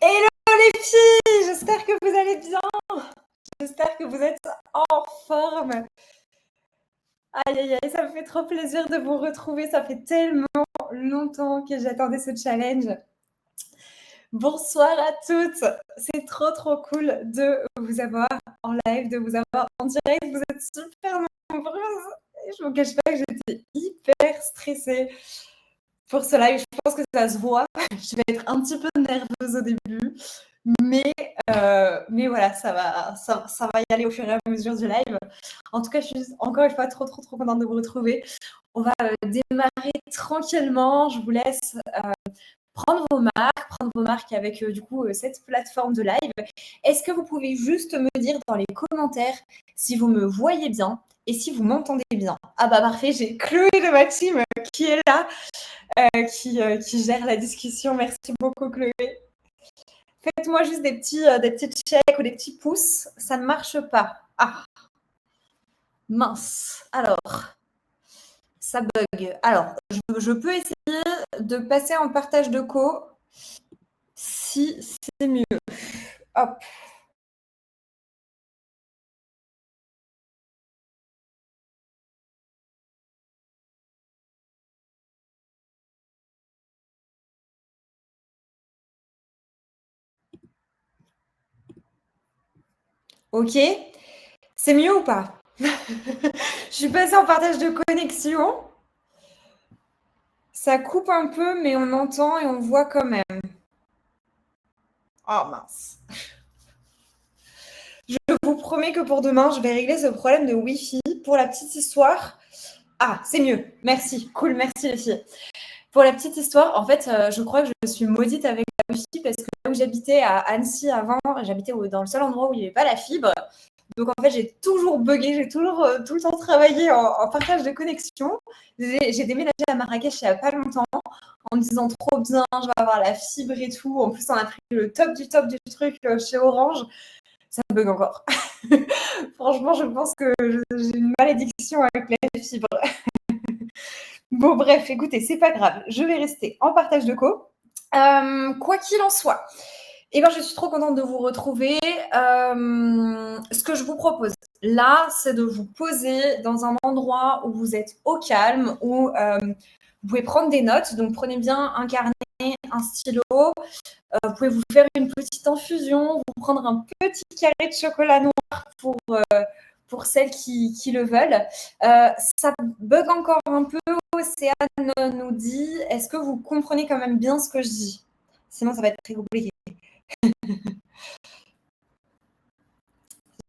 Hello les filles, j'espère que vous allez bien. J'espère que vous êtes en forme. Aïe aïe aïe, ça me fait trop plaisir de vous retrouver. Ça fait tellement longtemps que j'attendais ce challenge. Bonsoir à toutes. C'est trop cool de vous avoir en live, de vous avoir en direct. Vous êtes super nombreuses. Et je ne vous cache pas que j'étais hyper stressée pour ce live. Je pense que ça se voit. Je vais être un petit peu nerveuse au début. Mais voilà, ça va y aller au fur et à mesure du live. En tout cas, je suis encore une fois trop contente de vous retrouver. On va démarrer tranquillement. Je vous laisse prendre vos marques avec du coup cette plateforme de live. Est-ce que vous pouvez juste me dire dans les commentaires si vous me voyez bien et si vous m'entendez bien? Ah bah parfait, j'ai Chloé de ma team qui est là, qui gère la discussion. Merci beaucoup Chloé. Faites-moi juste des petits checks ou des petits pouces. Ça ne marche pas. Ah, mince. Alors, ça bug. Alors, je peux essayer de passer en partage de co si c'est mieux. Hop. Ok. C'est mieux ou pas? Je suis passée en partage de connexion. Ça coupe un peu, mais on entend et on voit quand même. Oh mince. Je vous promets que pour demain, je vais régler ce problème de Wi-Fi. Pour la petite histoire. Ah, c'est mieux. Merci. Cool, merci les filles. Pour la petite histoire, en fait, je crois que je suis maudite avec la Wi-Fi parce que là où j'habitais à Annecy avant, j'habitais dans le seul endroit où il n'y avait pas la fibre. Donc en fait, j'ai toujours bugué, j'ai toujours tout le temps travaillé en partage de connexion. J'ai déménagé à Marrakech il n'y a pas longtemps en me disant trop bien, je vais avoir la fibre et tout. En plus, on a pris le top du truc chez Orange. Ça bug encore. Franchement, je pense que j'ai une malédiction avec la fibre. Bon, bref, écoutez, c'est pas grave. Je vais rester en partage de co. Quoi qu'il en soit, eh ben, je suis trop contente de vous retrouver. Ce que je vous propose là, c'est de vous poser dans un endroit où vous êtes au calme, où vous pouvez prendre des notes. Donc, prenez bien un carnet, un stylo. Vous pouvez vous faire une petite infusion, vous prendre un petit carré de chocolat noir pour celles qui le veulent. Ça bug encore un peu. Océane nous dit, est-ce que vous comprenez quand même bien ce que je dis? Sinon, ça va être très compliqué.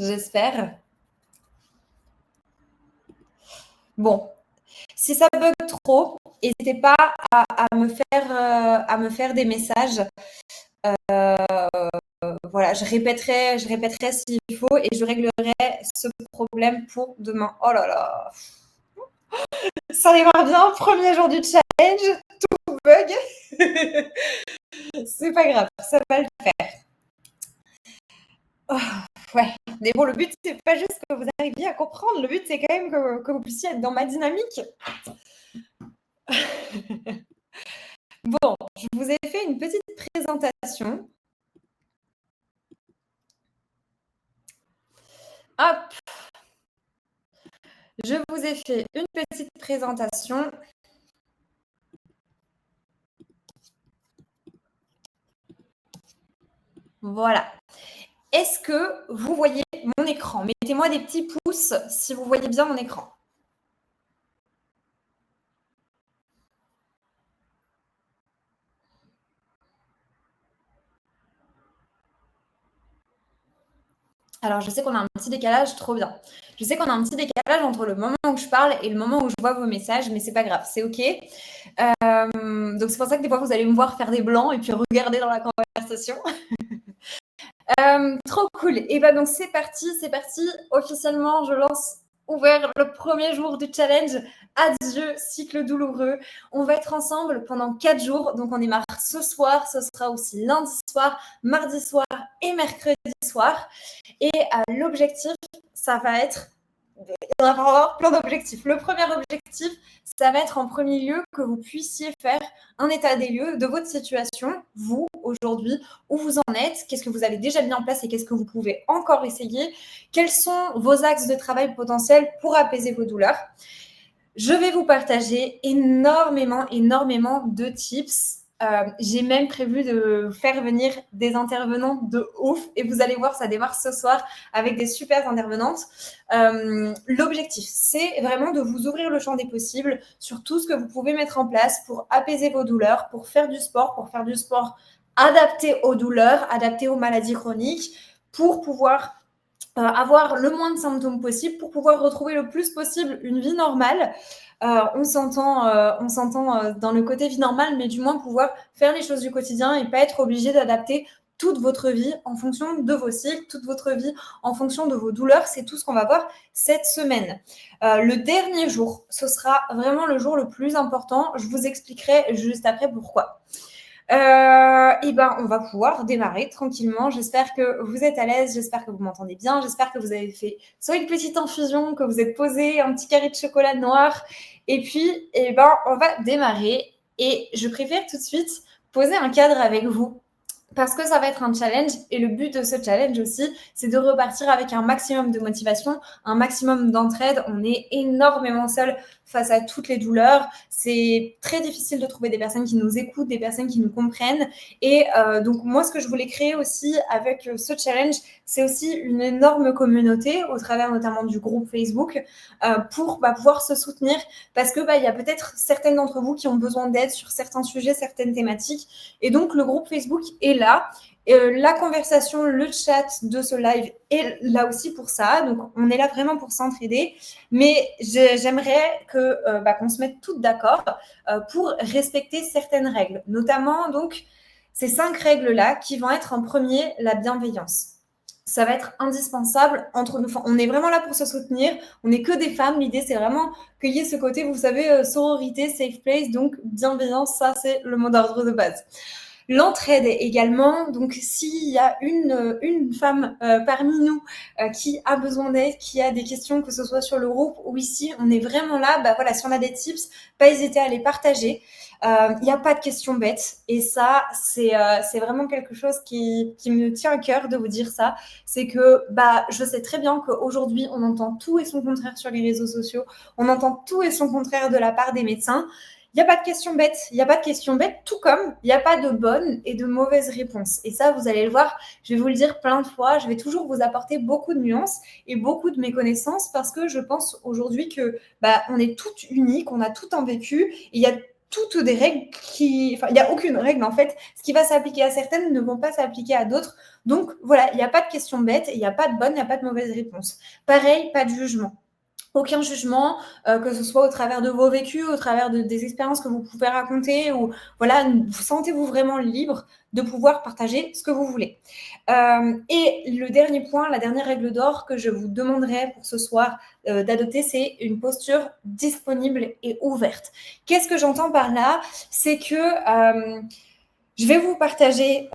J'espère. Bon, si ça bug trop, n'hésitez pas à me faire des messages. Voilà, je répéterai s'il faut et je réglerai ce problème pour demain. Oh là là, ça démarre bien, premier jour du challenge, tout bug. C'est pas grave, ça va le faire. Oh, ouais, mais bon, le but, c'est pas juste que vous arriviez à comprendre, le but, c'est quand même que vous puissiez être dans ma dynamique. Bon, je vous ai fait une petite présentation. Hop, je vous ai fait une petite présentation. Voilà. Est-ce que vous voyez mon écran? Mettez-moi des petits pouces si vous voyez bien mon écran. Alors, je sais qu'on a un petit décalage, trop bien. Je sais qu'on a un petit décalage entre le moment où je parle et le moment où je vois vos messages, mais c'est pas grave, c'est OK. Donc, c'est pour ça que des fois, vous allez me voir faire des blancs et puis regarder dans la conversation. Trop cool. Et bien, donc, c'est parti. Officiellement, je lance ouvert le premier jour du challenge. Adieu, cycle douloureux. On va être ensemble pendant 4 jours. Donc, on démarre ce soir. Ce sera aussi lundi soir, mardi soir et mercredi soir. Et l'objectif, ça va être il va avoir plein d'objectifs. Le premier objectif, ça va être en premier lieu que vous puissiez faire un état des lieux de votre situation, vous, aujourd'hui, où vous en êtes, qu'est-ce que vous avez déjà mis en place et qu'est-ce que vous pouvez encore essayer, quels sont vos axes de travail potentiels pour apaiser vos douleurs. Je vais vous partager énormément de tips. J'ai même prévu de faire venir des intervenants de ouf et vous allez voir, ça démarre ce soir avec des super intervenantes. L'objectif, c'est vraiment de vous ouvrir le champ des possibles sur tout ce que vous pouvez mettre en place pour apaiser vos douleurs, pour faire du sport adapté aux douleurs, adapté aux maladies chroniques, pour pouvoir avoir le moins de symptômes possible pour pouvoir retrouver le plus possible une vie normale. On s'entend dans le côté vie normale, mais du moins pouvoir faire les choses du quotidien et pas être obligé d'adapter toute votre vie en fonction de vos cycles, toute votre vie en fonction de vos douleurs. C'est tout ce qu'on va voir cette semaine. Le dernier jour, ce sera vraiment le jour le plus important. Je vous expliquerai juste après pourquoi. Et ben, on va pouvoir démarrer tranquillement. J'espère que vous êtes à l'aise, j'espère que vous m'entendez bien, j'espère que vous avez fait soit une petite infusion, que vous êtes posé, un petit carré de chocolat noir. Et puis, eh ben, on va démarrer. Et je préfère tout de suite poser un cadre avec vous parce que ça va être un challenge et le but de ce challenge aussi, c'est de repartir avec un maximum de motivation, un maximum d'entraide. On est énormément seul face à toutes les douleurs. C'est très difficile de trouver des personnes qui nous écoutent, des personnes qui nous comprennent. Et donc moi, ce que je voulais créer aussi avec ce challenge, c'est aussi une énorme communauté au travers notamment du groupe Facebook pour pouvoir se soutenir parce que il y a peut-être certaines d'entre vous qui ont besoin d'aide sur certains sujets, certaines thématiques. Et donc, le groupe Facebook est là. La conversation, le chat de ce live est là aussi pour ça. Donc, on est là vraiment pour s'entraider. Mais j'aimerais qu'on se mette toutes d'accord pour respecter certaines règles. Notamment, donc, ces 5 règles-là qui vont être en premier la bienveillance. Ça va être indispensable entre nous. Enfin, on est vraiment là pour se soutenir. On n'est que des femmes. L'idée, c'est vraiment qu'il y ait ce côté, vous savez, sororité, safe place. Donc, bienveillance, ça, c'est le mot d'ordre de base. L'entraide également, donc s'il y a une femme parmi nous qui a besoin d'aide, qui a des questions, que ce soit sur le groupe ou ici, on est vraiment là, voilà, si on a des tips, pas hésiter à les partager. Il n'y a pas de questions bêtes et ça, c'est vraiment quelque chose qui me tient à cœur de vous dire ça. C'est que je sais très bien qu'aujourd'hui, on entend tout et son contraire sur les réseaux sociaux, on entend tout et son contraire de la part des médecins. Il n'y a pas de questions bêtes. Il n'y a pas de questions bêtes, tout comme il n'y a pas de bonnes et de mauvaises réponses. Et ça, vous allez le voir, je vais vous le dire plein de fois, je vais toujours vous apporter beaucoup de nuances et beaucoup de mes connaissances parce que je pense aujourd'hui que on est toutes uniques, on a tout un vécu et il y a toutes des règles il n'y a aucune règle en fait. Ce qui va s'appliquer à certaines ne vont pas s'appliquer à d'autres. Donc voilà, il n'y a pas de questions bêtes, il n'y a pas de bonnes, il n'y a pas de mauvaises réponses. Pareil, pas de jugement. Aucun jugement, que ce soit au travers de vos vécus, au travers des expériences que vous pouvez raconter ou voilà, sentez-vous vraiment libre de pouvoir partager ce que vous voulez. Et le dernier point, la dernière règle d'or que je vous demanderai pour ce soir d'adopter, c'est une posture disponible et ouverte. Qu'est-ce que j'entends par là? C'est que je vais vous partager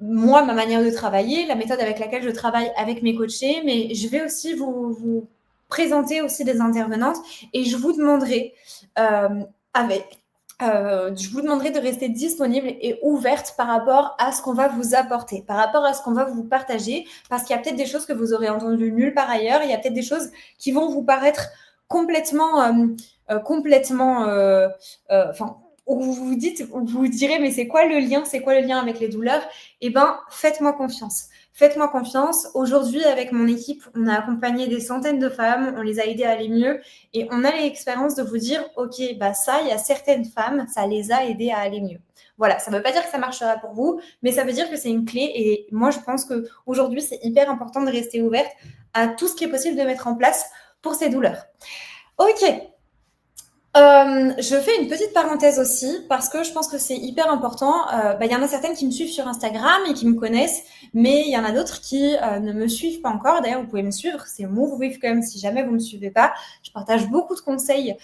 moi, ma manière de travailler, la méthode avec laquelle je travaille avec mes coachés, mais je vais aussi vous présenter aussi des intervenantes et je vous demanderai de rester disponible et ouverte par rapport à ce qu'on va vous apporter, par rapport à ce qu'on va vous partager, parce qu'il y a peut-être des choses que vous aurez entendues nulle part ailleurs, il y a peut-être des choses qui vont vous paraître complètement où vous vous direz, mais c'est quoi le lien avec les douleurs? Eh bien, faites-moi confiance. Faites-moi confiance. Aujourd'hui, avec mon équipe, on a accompagné des centaines de femmes, on les a aidées à aller mieux et on a l'expérience de vous dire, OK, ça, il y a certaines femmes, ça les a aidées à aller mieux. Voilà, ça ne veut pas dire que ça marchera pour vous, mais ça veut dire que c'est une clé et moi, je pense qu'aujourd'hui, c'est hyper important de rester ouverte à tout ce qui est possible de mettre en place pour ces douleurs. OK. Je fais une petite parenthèse aussi parce que je pense que c'est hyper important. Il y en a certaines qui me suivent sur Instagram et qui me connaissent, mais il y en a d'autres qui ne me suivent pas encore. D'ailleurs, vous pouvez me suivre, c'est Move With Comme si jamais vous me suivez pas. Je partage beaucoup de conseils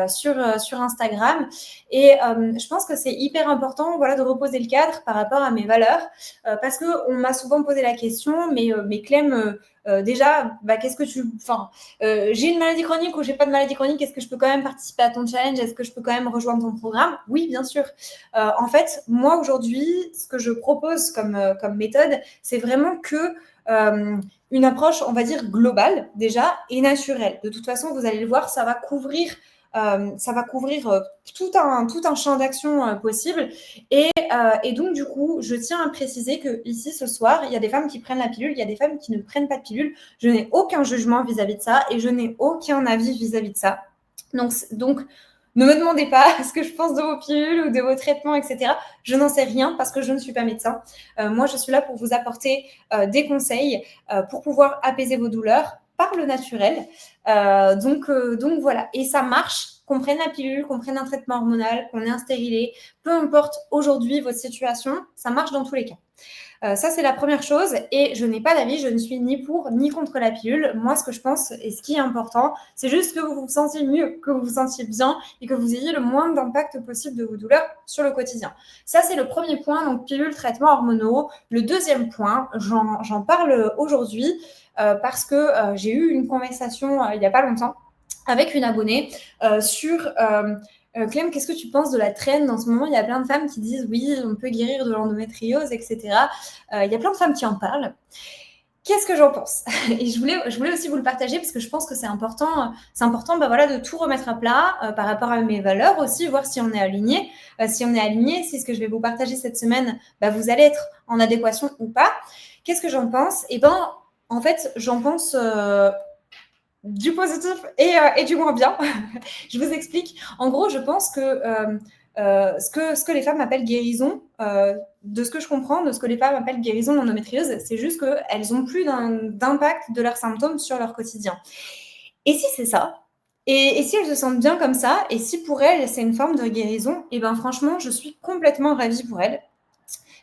sur Instagram et je pense que c'est hyper important, voilà, de reposer le cadre par rapport à mes valeurs parce que on m'a souvent posé la question, mais Clem, déjà, qu'est-ce que j'ai une maladie chronique ou j'ai pas de maladie chronique, est-ce que je peux quand même participer à ton challenge? Est-ce que je peux quand même rejoindre ton programme? Oui, bien sûr. En fait, moi aujourd'hui, ce que je propose comme méthode, c'est vraiment que une approche, on va dire, globale déjà et naturelle. De toute façon, vous allez le voir, ça va couvrir tout un champ d'action possible. Et donc, du coup, je tiens à préciser que ici, ce soir, il y a des femmes qui prennent la pilule, il y a des femmes qui ne prennent pas de pilule. Je n'ai aucun jugement vis-à-vis de ça et je n'ai aucun avis vis-à-vis de ça. Donc, ne me demandez pas ce que je pense de vos pilules ou de vos traitements, etc. Je n'en sais rien parce que je ne suis pas médecin. Moi, je suis là pour vous apporter des conseils pour pouvoir apaiser vos douleurs par le naturel. Donc voilà. Et ça marche, qu'on prenne la pilule, qu'on prenne un traitement hormonal, qu'on ait un stérilet, peu importe aujourd'hui votre situation, ça marche dans tous les cas. Ça, c'est la première chose. Et je n'ai pas d'avis, je ne suis ni pour ni contre la pilule. Moi, ce que je pense et ce qui est important, c'est juste que vous vous sentiez mieux, que vous vous sentiez bien et que vous ayez le moins d'impact possible de vos douleurs sur le quotidien. Ça, c'est le premier point, donc pilule, traitement hormonaux. Le deuxième point, j'en parle aujourd'hui parce que j'ai eu une conversation il n'y a pas longtemps avec une abonnée sur Clem, qu'est-ce que tu penses de la traîne? En ce moment, il y a plein de femmes qui disent oui, on peut guérir de l'endométriose, etc. Il y a plein de femmes qui en parlent. Qu'est-ce que j'en pense? Et je voulais aussi vous le partager parce que je pense que c'est important de tout remettre à plat par rapport à mes valeurs aussi, voir si on est aligné. Si on est aligné, si ce que je vais vous partager cette semaine, vous allez être en adéquation ou pas. Qu'est-ce que j'en pense? En fait, j'en pense du positif et du moins bien. Je vous explique. En gros, je pense que ce que les femmes appellent guérison, de ce que je comprends, de ce que les femmes appellent guérison d'endométriose, c'est juste qu'elles n'ont plus d'impact de leurs symptômes sur leur quotidien. Et si c'est ça, et si elles se sentent bien comme ça, et si pour elles, c'est une forme de guérison, et franchement, je suis complètement ravie pour elles.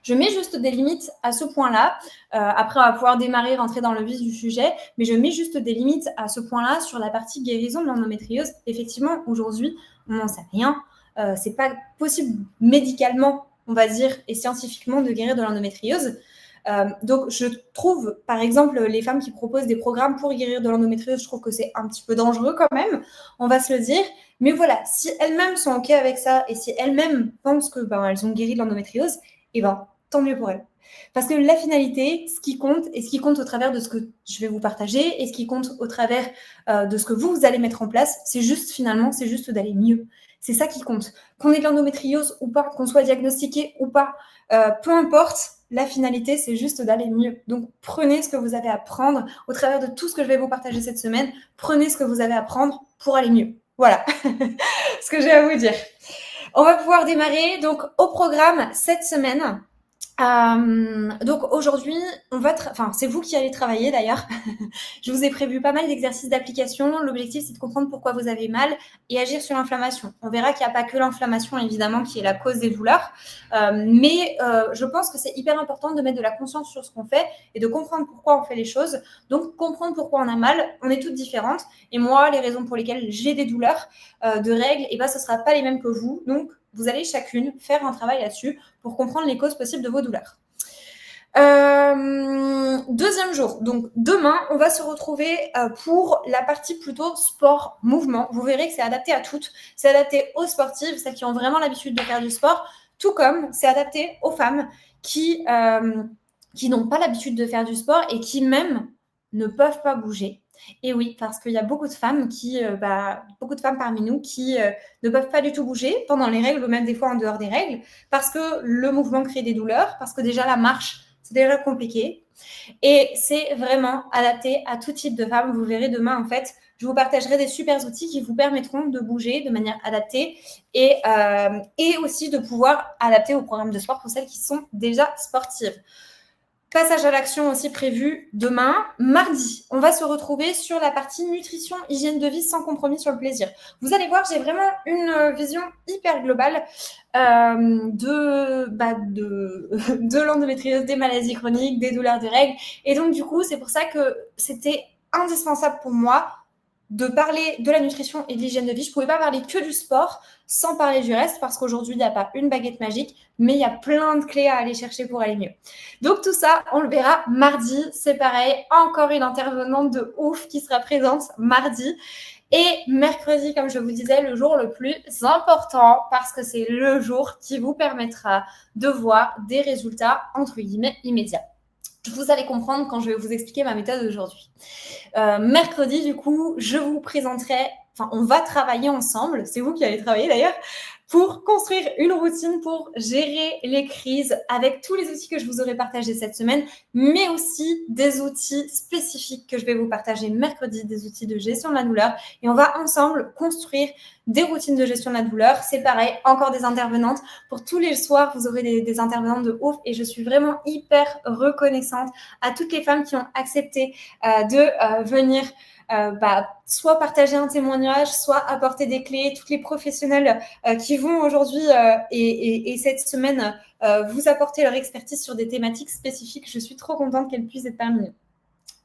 Je mets juste des limites à ce point-là. Après, on va pouvoir démarrer, rentrer dans le vif du sujet, mais je mets juste des limites à ce point-là sur la partie guérison de l'endométriose. Effectivement, aujourd'hui, on n'en sait rien. C'est pas possible médicalement, on va dire, et scientifiquement de guérir de l'endométriose. Donc, je trouve, par exemple, les femmes qui proposent des programmes pour guérir de l'endométriose, je trouve que c'est un petit peu dangereux quand même, on va se le dire. Mais voilà, si elles-mêmes sont OK avec ça et si elles-mêmes pensent que elles ont guéri de l'endométriose, tant mieux pour elles. Parce que la finalité, ce qui compte, et ce qui compte au travers de ce que je vais vous partager, et ce qui compte au travers de ce que vous allez mettre en place, c'est juste d'aller mieux. C'est ça qui compte. Qu'on ait de l'endométriose ou pas, qu'on soit diagnostiqué ou pas, peu importe, la finalité, c'est juste d'aller mieux. Donc, prenez ce que vous avez à prendre au travers de tout ce que je vais vous partager cette semaine. Prenez ce que vous avez à prendre pour aller mieux. Voilà ce que j'ai à vous dire. On va pouvoir démarrer donc au programme cette semaine. Donc aujourd'hui, c'est vous qui allez travailler d'ailleurs. Je vous ai prévu pas mal d'exercices d'application. L'objectif, c'est de comprendre pourquoi vous avez mal et agir sur l'inflammation. On verra qu'il n'y a pas que l'inflammation, évidemment, qui est la cause des douleurs. Mais je pense que c'est hyper important de mettre de la conscience sur ce qu'on fait et de comprendre pourquoi on fait les choses. Donc, comprendre pourquoi on a mal. On est toutes différentes. Et moi, les raisons pour lesquelles j'ai des douleurs de règles, ce ne sera pas les mêmes que vous. Donc, vous allez chacune faire un travail là-dessus pour comprendre les causes possibles de vos douleurs. Deuxième jour, donc demain, on va se retrouver pour la partie plutôt sport-mouvement. Vous verrez que c'est adapté à toutes. C'est adapté aux sportives, celles qui ont vraiment l'habitude de faire du sport, tout comme c'est adapté aux femmes qui n'ont pas l'habitude de faire du sport et qui même ne peuvent pas bouger. Et oui, parce qu'il y a beaucoup de femmes parmi nous qui ne peuvent pas du tout bouger pendant les règles ou même des fois en dehors des règles parce que le mouvement crée des douleurs, parce que déjà la marche, c'est déjà compliqué. Et c'est vraiment adapté à tout type de femmes. Vous verrez demain, en fait, je vous partagerai des super outils qui vous permettront de bouger de manière adaptée et aussi de pouvoir adapter au programme de sport pour celles qui sont déjà sportives. Passage à l'action aussi prévu demain. Mardi, on va se retrouver sur la partie nutrition, hygiène de vie sans compromis sur le plaisir. Vous allez voir, j'ai vraiment une vision hyper globale de l'endométriose, des maladies chroniques, des douleurs de règles. Et donc, du coup, c'est pour ça que c'était indispensable pour moi de parler de la nutrition et de l'hygiène de vie. Je ne pouvais pas parler que du sport sans parler du reste parce qu'aujourd'hui, il n'y a pas une baguette magique, mais il y a plein de clés à aller chercher pour aller mieux. Donc tout ça, on le verra mardi. C'est pareil, encore une intervenante de ouf qui sera présente mardi. Et mercredi, comme je vous disais, le jour le plus important parce que c'est le jour qui vous permettra de voir des résultats entre guillemets immédiats. Vous allez comprendre quand je vais vous expliquer ma méthode d'aujourd'hui. Mercredi, du coup, je vous présenterai, on va travailler ensemble, c'est vous qui allez travailler d'ailleurs, pour construire une routine pour gérer les crises avec tous les outils que je vous aurai partagés cette semaine, mais aussi des outils spécifiques que je vais vous partager mercredi, des outils de gestion de la douleur. Et on va ensemble construire des routines de gestion de la douleur. C'est pareil, encore des intervenantes. Pour tous les soirs, vous aurez des intervenantes de ouf et je suis vraiment hyper reconnaissante à toutes les femmes qui ont accepté de venir soit partager un témoignage, soit apporter des clés, toutes les professionnels qui vont aujourd'hui et cette semaine vous apporter leur expertise sur des thématiques spécifiques. Je suis trop contente qu'elles puissent être parmi nous.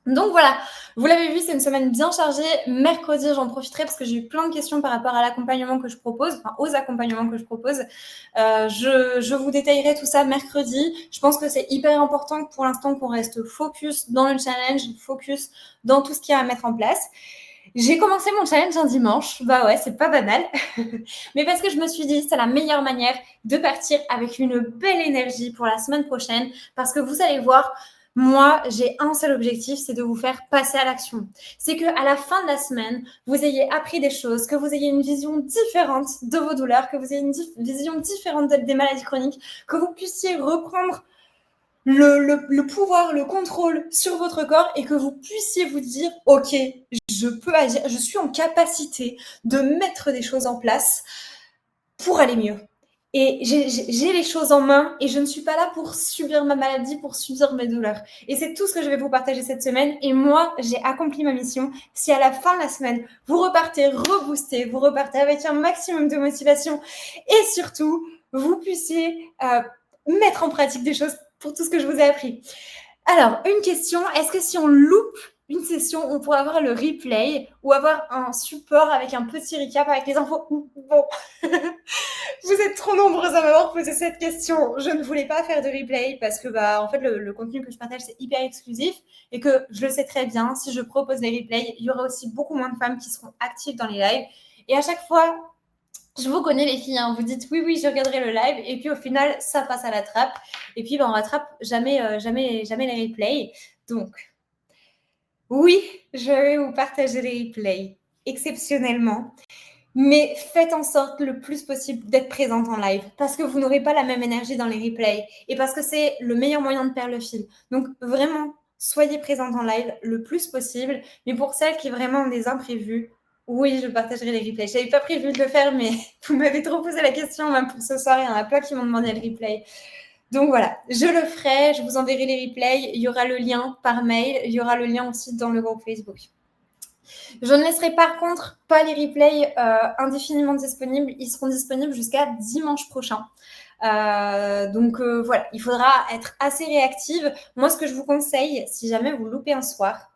Donc voilà, vous l'avez vu, c'est une semaine bien chargée. Mercredi, j'en profiterai parce que j'ai eu plein de questions par rapport à l'accompagnement que je propose, aux accompagnements que je propose. Je vous détaillerai tout ça mercredi. Je pense que c'est hyper important pour l'instant qu'on reste focus dans le challenge, focus dans tout ce qu'il y a à mettre en place. J'ai commencé mon challenge un dimanche. Bah ouais, c'est pas banal. Mais parce que je me suis dit, c'est la meilleure manière de partir avec une belle énergie pour la semaine prochaine. Parce que vous allez voir, moi, j'ai un seul objectif, c'est de vous faire passer à l'action. C'est qu'à la fin de la semaine, vous ayez appris des choses, que vous ayez une vision différente de vos douleurs, que vous ayez une vision différente des maladies chroniques, que vous puissiez reprendre le pouvoir, le contrôle sur votre corps et que vous puissiez vous dire, ok, je peux agir, je suis en capacité de mettre des choses en place pour aller mieux. Et j'ai les choses en main et je ne suis pas là pour subir ma maladie, pour subir mes douleurs. Et c'est tout ce que je vais vous partager cette semaine. Et moi, j'ai accompli ma mission. Si à la fin de la semaine, vous repartez reboosté, vous repartez avec un maximum de motivation et surtout, vous puissiez mettre en pratique des choses pour tout ce que je vous ai appris. Alors, une question, est-ce que si on loupe une session, on pourrait avoir le replay ou avoir un support avec un petit recap avec les infos? Bon, vous êtes trop nombreux à m'avoir posé cette question. Je ne voulais pas faire de replay parce que en fait, le contenu que je partage, c'est hyper exclusif et que je le sais très bien, si je propose les replays, il y aura aussi beaucoup moins de femmes qui seront actives dans les lives. Et à chaque fois, je vous connais les filles, hein, vous dites oui, je regarderai le live et puis au final, ça passe à la trappe. Et puis, on rattrape jamais les replays. Donc, oui, je vais vous partager les replays exceptionnellement. Mais faites en sorte le plus possible d'être présente en live parce que vous n'aurez pas la même énergie dans les replays et parce que c'est le meilleur moyen de perdre le fil. Donc vraiment, soyez présente en live le plus possible. Mais pour celles qui vraiment ont des imprévus, oui, je partagerai les replays. Je n'avais pas prévu de le faire, mais vous m'avez trop posé la question, même pour ce soir, il y en a plein qui m'ont demandé le replay. Donc voilà, je le ferai, je vous enverrai les replays. Il y aura le lien par mail, il y aura le lien aussi dans le groupe Facebook. Je ne laisserai par contre pas les replays indéfiniment disponibles. Ils seront disponibles jusqu'à dimanche prochain. Donc voilà, il faudra être assez réactive. Moi, ce que je vous conseille, si jamais vous loupez un soir,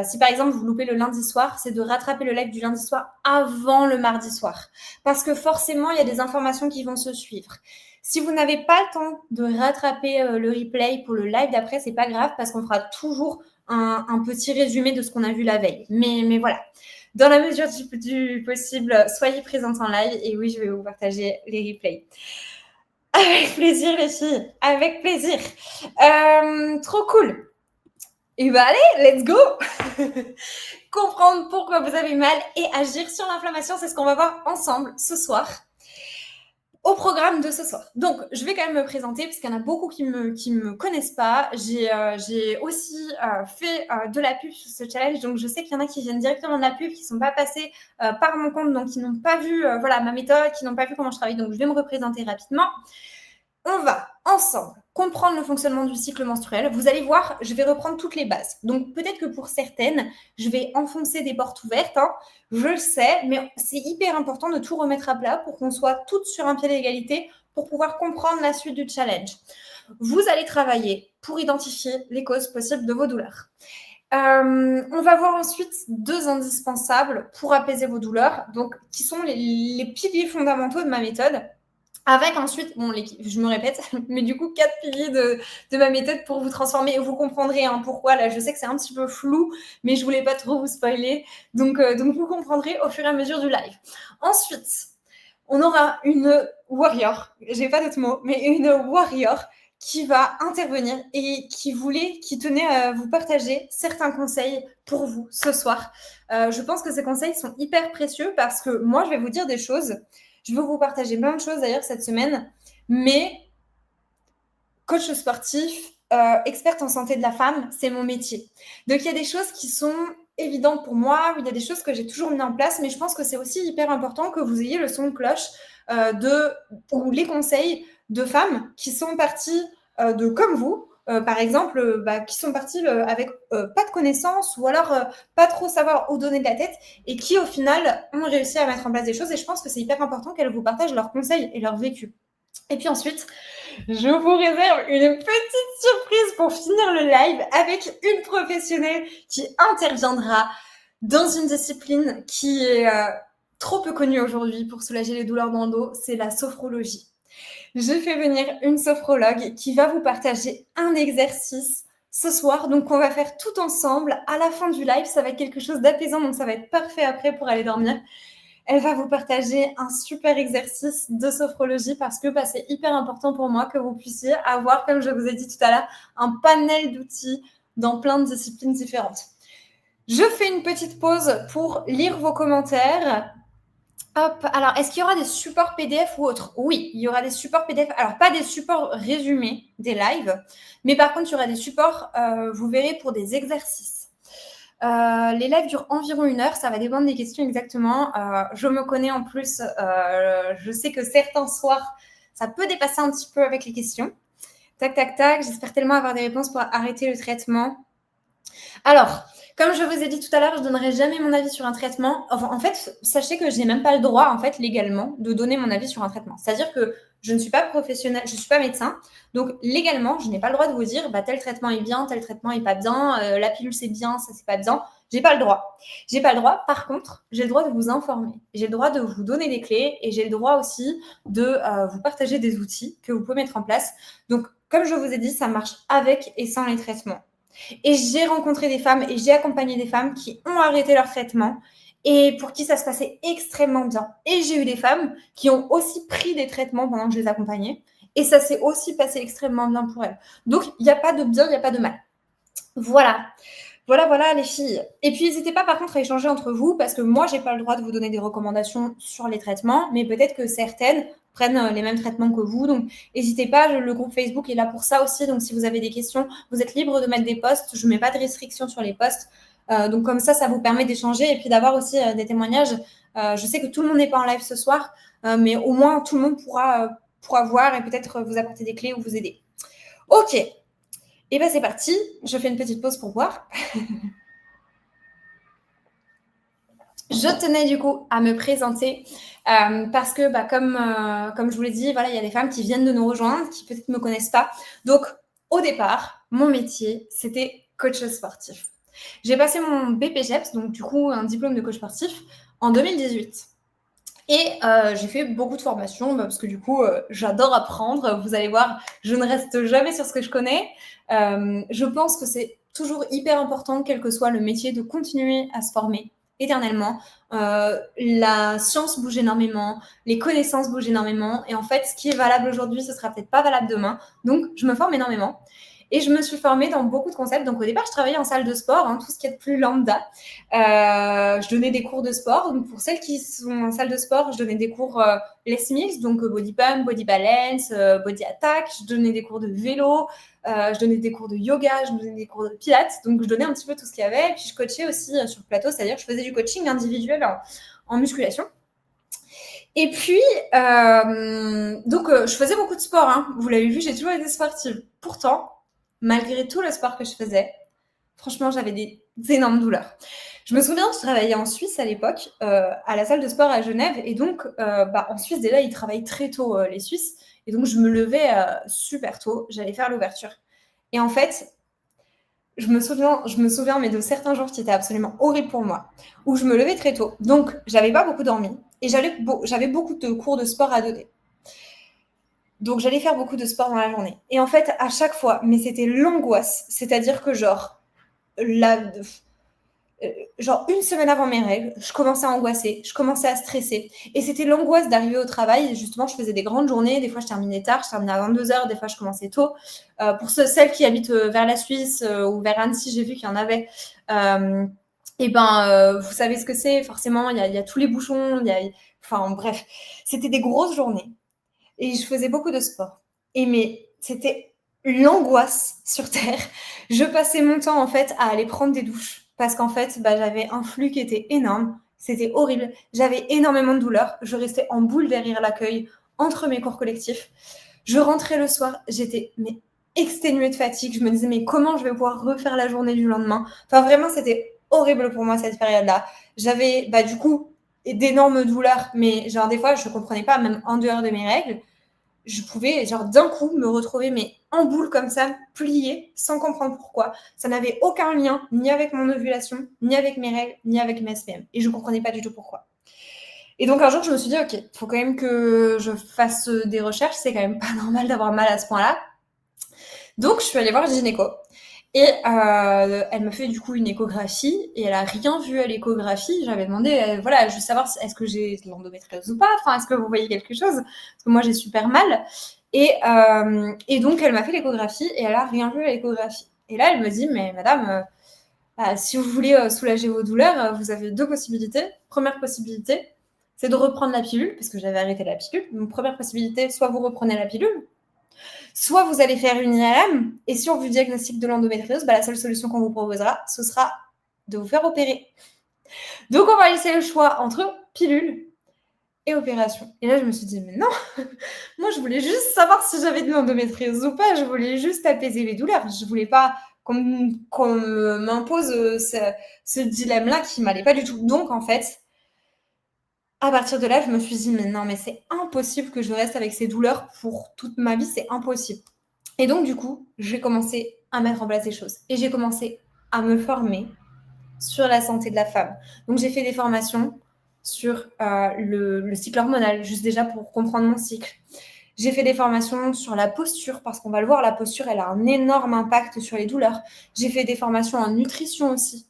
si par exemple vous loupez le lundi soir, c'est de rattraper le live du lundi soir avant le mardi soir. Parce que forcément, il y a des informations qui vont se suivre. Si vous n'avez pas le temps de rattraper le replay pour le live d'après, c'est pas grave parce qu'on fera toujours un petit résumé de ce qu'on a vu la veille. Mais voilà, dans la mesure du possible, soyez présentes en live et oui, je vais vous partager les replays. Avec plaisir les filles, avec plaisir. Trop cool. Et allez, let's go. Comprendre pourquoi vous avez mal et agir sur l'inflammation, c'est ce qu'on va voir ensemble ce soir. Au programme de ce soir. Donc, je vais quand même me présenter parce qu'il y en a beaucoup qui me connaissent pas. J'ai aussi fait de la pub sur ce challenge, donc je sais qu'il y en a qui viennent directement de la pub, qui ne sont pas passés par mon compte, donc qui n'ont pas vu ma méthode, qui n'ont pas vu comment je travaille. Donc, je vais me représenter rapidement. On va ensemble comprendre le fonctionnement du cycle menstruel. Vous allez voir, je vais reprendre toutes les bases. Donc, peut-être que pour certaines, je vais enfoncer des portes ouvertes. Hein. Je le sais, mais c'est hyper important de tout remettre à plat pour qu'on soit toutes sur un pied d'égalité pour pouvoir comprendre la suite du challenge. Vous allez travailler pour identifier les causes possibles de vos douleurs. On va voir ensuite 2 indispensables pour apaiser vos douleurs, donc qui sont les piliers fondamentaux de ma méthode. Avec ensuite, bon, je me répète, mais du coup, 4 piliers de ma méthode pour vous transformer. Vous comprendrez pourquoi. Là, je sais que c'est un petit peu flou, mais je voulais pas trop vous spoiler. Donc vous comprendrez au fur et à mesure du live. Ensuite, on aura une warrior, j'ai pas d'autres mots, mais une warrior qui va intervenir et qui tenait à vous partager certains conseils pour vous ce soir. Je pense que ces conseils sont hyper précieux parce que moi, je vais vous dire des choses. Je veux vous partager plein de choses d'ailleurs cette semaine, mais coach sportif, experte en santé de la femme, c'est mon métier. Donc il y a des choses qui sont évidentes pour moi, il y a des choses que j'ai toujours mis en place, mais je pense que c'est aussi hyper important que vous ayez le son de cloche ou les conseils de femmes qui sont parties de comme vous, par exemple, qui sont parties avec pas de connaissances ou alors pas trop savoir où donner de la tête et qui au final ont réussi à mettre en place des choses et je pense que c'est hyper important qu'elles vous partagent leurs conseils et leur vécu. Et puis ensuite, je vous réserve une petite surprise pour finir le live avec une professionnelle qui interviendra dans une discipline qui est trop peu connue aujourd'hui pour soulager les douleurs dans le dos, c'est la sophrologie. Je fais venir une sophrologue qui va vous partager un exercice ce soir, donc on va faire tout ensemble. À la fin du live, ça va être quelque chose d'apaisant, donc ça va être parfait après pour aller dormir. Elle va vous partager un super exercice de sophrologie parce que c'est hyper important pour moi que vous puissiez avoir, comme je vous ai dit tout à l'heure, un panel d'outils dans plein de disciplines différentes. Je fais une petite pause pour lire vos commentaires. Hop, alors, est-ce qu'il y aura des supports PDF ou autres? Oui, il y aura des supports PDF. Alors, pas des supports résumés des lives, mais par contre, il y aura des supports, vous verrez, pour des exercices. Les lives durent environ 1 heure, ça va dépendre des questions exactement. Je me connais en plus, je sais que certains soirs, ça peut dépasser un petit peu avec les questions. Tac, tac, tac, j'espère tellement avoir des réponses pour arrêter le traitement. Alors, comme je vous ai dit tout à l'heure, je ne donnerai jamais mon avis sur un traitement. Enfin, en fait, sachez que je n'ai même pas le droit, en fait, légalement, de donner mon avis sur un traitement. C'est-à-dire que je ne suis pas professionnelle, je ne suis pas médecin. Donc, légalement, je n'ai pas le droit de vous dire tel traitement est bien, tel traitement est pas bien, la pilule c'est bien, ça c'est pas bien. J'ai pas le droit. J'ai pas le droit. Par contre, j'ai le droit de vous informer. J'ai le droit de vous donner des clés et j'ai le droit aussi de vous partager des outils que vous pouvez mettre en place. Donc, comme je vous ai dit, ça marche avec et sans les traitements. Et j'ai rencontré des femmes et j'ai accompagné des femmes qui ont arrêté leur traitement et pour qui ça se passait extrêmement bien. Et j'ai eu des femmes qui ont aussi pris des traitements pendant que je les accompagnais et ça s'est aussi passé extrêmement bien pour elles. Donc, il n'y a pas de bien, il n'y a pas de mal. Voilà. Voilà les filles. Et puis n'hésitez pas par contre à échanger entre vous parce que moi j'ai pas le droit de vous donner des recommandations sur les traitements, mais peut-être que certaines prennent les mêmes traitements que vous. Donc n'hésitez pas, le groupe Facebook est là pour ça aussi. Donc si vous avez des questions, vous êtes libre de mettre des posts. Je mets pas de restrictions sur les posts. Donc comme ça vous permet d'échanger et puis d'avoir aussi des témoignages. Je sais que tout le monde n'est pas en live ce soir, mais au moins tout le monde pourra voir et peut-être vous apporter des clés ou vous aider. Ok. Et c'est parti, je fais une petite pause pour boire. Je tenais du coup à me présenter parce que comme je vous l'ai dit, voilà, il y a des femmes qui viennent de nous rejoindre, qui peut-être ne me connaissent pas. Donc au départ, mon métier, c'était coach sportif. J'ai passé mon BPGEPS, donc du coup un diplôme de coach sportif, en 2018. Et j'ai fait beaucoup de formations parce que du coup, j'adore apprendre. Vous allez voir, je ne reste jamais sur ce que je connais. Je pense que c'est toujours hyper important, quel que soit le métier, de continuer à se former éternellement. La science bouge énormément, les connaissances bougent énormément. Et en fait, ce qui est valable aujourd'hui, ce sera peut-être pas valable demain. Donc, je me forme énormément. Et je me suis formée dans beaucoup de concepts. Donc, au départ, je travaillais en salle de sport, tout ce qui est de plus lambda. Je donnais des cours de sport. Donc, pour celles qui sont en salle de sport, je donnais des cours Les Mix, donc body pump, body balance, body attack. Je donnais des cours de vélo. Je donnais des cours de yoga. Je donnais des cours de pilates. Donc, je donnais un petit peu tout ce qu'il y avait. Et puis, je coachais aussi sur le plateau. C'est-à-dire que je faisais du coaching individuel en musculation. Et puis, je faisais beaucoup de sport. Vous l'avez vu, j'ai toujours été sportive. Pourtant, malgré tout le sport que je faisais, franchement, j'avais des énormes douleurs. Je me souviens, je travaillais en Suisse à l'époque, à la salle de sport à Genève. Et donc, en Suisse, déjà, ils travaillent très tôt, les Suisses. Et donc, je me levais super tôt. J'allais faire l'ouverture. Et en fait, je me souviens, mais de certains jours qui étaient absolument horribles pour moi, où je me levais très tôt. Donc, j'avais pas beaucoup dormi et j'avais beaucoup de cours de sport à donner. Donc, j'allais faire beaucoup de sport dans la journée. Et en fait, à chaque fois, mais c'était l'angoisse. C'est-à-dire que, la, genre une semaine avant mes règles, je commençais à angoisser, je commençais à stresser. Et c'était l'angoisse d'arriver au travail. Et justement, je faisais des grandes journées. Des fois, je terminais tard, je terminais à 22h. Des fois, je commençais tôt. Pour celles qui habitent vers la Suisse ou vers Annecy, j'ai vu qu'il y en avait. Vous savez ce que c'est. Forcément, il y a tous les bouchons. Enfin, bref, c'était des grosses journées. Et je faisais beaucoup de sport. Mais c'était l'angoisse sur Terre. Je passais mon temps, en fait, à aller prendre des douches. Parce qu'en fait, j'avais un flux qui était énorme. C'était horrible. J'avais énormément de douleurs. Je restais en boule derrière l'accueil, entre mes cours collectifs. Je rentrais le soir. J'étais exténuée de fatigue. Je me disais, mais comment je vais pouvoir refaire la journée du lendemain? Enfin, vraiment, c'était horrible pour moi, cette période-là. J'avais, du coup, d'énormes douleurs, mais genre des fois je comprenais pas, même en dehors de mes règles, je pouvais genre d'un coup me retrouver en boule comme ça, pliée, sans comprendre pourquoi. Ça n'avait aucun lien ni avec mon ovulation, ni avec mes règles, ni avec mes SPM, et je comprenais pas du tout pourquoi. Et donc un jour je me suis dit ok, faut quand même que je fasse des recherches, c'est quand même pas normal d'avoir mal à ce point-là. Donc je suis allée voir le gynéco. Et elle me fait du coup une échographie et elle a rien vu à l'échographie. J'avais demandé, voilà, je veux savoir est-ce que j'ai de l'endométriose ou pas. Enfin, est-ce que vous voyez quelque chose? Parce que moi, j'ai super mal. Et donc, elle m'a fait l'échographie et elle a rien vu à l'échographie. Et là, elle me dit, mais madame, si vous voulez soulager vos douleurs, vous avez deux possibilités. Première possibilité, c'est de reprendre la pilule, parce que j'avais arrêté la pilule. Donc, première possibilité, soit vous reprenez la pilule, soit vous allez faire une IRM, et si on vous diagnostique de l'endométriose, la seule solution qu'on vous proposera, ce sera de vous faire opérer. Donc, on va laisser le choix entre pilule et opération. Et là, je me suis dit, mais non, moi, je voulais juste savoir si j'avais de l'endométriose ou pas. Je voulais juste apaiser les douleurs. Je voulais pas qu'on m'impose ce dilemme-là qui m'allait pas du tout. Donc, en fait, à partir de là, je me suis dit, mais non, mais c'est impossible que je reste avec ces douleurs pour toute ma vie, c'est impossible. Et donc, du coup, j'ai commencé à mettre en place des choses. Et j'ai commencé à me former sur la santé de la femme. Donc, j'ai fait des formations sur le cycle hormonal, juste déjà pour comprendre mon cycle. J'ai fait des formations sur la posture, parce qu'on va le voir, la posture, elle a un énorme impact sur les douleurs. J'ai fait des formations en nutrition aussi,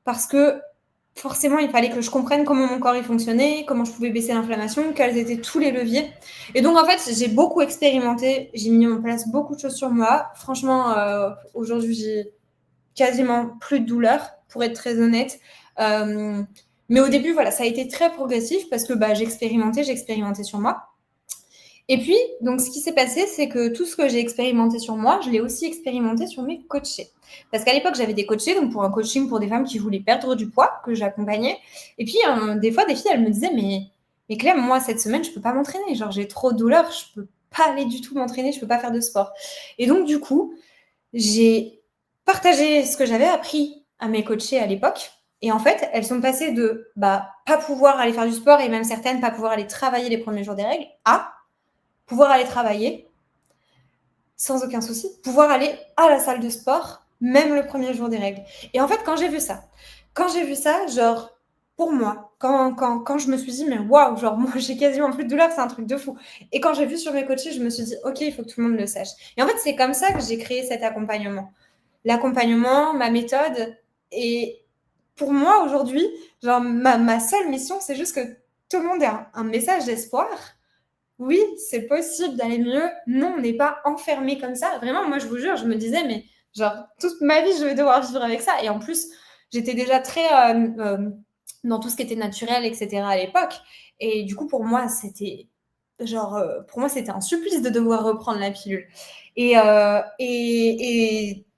parce que forcément, il fallait que je comprenne comment mon corps y fonctionnait, comment je pouvais baisser l'inflammation, quels étaient tous les leviers. Et donc, en fait, j'ai beaucoup expérimenté, j'ai mis en place beaucoup de choses sur moi. Franchement, aujourd'hui, j'ai quasiment plus de douleur, pour être très honnête. Mais au début, voilà, ça a été très progressif parce que j'expérimentais sur moi. Et puis, donc, ce qui s'est passé, c'est que tout ce que j'ai expérimenté sur moi, je l'ai aussi expérimenté sur mes coachés. Parce qu'à l'époque, j'avais des coachés, donc pour un coaching pour des femmes qui voulaient perdre du poids, que j'accompagnais. Et puis, des fois, des filles, elles me disaient, mais Clem, moi, cette semaine, je peux pas m'entraîner. Genre, j'ai trop de douleur, je peux pas aller du tout m'entraîner, je peux pas faire de sport. Et donc, du coup, j'ai partagé ce que j'avais appris à mes coachés à l'époque. Et en fait, elles sont passées de pas pouvoir aller faire du sport et même certaines pas pouvoir aller travailler les premiers jours des règles à pouvoir aller travailler sans aucun souci, pouvoir aller à la salle de sport même le premier jour des règles. Et en fait, quand j'ai vu ça, genre, pour moi, quand je me suis dit, mais waouh, genre, moi, j'ai quasiment plus de douleur, c'est un truc de fou. Et quand j'ai vu sur mes coachés, je me suis dit, ok, il faut que tout le monde le sache. Et en fait, c'est comme ça que j'ai créé cet accompagnement. L'accompagnement, ma méthode. Et pour moi, aujourd'hui, genre, ma seule mission, c'est juste que tout le monde ait un message d'espoir. Oui, c'est possible d'aller mieux. Non, on n'est pas enfermé comme ça. Vraiment, moi, je vous jure, je me disais, mais genre, toute ma vie, je vais devoir vivre avec ça. Et en plus, j'étais déjà très dans tout ce qui était naturel, etc. à l'époque. Et du coup, pour moi, c'était c'était un supplice de devoir reprendre la pilule. Et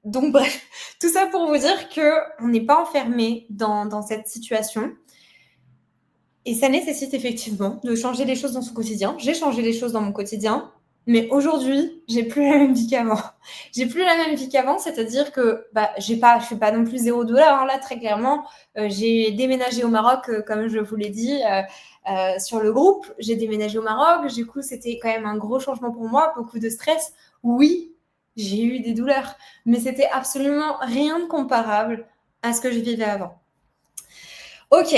donc, bref, tout ça pour vous dire qu'on n'est pas enfermé dans cette situation. Et ça nécessite effectivement de changer les choses dans son quotidien. J'ai changé les choses dans mon quotidien, mais aujourd'hui, j'ai plus la même vie qu'avant. J'ai plus la même vie qu'avant, c'est-à-dire que je suis pas non plus zéro dollar, hein, là, très clairement. J'ai déménagé au Maroc, comme je vous l'ai dit, sur le groupe. J'ai déménagé au Maroc, du coup, c'était quand même un gros changement pour moi, beaucoup de stress. Oui, j'ai eu des douleurs, mais c'était absolument rien de comparable à ce que je vivais avant. Ok.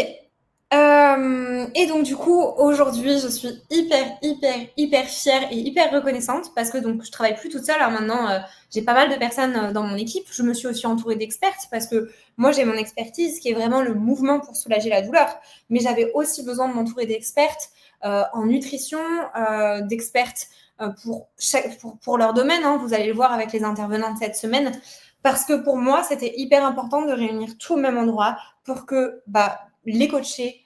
Et donc du coup, aujourd'hui, je suis hyper fière et hyper reconnaissante parce que donc je travaille plus toute seule. Alors maintenant, j'ai pas mal de personnes dans mon équipe. Je me suis aussi entourée d'expertes parce que moi, j'ai mon expertise qui est vraiment le mouvement pour soulager la douleur. Mais j'avais aussi besoin de m'entourer d'expertes en nutrition, d'expertes pour leur domaine. Hein. Vous allez le voir avec les intervenants de cette semaine. Parce que pour moi, c'était hyper important de réunir tout au même endroit pour que les coachés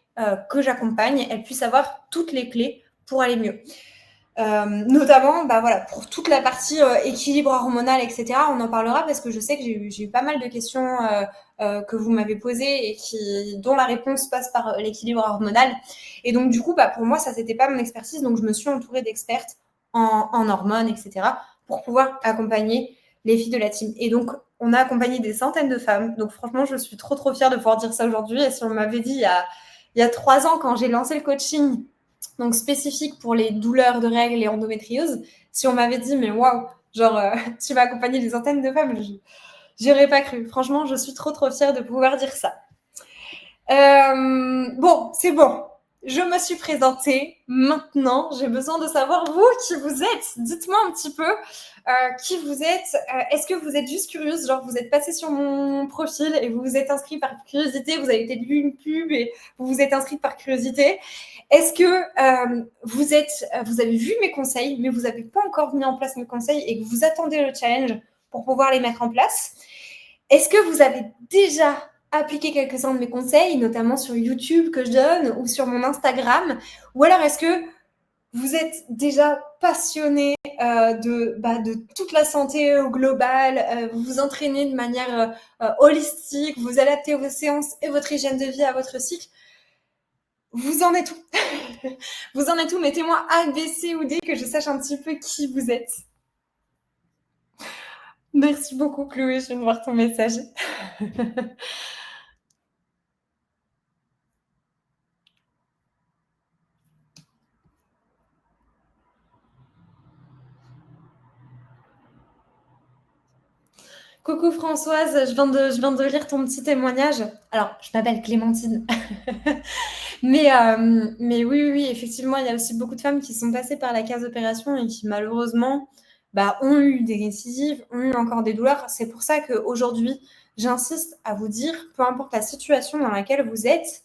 que j'accompagne, elles puissent avoir toutes les clés pour aller mieux. Notamment voilà, pour toute la partie équilibre hormonal, etc. On en parlera parce que je sais que j'ai eu pas mal de questions que vous m'avez posées et dont la réponse passe par l'équilibre hormonal. Et donc du coup, pour moi, ça c'était pas mon expertise, donc je me suis entourée d'expertes en hormones, etc. pour pouvoir accompagner les filles de la team. Et donc, on a accompagné des centaines de femmes. Donc franchement, je suis trop fière de pouvoir dire ça aujourd'hui. Et si on m'avait dit il y a 3 ans, quand j'ai lancé le coaching, donc spécifique pour les douleurs de règles et endométriose, si on m'avait dit, mais waouh, genre, tu vas accompagner des centaines de femmes, j'y aurais pas cru. Franchement, je suis trop fière de pouvoir dire ça. Bon, c'est bon. Je me suis présentée. Maintenant, j'ai besoin de savoir vous qui vous êtes. Dites-moi un petit peu qui vous êtes. Est-ce que vous êtes juste curieuse, genre vous êtes passé sur mon profil et vous vous êtes inscrit par curiosité, vous avez peut-être vu une pub et vous vous êtes inscrit par curiosité. Est-ce que vous avez vu mes conseils, mais vous n'avez pas encore mis en place mes conseils et que vous attendez le challenge pour pouvoir les mettre en place? Est-ce que vous avez déjà appliqué quelques-uns de mes conseils, notamment sur YouTube que je donne ou sur mon Instagram? Ou alors est-ce que vous êtes déjà passionné de toute la santé au global, vous vous entraînez de manière holistique, vous adaptez vos séances et votre hygiène de vie à votre cycle? Vous en êtes où? Vous en êtes où? Mettez-moi A, B, C ou D que je sache un petit peu qui vous êtes. Merci beaucoup Chloé, je viens de voir ton message. Coucou Françoise, je viens de lire ton petit témoignage. Alors, je m'appelle Clémentine. Mais oui, effectivement, il y a aussi beaucoup de femmes qui sont passées par la case opération et qui malheureusement ont eu des récidives, ont eu encore des douleurs. C'est pour ça qu'aujourd'hui, j'insiste à vous dire, peu importe la situation dans laquelle vous êtes,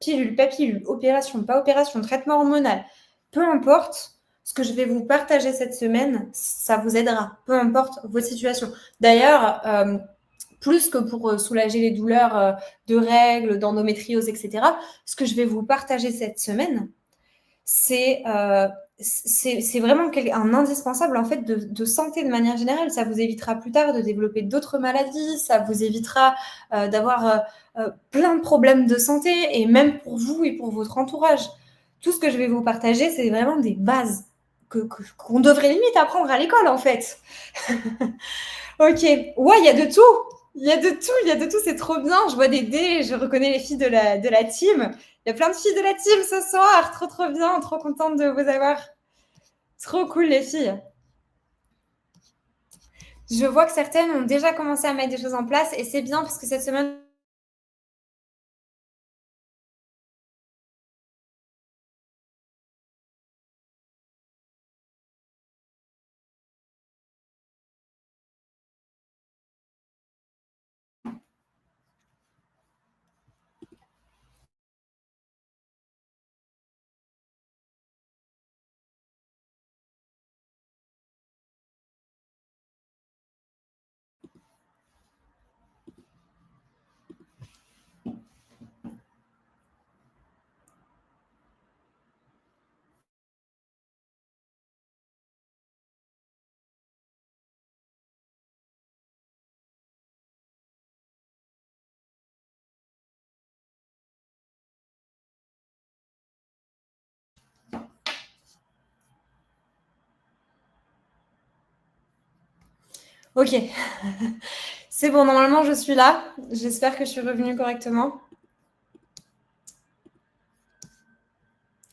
pilule, pas pilule, opération, pas opération, traitement hormonal, peu importe, ce que je vais vous partager cette semaine, ça vous aidera, peu importe votre situation. D'ailleurs, plus que pour soulager les douleurs de règles, d'endométriose, etc., ce que je vais vous partager cette semaine, c'est vraiment un indispensable en fait de santé de manière générale. Ça vous évitera plus tard de développer d'autres maladies, ça vous évitera d'avoir plein de problèmes de santé et même pour vous et pour votre entourage. Tout ce que je vais vous partager, c'est vraiment des bases qu'on devrait limite apprendre à l'école en fait. Ok, ouais, il y a de tout. Il y a de tout, il y a de tout, c'est trop bien. Je vois des dés, je reconnais les filles de la team. Il y a plein de filles de la team ce soir. Trop bien, trop contente de vous avoir. Trop cool, les filles. Je vois que certaines ont déjà commencé à mettre des choses en place et c'est bien parce que cette semaine, ok. C'est bon, normalement, je suis là. J'espère que je suis revenue correctement.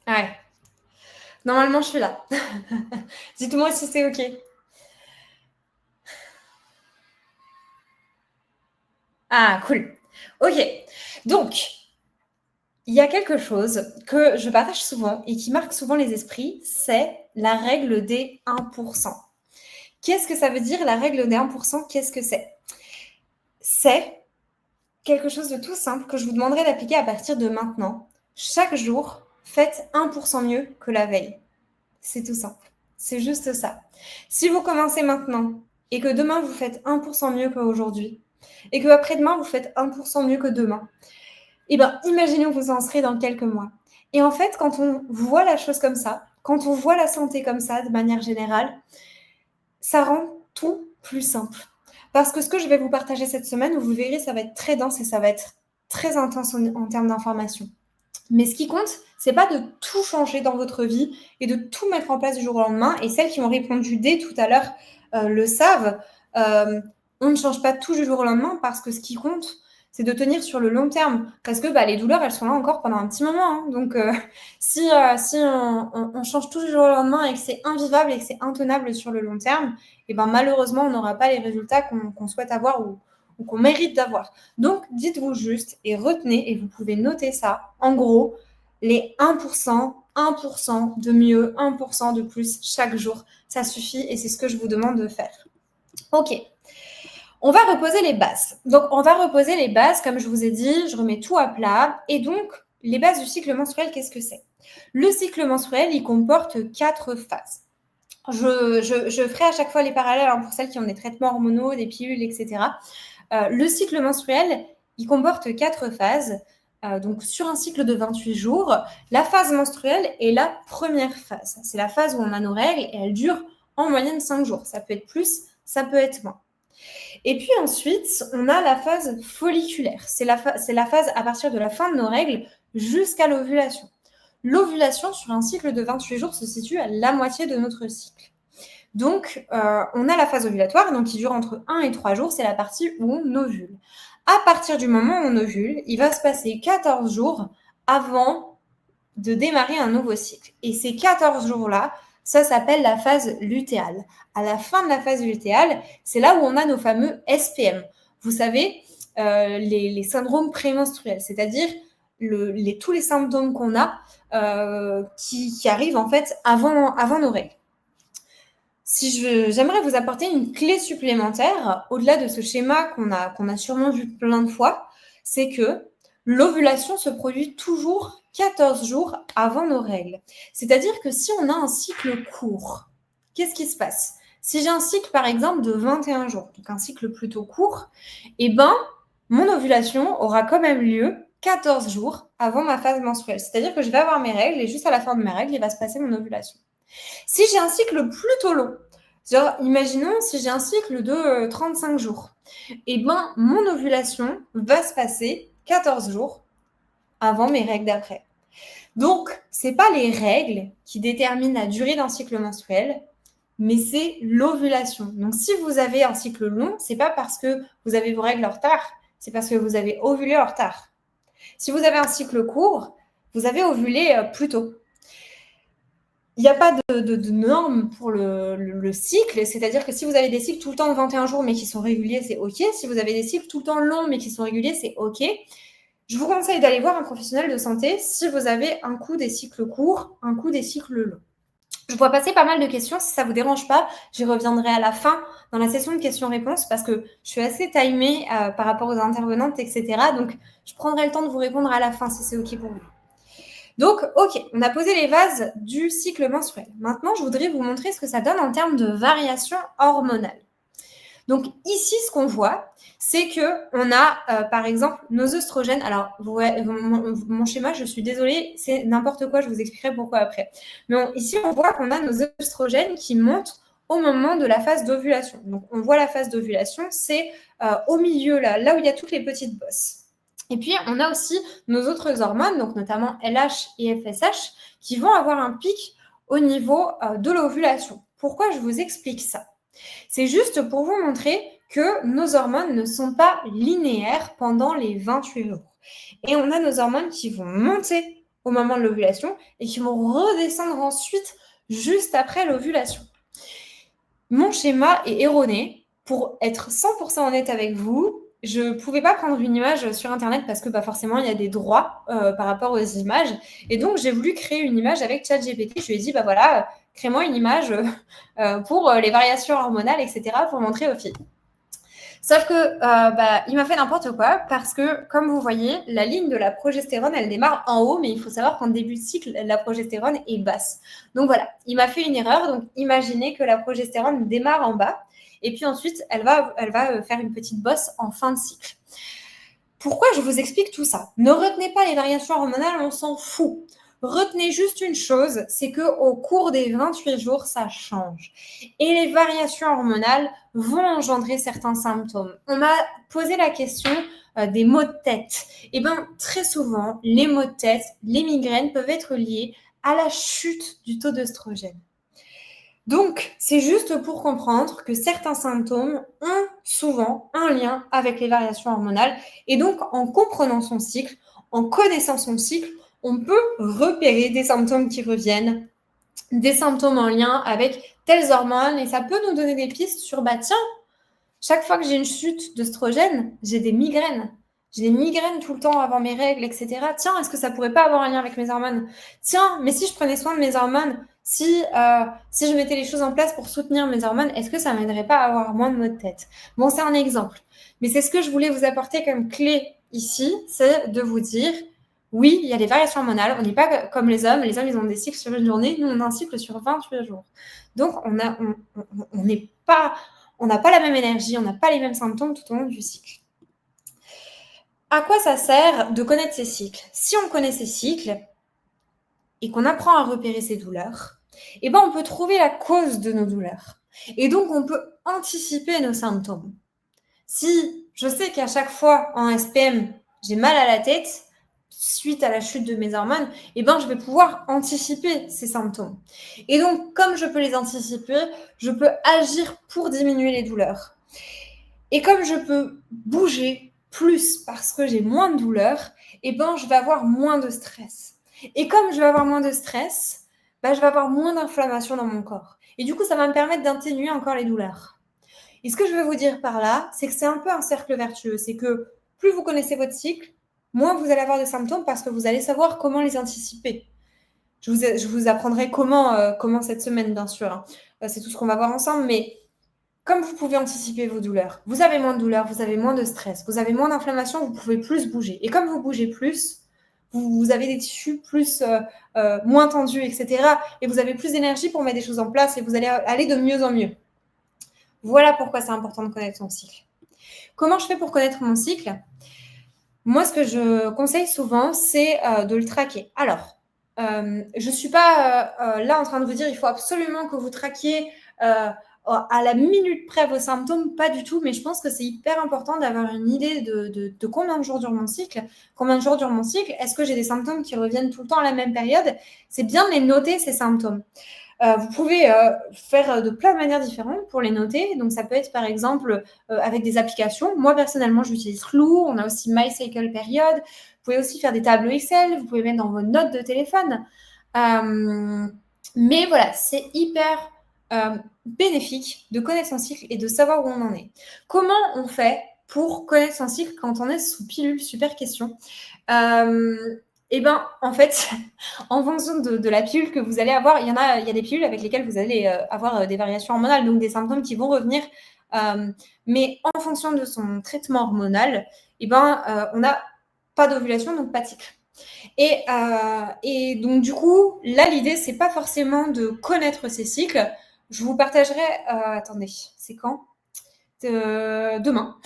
Ouais. Normalement, je suis là. Dites-moi si c'est ok. Ah, cool. Ok. Donc, il y a quelque chose que je partage souvent et qui marque souvent les esprits, c'est la règle des 1%. Qu'est-ce que ça veut dire la règle des 1%? Qu'est-ce que c'est? C'est quelque chose de tout simple que je vous demanderai d'appliquer à partir de maintenant. Chaque jour, faites 1% mieux que la veille. C'est tout simple. C'est juste ça. Si vous commencez maintenant et que demain vous faites 1% mieux qu'aujourd'hui et que après-demain vous faites 1% mieux que demain, eh bien, imaginez où vous en serez dans quelques mois. Et en fait, quand on voit la chose comme ça, quand on voit la santé comme ça, de manière générale, ça rend tout plus simple. Parce que ce que je vais vous partager cette semaine, vous verrez, ça va être très dense et ça va être très intense en termes d'informations. Mais ce qui compte, c'est pas de tout changer dans votre vie et de tout mettre en place du jour au lendemain. Et celles qui ont répondu dès tout à l'heure le savent. On ne change pas tout du jour au lendemain parce que ce qui compte, c'est de tenir sur le long terme. Parce que les douleurs, elles sont là encore pendant un petit moment. Hein. Donc, si on change tout du jour au lendemain et que c'est invivable et que c'est intenable sur le long terme, et malheureusement, on n'aura pas les résultats qu'on souhaite avoir ou qu'on mérite d'avoir. Donc, dites-vous juste et retenez, et vous pouvez noter ça, en gros, les 1%, 1% de mieux, 1% de plus chaque jour. Ça suffit et c'est ce que je vous demande de faire. Ok. On va reposer les bases. Donc, on va reposer les bases, comme je vous ai dit, je remets tout à plat. Et donc, les bases du cycle menstruel, qu'est-ce que c'est? Le cycle menstruel, il comporte 4 phases. Je ferai à chaque fois les parallèles pour celles qui ont des traitements hormonaux, des pilules, etc. Le cycle menstruel, il comporte 4 phases. Donc, sur un cycle de 28 jours, la phase menstruelle est la première phase. C'est la phase où on a nos règles et elle dure en moyenne 5 jours. Ça peut être plus, ça peut être moins. Et puis ensuite, on a la phase folliculaire. C'est la phase à partir de la fin de nos règles jusqu'à l'ovulation. L'ovulation sur un cycle de 28 jours se situe à la moitié de notre cycle. Donc, on a la phase ovulatoire, donc qui dure entre 1 et 3 jours, c'est la partie où on ovule. À partir du moment où on ovule, il va se passer 14 jours avant de démarrer un nouveau cycle. Et ces 14 jours-là, ça s'appelle la phase lutéale. À la fin de la phase lutéale, c'est là où on a nos fameux SPM. Vous savez, les syndromes prémenstruels, c'est-à-dire tous les symptômes qu'on a qui arrivent en fait avant nos règles. J'aimerais vous apporter une clé supplémentaire, au-delà de ce schéma qu'on a sûrement vu plein de fois, c'est que l'ovulation se produit toujours 14 jours avant nos règles. C'est-à-dire que si on a un cycle court, qu'est-ce qui se passe? Si j'ai un cycle, par exemple, de 21 jours, donc un cycle plutôt court, mon ovulation aura quand même lieu 14 jours avant ma phase menstruelle. C'est-à-dire que je vais avoir mes règles et juste à la fin de mes règles, il va se passer mon ovulation. Si j'ai un cycle plutôt long, imaginons si j'ai un cycle de 35 jours, mon ovulation va se passer 14 jours avant mes règles d'après. Donc, ce n'est pas les règles qui déterminent la durée d'un cycle menstruel, mais c'est l'ovulation. Donc, si vous avez un cycle long, ce n'est pas parce que vous avez vos règles en retard, c'est parce que vous avez ovulé en retard. Si vous avez un cycle court, vous avez ovulé plus tôt. Il n'y a pas de norme pour le cycle, c'est-à-dire que si vous avez des cycles tout le temps de 21 jours mais qui sont réguliers, c'est OK. Si vous avez des cycles tout le temps longs mais qui sont réguliers, c'est OK. Je vous conseille d'aller voir un professionnel de santé si vous avez un coup des cycles courts, un coup des cycles longs. Je vois passer pas mal de questions. Si ça ne vous dérange pas, j'y reviendrai à la fin dans la session de questions-réponses parce que je suis assez timée par rapport aux intervenantes, etc. Donc, je prendrai le temps de vous répondre à la fin si c'est OK pour vous. Donc, OK, on a posé les bases du cycle menstruel. Maintenant, je voudrais vous montrer ce que ça donne en termes de variation hormonale. Donc, ici, ce qu'on voit, c'est qu'on a, par exemple, nos œstrogènes. Alors, mon schéma, je suis désolée, c'est n'importe quoi, je vous expliquerai pourquoi après. Mais ici, on voit qu'on a nos œstrogènes qui montent au moment de la phase d'ovulation. Donc, on voit la phase d'ovulation, c'est au milieu, là où il y a toutes les petites bosses. Et puis, on a aussi nos autres hormones, donc notamment LH et FSH, qui vont avoir un pic au niveau de l'ovulation. Pourquoi je vous explique ça? C'est juste pour vous montrer que nos hormones ne sont pas linéaires pendant les 28 jours. Et on a nos hormones qui vont monter au moment de l'ovulation et qui vont redescendre ensuite juste après l'ovulation. Mon schéma est erroné. Pour être 100% honnête avec vous, je ne pouvais pas prendre une image sur internet parce que forcément, il y a des droits par rapport aux images. Et donc, j'ai voulu créer une image avec ChatGPT. Je lui ai dit, voilà, crée-moi une image pour les variations hormonales, etc., pour montrer aux filles. Sauf que il m'a fait n'importe quoi parce que, comme vous voyez, la ligne de la progestérone, elle démarre en haut, mais il faut savoir qu'en début de cycle, la progestérone est basse. Donc voilà, il m'a fait une erreur. Donc imaginez que la progestérone démarre en bas et puis ensuite, elle va faire une petite bosse en fin de cycle. Pourquoi je vous explique tout ça? Ne retenez pas les variations hormonales, on s'en fout. Retenez juste une chose, c'est qu'au cours des 28 jours, ça change. Et les variations hormonales vont engendrer certains symptômes. On m'a posé la question des maux de tête. Et bien, très souvent, les maux de tête, les migraines peuvent être liés à la chute du taux d'œstrogène. Donc, c'est juste pour comprendre que certains symptômes ont souvent un lien avec les variations hormonales. Et donc, en comprenant son cycle, en connaissant son cycle, on peut repérer des symptômes qui reviennent, des symptômes en lien avec telles hormones. Et ça peut nous donner des pistes sur, tiens, chaque fois que j'ai une chute d'œstrogène, j'ai des migraines. J'ai des migraines tout le temps avant mes règles, etc. Tiens, est-ce que ça pourrait pas avoir un lien avec mes hormones? Tiens, mais si je prenais soin de mes hormones, si je mettais les choses en place pour soutenir mes hormones, est-ce que ça m'aiderait pas à avoir moins de maux de tête? Bon, c'est un exemple. Mais c'est ce que je voulais vous apporter comme clé ici, c'est de vous dire, oui, il y a des variations hormonales. On n'est pas comme les hommes. Les hommes, ils ont des cycles sur une journée. Nous, on a un cycle sur 28 jours. Donc, on n'est pas... On n'a pas la même énergie, on n'a pas les mêmes symptômes tout au long du cycle. À quoi ça sert de connaître ces cycles? Si on connaît ces cycles et qu'on apprend à repérer ces douleurs, on peut trouver la cause de nos douleurs. Et donc, on peut anticiper nos symptômes. Si je sais qu'à chaque fois en SPM, j'ai mal à la tête, suite à la chute de mes hormones, je vais pouvoir anticiper ces symptômes. Et donc, comme je peux les anticiper, je peux agir pour diminuer les douleurs. Et comme je peux bouger plus parce que j'ai moins de douleur, je vais avoir moins de stress. Et comme je vais avoir moins de stress, je vais avoir moins d'inflammation dans mon corps. Et du coup, ça va me permettre d'atténuer encore les douleurs. Et ce que je veux vous dire par là, c'est que c'est un peu un cercle vertueux. C'est que plus vous connaissez votre cycle, moins vous allez avoir de symptômes parce que vous allez savoir comment les anticiper. Je vous apprendrai comment cette semaine, bien sûr. Hein. C'est tout ce qu'on va voir ensemble, mais comme vous pouvez anticiper vos douleurs, vous avez moins de douleurs, vous avez moins de stress, vous avez moins d'inflammation, vous pouvez plus bouger. Et comme vous bougez plus, vous avez des tissus plus moins tendus, etc. Et vous avez plus d'énergie pour mettre des choses en place et vous allez aller de mieux en mieux. Voilà pourquoi c'est important de connaître son cycle. Comment je fais pour connaître mon cycle? Moi, ce que je conseille souvent, c'est de le traquer. Alors, je ne suis pas là en train de vous dire il faut absolument que vous traquiez à la minute près vos symptômes, pas du tout, mais je pense que c'est hyper important d'avoir une idée de combien de jours dure mon cycle. Combien de jours dure mon cycle? Est-ce que j'ai des symptômes qui reviennent tout le temps à la même période? C'est bien de les noter, ces symptômes. Vous pouvez faire de plein de manières différentes pour les noter. Donc, ça peut être, par exemple, avec des applications. Moi, personnellement, j'utilise Clou. On a aussi MyCycle Period. Vous pouvez aussi faire des tableaux Excel. Vous pouvez mettre dans vos notes de téléphone. Mais voilà, c'est hyper bénéfique de connaître son cycle et de savoir où on en est. Comment on fait pour connaître son cycle quand on est sous pilule? Super question. En fait, en fonction de la pilule que vous allez avoir, il y a des pilules avec lesquelles vous allez avoir des variations hormonales, donc des symptômes qui vont revenir. Mais en fonction de son traitement hormonal, on n'a pas d'ovulation, donc pas de cycle. Et donc, du coup, là, l'idée, c'est pas forcément de connaître ces cycles. Je vous partagerai... attendez, c'est quand demain.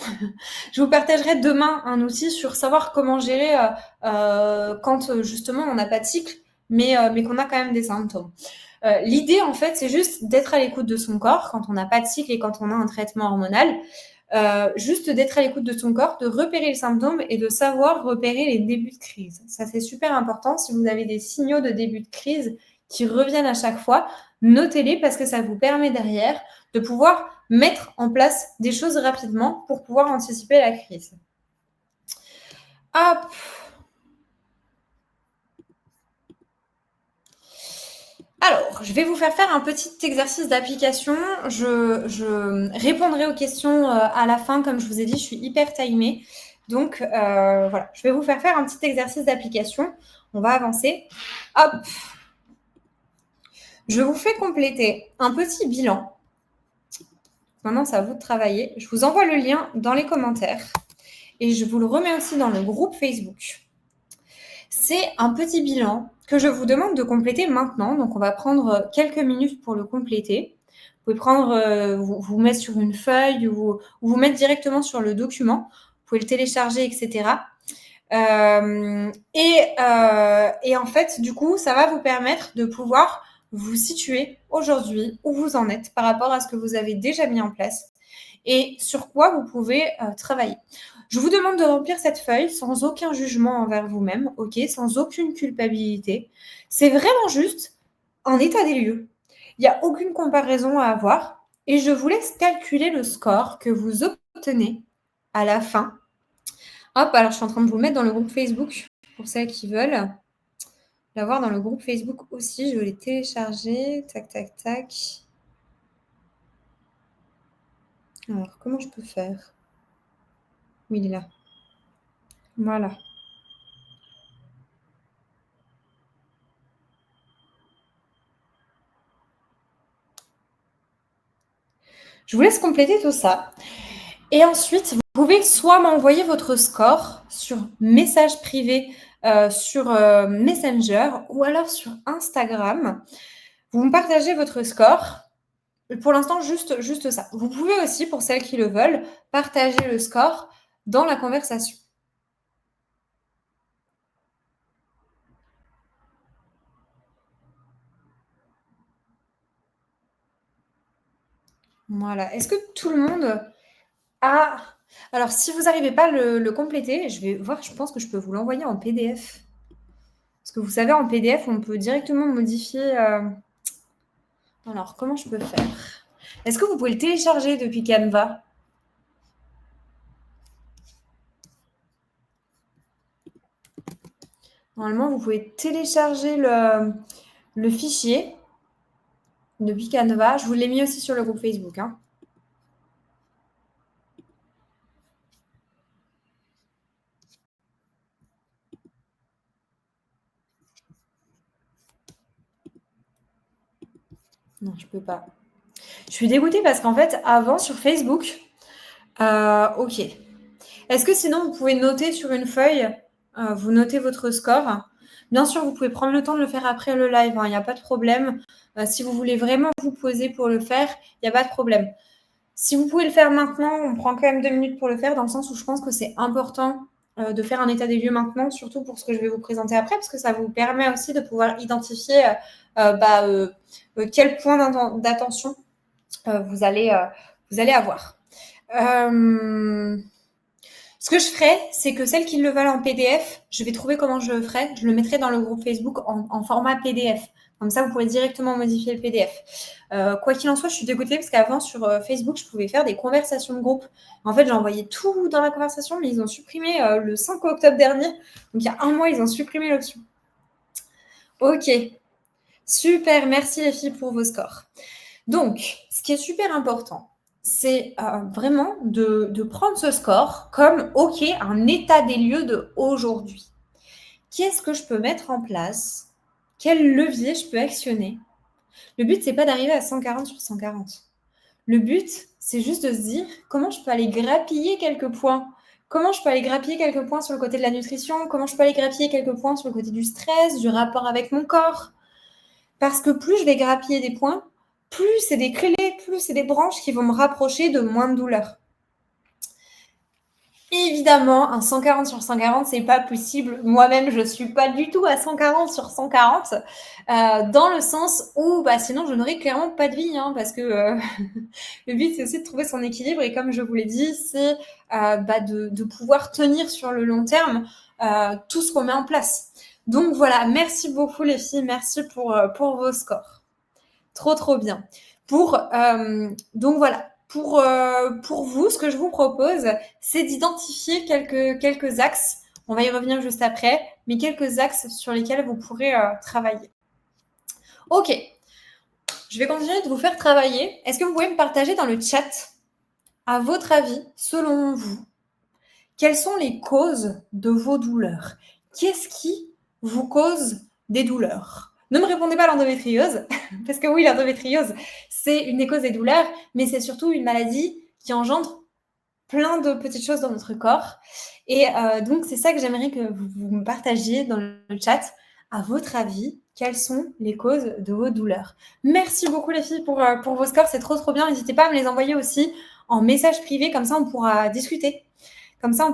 Je vous partagerai demain un outil sur savoir comment gérer quand justement on n'a pas de cycle, mais qu'on a quand même des symptômes. L'idée, en fait, c'est juste d'être à l'écoute de son corps quand on n'a pas de cycle et quand on a un traitement hormonal. Juste d'être à l'écoute de son corps, de repérer les symptômes et de savoir repérer les débuts de crise. Ça, c'est super important. Si vous avez des signaux de début de crise qui reviennent à chaque fois, notez-les parce que ça vous permet derrière de pouvoir mettre en place des choses rapidement pour pouvoir anticiper la crise. Hop. Alors, je vais vous faire un petit exercice d'application. Je répondrai aux questions à la fin. Comme je vous ai dit, je suis hyper timée. Donc, voilà, je vais vous faire un petit exercice d'application. On va avancer. Hop. Je vous fais compléter un petit bilan. Maintenant, c'est à vous de travailler. Je vous envoie le lien dans les commentaires et je vous le remets aussi dans le groupe Facebook. C'est un petit bilan que je vous demande de compléter maintenant. Donc, on va prendre quelques minutes pour le compléter. Vous pouvez prendre, vous mettre sur une feuille ou vous mettre directement sur le document. Vous pouvez le télécharger, etc. Et en fait, du coup, ça va vous permettre de pouvoir vous situer aujourd'hui où vous en êtes par rapport à ce que vous avez déjà mis en place et sur quoi vous pouvez travailler. Je vous demande de remplir cette feuille sans aucun jugement envers vous-même, ok, sans aucune culpabilité. C'est vraiment juste un état des lieux. Il n'y a aucune comparaison à avoir et je vous laisse calculer le score que vous obtenez à la fin. Hop, alors je suis en train de vous le mettre dans le groupe Facebook pour celles qui veulent l'avoir dans le groupe Facebook aussi. Je vais les télécharger. Tac, tac, tac. Alors, comment je peux faire? Oui, il est là. Voilà. Je vous laisse compléter tout ça. Et ensuite, vous pouvez soit m'envoyer votre score sur message privé sur Messenger ou alors sur Instagram. Vous me partagez votre score. Pour l'instant, juste ça. Vous pouvez aussi, pour celles qui le veulent, partager le score dans la conversation. Voilà. Est-ce que tout le monde a... Alors, si vous n'arrivez pas à le compléter, je vais voir, je pense que je peux vous l'envoyer en PDF. Parce que vous savez, en PDF, on peut directement modifier... Alors, comment je peux faire? Est-ce que vous pouvez le télécharger depuis Canva? Normalement, vous pouvez télécharger le fichier depuis Canva. Je vous l'ai mis aussi sur le groupe Facebook. Hein. Non, je peux pas. Je suis dégoûtée parce qu'en fait, avant, sur Facebook, ok. Est-ce que sinon, vous pouvez noter sur une feuille, vous notez votre score. Bien sûr, vous pouvez prendre le temps de le faire après le live, il n'y a pas de problème. Si vous voulez vraiment vous poser pour le faire, il n'y a pas de problème. Si vous pouvez le faire maintenant, on prend quand même 2 minutes pour le faire, dans le sens où je pense que c'est important de faire un état des lieux maintenant, surtout pour ce que je vais vous présenter après, parce que ça vous permet aussi de pouvoir identifier quel point d'attention vous allez avoir. Ce que je ferai, c'est que celles qui le veulent en PDF, je vais trouver comment je le ferai. Je le mettrai dans le groupe Facebook en format PDF. Comme ça, vous pourrez directement modifier le PDF. Quoi qu'il en soit, je suis dégoûtée parce qu'avant, sur Facebook, je pouvais faire des conversations de groupe. En fait, j'envoyais tout dans la conversation, mais ils ont supprimé le 5 octobre dernier. Donc, il y a un mois, ils ont supprimé l'option. Ok. Super. Merci les filles pour vos scores. Donc, ce qui est super important, c'est vraiment de prendre ce score comme, OK, un état des lieux de aujourd'hui. Qu'est-ce que je peux mettre en place? Quel levier je peux actionner? Le but, c'est pas d'arriver à 140 sur 140. Le but, c'est juste de se dire comment je peux aller grappiller quelques points. Comment je peux aller grappiller quelques points sur le côté de la nutrition? Comment je peux aller grappiller quelques points sur le côté du stress, du rapport avec mon corps? Parce que plus je vais grappiller des points, plus c'est des clés, plus c'est des branches qui vont me rapprocher de moins de douleur. Évidemment, un 140 sur 140, c'est pas possible. Moi-même, je suis pas du tout à 140 sur 140, dans le sens où, sinon, je n'aurais clairement pas de vie, hein, parce que le but, c'est aussi de trouver son équilibre. Et comme je vous l'ai dit, c'est de pouvoir tenir sur le long terme tout ce qu'on met en place. Donc voilà, merci beaucoup les filles, merci pour vos scores. Trop bien. Donc voilà, pour vous, ce que je vous propose, c'est d'identifier quelques axes. On va y revenir juste après, mais quelques axes sur lesquels vous pourrez travailler. Ok, Je vais continuer de vous faire travailler. Est-ce que vous pouvez me partager dans le chat, à votre avis, selon vous, quelles sont les causes de vos douleurs? Qu'est-ce qui vous cause des douleurs? Ne me répondez pas à l'endométriose, parce que oui, l'endométriose, c'est une des causes des douleurs, mais c'est surtout une maladie qui engendre plein de petites choses dans notre corps. Et donc, c'est ça que j'aimerais que vous me partagiez dans le chat. À votre avis, quelles sont les causes de vos douleurs? Merci beaucoup les filles pour vos scores, c'est trop bien. N'hésitez pas à me les envoyer aussi en message privé, comme ça on pourra discuter. Comme ça, on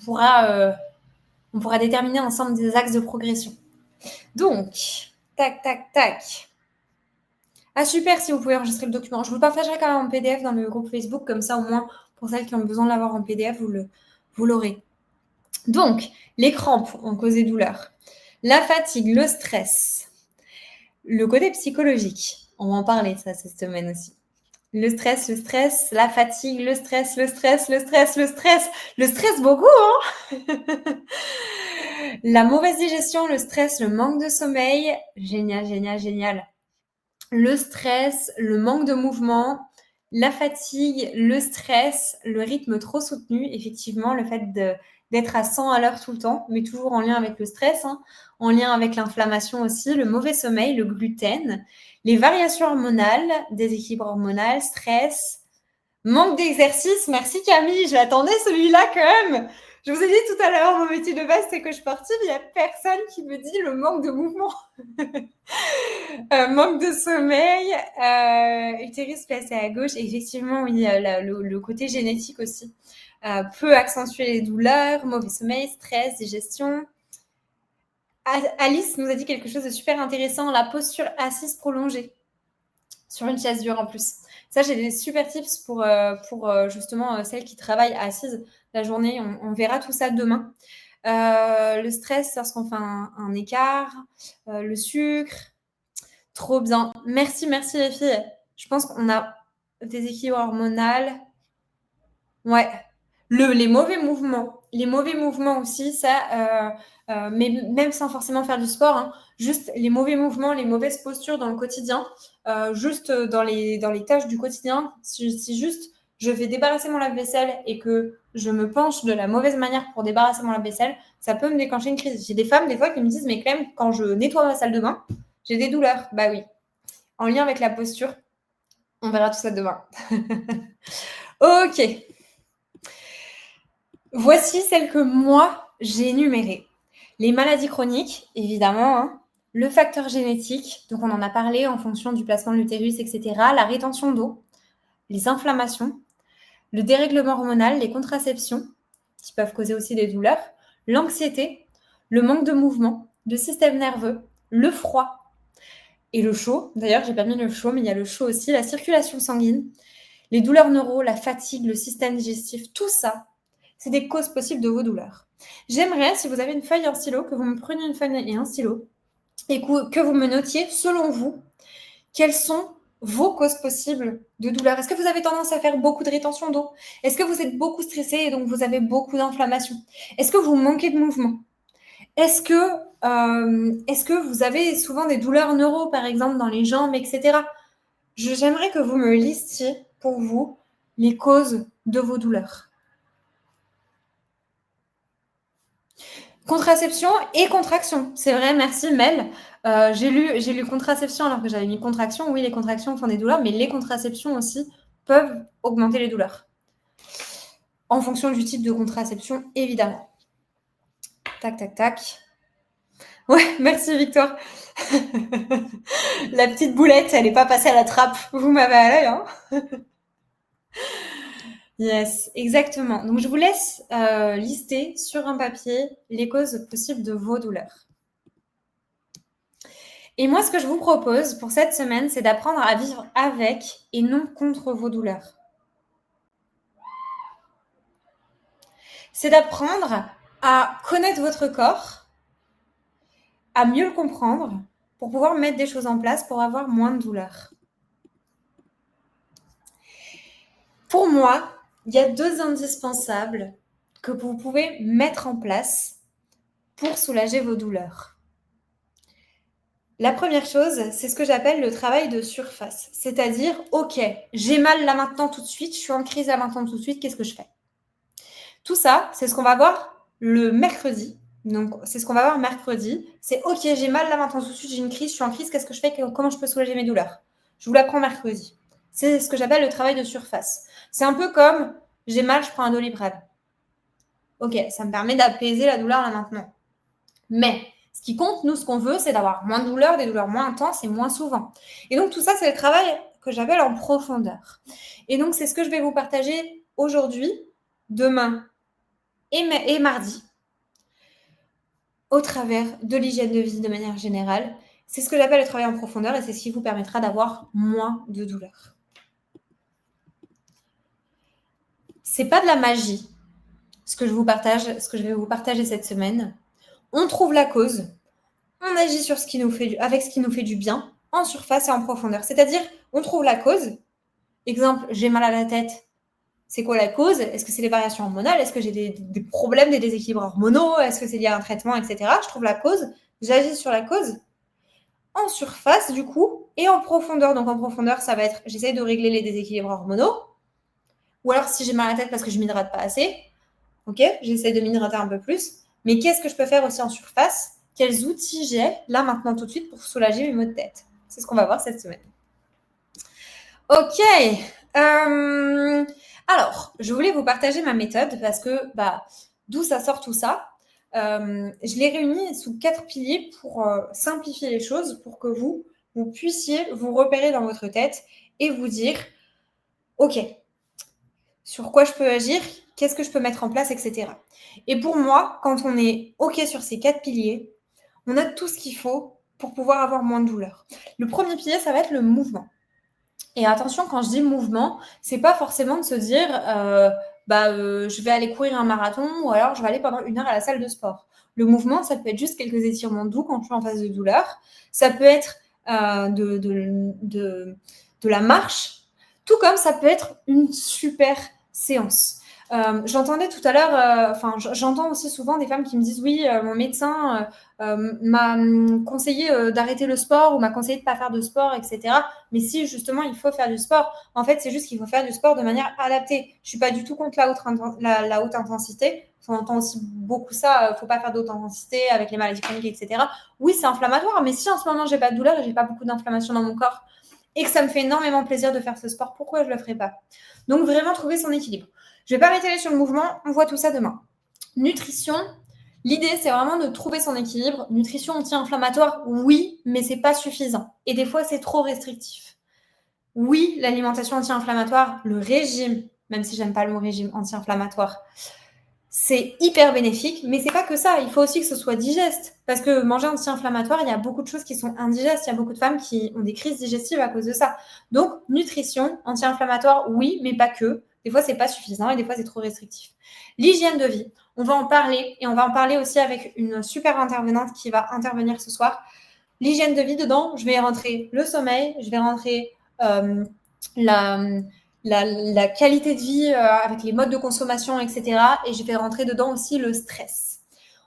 pourra déterminer ensemble des axes de progression. Donc, tac. Ah super, si vous pouvez enregistrer le document. Je vous le partagerai quand même en PDF dans le groupe Facebook, comme ça au moins, pour celles qui ont besoin de l'avoir en PDF, vous l'aurez. Donc, les crampes ont causé douleur, la fatigue, le stress, le côté psychologique. On va en parler ça cette semaine aussi. Le stress, la fatigue, le stress beaucoup, hein. La mauvaise digestion, le stress, le manque de sommeil, génial. Le stress, le manque de mouvement, la fatigue, le stress, le rythme trop soutenu, effectivement, le fait d'être à 100 à l'heure tout le temps, mais toujours en lien avec le stress, hein, en lien avec l'inflammation aussi, le mauvais sommeil, le gluten, les variations hormonales, déséquilibre hormonal, stress, manque d'exercice. Merci Camille, je l'attendais celui-là quand même. Je vous ai dit tout à l'heure, mon métier de base, c'est que je sportive, il n'y a personne qui me dit le manque de mouvement. Manque de sommeil, utérus placé à gauche. Effectivement, oui, le côté génétique aussi peut accentuer les douleurs, mauvais sommeil, stress, digestion. Alice nous a dit quelque chose de super intéressant, la posture assise prolongée sur une chaise dure en plus. Ça, j'ai des super tips pour justement celles qui travaillent assises la journée. On verra tout ça demain. Le stress lorsqu'on fait un écart, le sucre. Trop bien. Merci les filles. Je pense qu'on a des équilibres hormonaux. Ouais. Les mauvais mouvements. Les mauvais mouvements aussi, ça, mais même sans forcément faire du sport, hein, juste les mauvais mouvements, les mauvaises postures dans le quotidien, juste dans les tâches du quotidien, si juste je vais débarrasser mon lave-vaisselle et que je me penche de la mauvaise manière pour débarrasser mon lave-vaisselle, ça peut me déclencher une crise. J'ai des femmes, des fois, qui me disent, mais Clem, quand je nettoie ma salle de bain, j'ai des douleurs. Bah oui. En lien avec la posture. On verra tout ça demain. Ok. Voici celles que moi, j'ai énumérées. Les maladies chroniques, évidemment, hein. Le facteur génétique, donc on en a parlé en fonction du placement de l'utérus, etc. La rétention d'eau, les inflammations, le dérèglement hormonal, les contraceptions, qui peuvent causer aussi des douleurs, l'anxiété, le manque de mouvement, le système nerveux, le froid et le chaud. D'ailleurs, j'ai pas mis le chaud, mais il y a le chaud aussi, la circulation sanguine, les douleurs neuro, la fatigue, le système digestif, tout ça, c'est des causes possibles de vos douleurs. J'aimerais, si vous avez une feuille et un stylo, que vous me preniez une feuille et un stylo et que vous me notiez, selon vous, quelles sont vos causes possibles de douleurs. Est-ce que vous avez tendance à faire beaucoup de rétention d'eau? Est-ce que vous êtes beaucoup stressé et donc vous avez beaucoup d'inflammation? Est-ce que vous manquez de mouvement? Est-ce que vous avez souvent des douleurs neuro, par exemple, dans les jambes, etc. J'aimerais que vous me listiez, pour vous, les causes de vos douleurs. Contraception et contraction. C'est vrai, merci Mel. J'ai lu contraception alors que j'avais mis contraction. Oui, les contractions font des douleurs, mais les contraceptions aussi peuvent augmenter les douleurs. En fonction du type de contraception, évidemment. Tac. Ouais, merci Victoire. La petite boulette, elle n'est pas passée à la trappe. Vous m'avez à l'œil, hein. Yes, exactement. Donc, je vous laisse lister sur un papier les causes possibles de vos douleurs. Et moi, ce que je vous propose pour cette semaine, c'est d'apprendre à vivre avec et non contre vos douleurs. C'est d'apprendre à connaître votre corps, à mieux le comprendre, pour pouvoir mettre des choses en place pour avoir moins de douleurs. Pour moi, il y a 2 indispensables que vous pouvez mettre en place pour soulager vos douleurs. La première chose, c'est ce que j'appelle le travail de surface. C'est-à-dire, OK, j'ai mal là maintenant tout de suite, je suis en crise là maintenant tout de suite, qu'est-ce que je fais? Tout ça, c'est ce qu'on va voir le mercredi. Donc, c'est ce qu'on va voir mercredi. C'est OK, j'ai mal là maintenant tout de suite, j'ai une crise, je suis en crise, qu'est-ce que je fais? Comment je peux soulager mes douleurs? Je vous l'apprends mercredi. C'est ce que j'appelle le travail de surface. C'est un peu comme j'ai mal, je prends un Doliprane. OK, ça me permet d'apaiser la douleur là maintenant. Mais ce qui compte, nous, ce qu'on veut, c'est d'avoir moins de douleurs, des douleurs moins intenses et moins souvent. Et donc, tout ça, c'est le travail que j'appelle en profondeur. Et donc, c'est ce que je vais vous partager aujourd'hui, demain et mardi, au travers de l'hygiène de vie de manière générale. C'est ce que j'appelle le travail en profondeur et c'est ce qui vous permettra d'avoir moins de douleurs. C'est pas de la magie, ce que je vous partage, ce que je vais vous partager cette semaine. On trouve la cause, on agit sur avec ce qui nous fait du bien, en surface et en profondeur. C'est-à-dire, on trouve la cause. Exemple, j'ai mal à la tête. C'est quoi la cause? Est-ce que c'est les variations hormonales? Est-ce que j'ai des problèmes, des déséquilibres hormonaux? Est-ce que c'est lié à un traitement, etc. Je trouve la cause, j'agis sur la cause en surface, du coup, et en profondeur. Donc, en profondeur, ça va être, j'essaie de régler les déséquilibres hormonaux. Ou alors, si j'ai mal à la tête parce que je ne m'hydrate pas assez, ok, j'essaie de m'hydrater un peu plus. Mais qu'est-ce que je peux faire aussi en surface? Quels outils j'ai là maintenant tout de suite pour soulager mes maux de tête? C'est ce qu'on va voir cette semaine. Ok. Alors, je voulais vous partager ma méthode parce que d'où ça sort tout ça. Je l'ai réunie sous 4 piliers pour simplifier les choses, pour que vous puissiez vous repérer dans votre tête et vous dire, ok, sur quoi je peux agir, qu'est-ce que je peux mettre en place, etc. Et pour moi, quand on est OK sur ces 4 piliers, on a tout ce qu'il faut pour pouvoir avoir moins de douleur. Le premier pilier, ça va être le mouvement. Et attention, quand je dis mouvement, c'est pas forcément de se dire je vais aller courir un marathon ou alors je vais aller pendant 1 heure à la salle de sport. Le mouvement, ça peut être juste quelques étirements doux quand je suis en phase de douleur. Ça peut être de la marche, tout comme ça peut être une super séance. J'entendais tout à l'heure, j'entends aussi souvent des femmes qui me disent oui, mon médecin m'a conseillé d'arrêter le sport ou m'a conseillé de ne pas faire de sport, etc. Mais si justement il faut faire du sport, en fait c'est juste qu'il faut faire du sport de manière adaptée. Je suis pas du tout contre la haute intensité. On entend aussi beaucoup ça, faut pas faire de haute intensité avec les maladies chroniques, etc. Oui, c'est inflammatoire, mais si en ce moment j'ai pas de douleur et j'ai pas beaucoup d'inflammation dans mon corps et que ça me fait énormément plaisir de faire ce sport, pourquoi je le ferais pas? Donc vraiment trouver son équilibre. Je vais pas m'étaler sur le mouvement, on voit tout ça demain. Nutrition, l'idée, c'est vraiment de trouver son équilibre. Nutrition anti-inflammatoire, oui, mais c'est pas suffisant. Et des fois, c'est trop restrictif. Oui, l'alimentation anti-inflammatoire, le régime, même si j'aime pas le mot régime anti-inflammatoire, c'est hyper bénéfique, mais c'est pas que ça. Il faut aussi que ce soit digeste. Parce que manger anti-inflammatoire, il y a beaucoup de choses qui sont indigestes. Il y a beaucoup de femmes qui ont des crises digestives à cause de ça. Donc, nutrition, anti-inflammatoire, oui, mais pas que. Des fois, c'est pas suffisant et des fois, c'est trop restrictif. L'hygiène de vie, on va en parler et on va en parler aussi avec une super intervenante qui va intervenir ce soir. L'hygiène de vie, dedans, je vais rentrer le sommeil, je vais rentrer la qualité de vie avec les modes de consommation, etc. Et je vais rentrer dedans aussi le stress.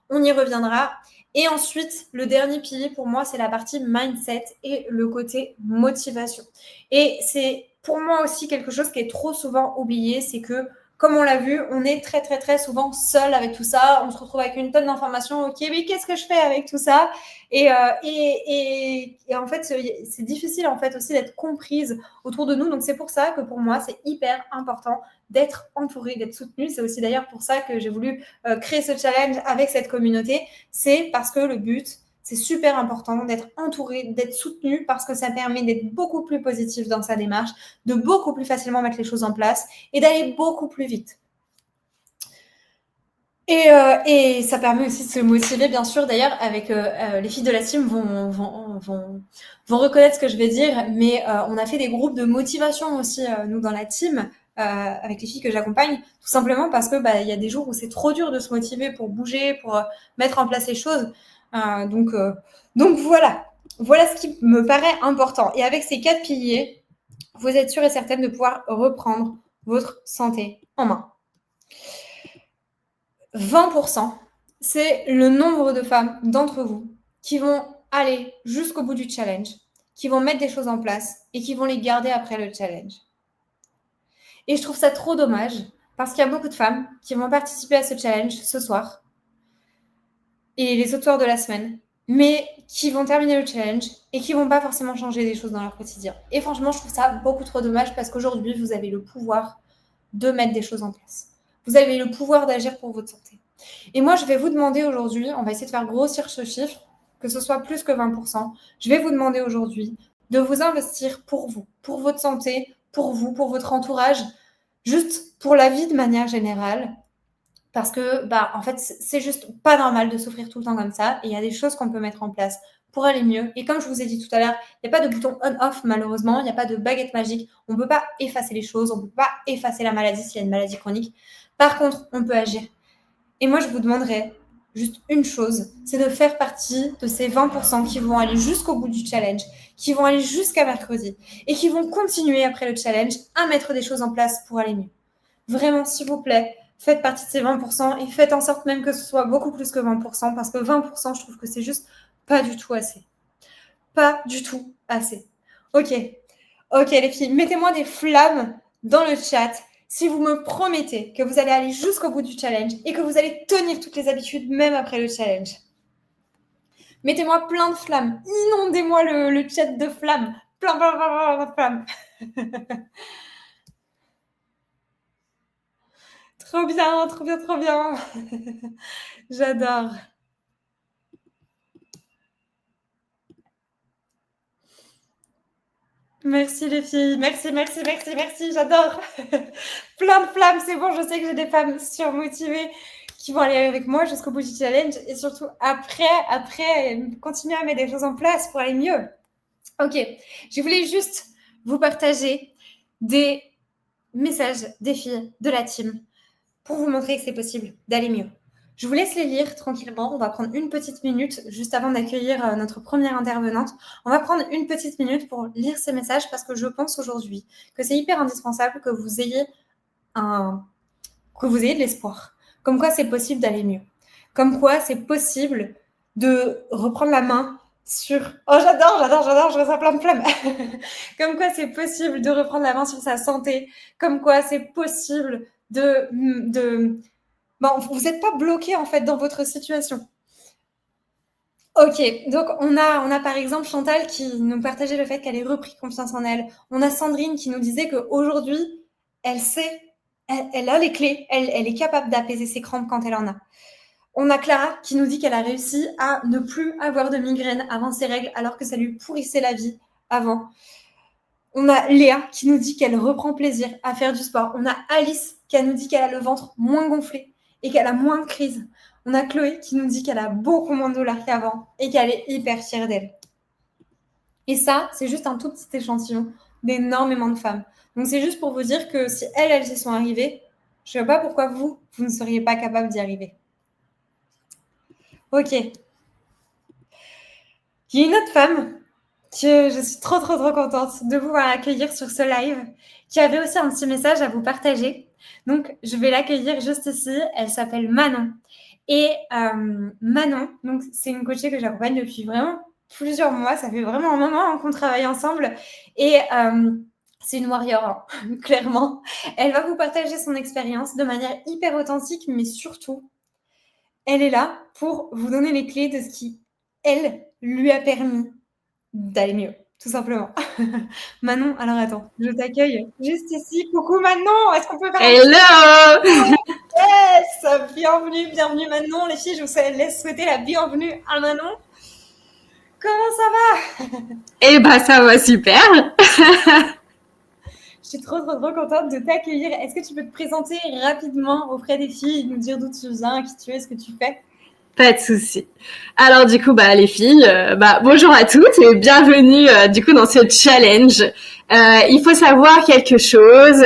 On y reviendra. Et ensuite, le dernier pilier pour moi, c'est la partie mindset et le côté motivation. Et c'est pour moi aussi quelque chose qui est trop souvent oublié, c'est que comme on l'a vu, on est très, très, très souvent seul avec tout ça. On se retrouve avec une tonne d'informations. Ok, mais qu'est-ce que je fais avec tout ça? Et en fait, c'est difficile en fait aussi d'être comprise autour de nous. Donc, c'est pour ça que pour moi, c'est hyper important d'être entourée, d'être soutenue. C'est aussi d'ailleurs pour ça que j'ai voulu créer ce challenge avec cette communauté. C'est parce que le but, c'est super important d'être entouré, d'être soutenu parce que ça permet d'être beaucoup plus positif dans sa démarche, de beaucoup plus facilement mettre les choses en place et d'aller beaucoup plus vite. Et ça permet aussi de se motiver, bien sûr. D'ailleurs, avec les filles de la team vont reconnaître ce que je vais dire, mais on a fait des groupes de motivation aussi, nous, dans la team, avec les filles que j'accompagne, tout simplement parce que il y a des jours où c'est trop dur de se motiver pour bouger, pour mettre en place les choses. Donc voilà. Voilà ce qui me paraît important. Et avec ces 4 piliers, vous êtes sûre et certaine de pouvoir reprendre votre santé en main. 20%, c'est le nombre de femmes d'entre vous qui vont aller jusqu'au bout du challenge, qui vont mettre des choses en place et qui vont les garder après le challenge. Et je trouve ça trop dommage parce qu'il y a beaucoup de femmes qui vont participer à ce challenge ce soir et les autres soirs de la semaine, mais qui vont terminer le challenge et qui vont pas forcément changer des choses dans leur quotidien. Et franchement, je trouve ça beaucoup trop dommage parce qu'aujourd'hui, vous avez le pouvoir de mettre des choses en place. Vous avez le pouvoir d'agir pour votre santé. Et moi, je vais vous demander aujourd'hui, on va essayer de faire grossir ce chiffre, que ce soit plus que 20%. Je vais vous demander aujourd'hui de vous investir pour vous, pour votre santé, pour vous, pour votre entourage, juste pour la vie de manière générale. Parce que, en fait, c'est juste pas normal de souffrir tout le temps comme ça. Et il y a des choses qu'on peut mettre en place pour aller mieux. Et comme je vous ai dit tout à l'heure, il n'y a pas de bouton on-off, malheureusement. Il n'y a pas de baguette magique. On ne peut pas effacer les choses. On ne peut pas effacer la maladie s'il y a une maladie chronique. Par contre, on peut agir. Et moi, je vous demanderais juste une chose, c'est de faire partie de ces 20% qui vont aller jusqu'au bout du challenge, qui vont aller jusqu'à mercredi et qui vont continuer après le challenge à mettre des choses en place pour aller mieux. Vraiment, s'il vous plaît, faites partie de ces 20% et faites en sorte même que ce soit beaucoup plus que 20% parce que 20%, je trouve que c'est juste pas du tout assez. Pas du tout assez. Ok, les filles, mettez-moi des flammes dans le chat si vous me promettez que vous allez aller jusqu'au bout du challenge et que vous allez tenir toutes les habitudes même après le challenge. Mettez-moi plein de flammes. Inondez-moi le chat de flammes. Plein de flammes. Trop bien, trop bien, trop bien. J'adore. Merci les filles, merci, j'adore. Plein de flammes, c'est bon, je sais que j'ai des femmes surmotivées qui vont aller avec moi jusqu'au bout du challenge et surtout après, continuer à mettre des choses en place pour aller mieux. Ok, je voulais juste vous partager des messages des filles de la team pour vous montrer que c'est possible d'aller mieux. Je vous laisse les lire tranquillement. On va prendre une petite minute juste avant d'accueillir notre première intervenante. On va prendre une petite minute pour lire ces messages parce que je pense aujourd'hui que c'est hyper indispensable que vous ayez de l'espoir. Comme quoi, c'est possible d'aller mieux. Comme quoi, c'est possible de reprendre la main sur... Oh, j'adore, je ressens plein de flammes. Comme quoi, c'est possible de reprendre la main sur sa santé. Comme quoi, c'est possible vous n'êtes pas bloqué en fait dans votre situation. Ok, donc on a par exemple Chantal qui nous partageait le fait qu'elle ait repris confiance en elle. On a Sandrine qui nous disait qu'aujourd'hui, elle a les clés, elle est capable d'apaiser ses crampes quand elle en a. On a Clara qui nous dit qu'elle a réussi à ne plus avoir de migraine avant ses règles alors que ça lui pourrissait la vie avant. On a Léa qui nous dit qu'elle reprend plaisir à faire du sport. On a Alice qui nous dit qu'elle a le ventre moins gonflé et qu'elle a moins de crise. On a Chloé qui nous dit qu'elle a beaucoup moins de douleurs qu'avant et qu'elle est hyper fière d'elle. Et ça, c'est juste un tout petit échantillon d'énormément de femmes. Donc, c'est juste pour vous dire que si elles y sont arrivées, je ne sais pas pourquoi vous ne seriez pas capable d'y arriver. Ok. Il y a une autre femme que je suis trop contente de pouvoir accueillir sur ce live, qui avait aussi un petit message à vous partager. Donc, je vais l'accueillir juste ici. Elle s'appelle Manon. Et Manon, donc, c'est une coachée que j'accompagne depuis vraiment plusieurs mois. Ça fait vraiment un moment qu'on travaille ensemble. Et c'est une warrior, clairement. Elle va vous partager son expérience de manière hyper authentique, mais surtout, elle est là pour vous donner les clés de ce qui, elle, lui a permis d'aller mieux, tout simplement. Manon, alors attends, je t'accueille juste ici. Coucou Manon, est-ce qu'on peut faire Hello. Yes, bienvenue Manon. Les filles, je vous laisse souhaiter la bienvenue à Manon. Comment ça va? Eh ben, ça va super. Je suis trop contente de t'accueillir. Est-ce que tu peux te présenter rapidement auprès des filles, nous dire d'où tu viens, qui tu es, ce que tu fais? Pas de souci. Alors du coup, les filles, bonjour à toutes et bienvenue du coup dans ce challenge. Il faut savoir quelque chose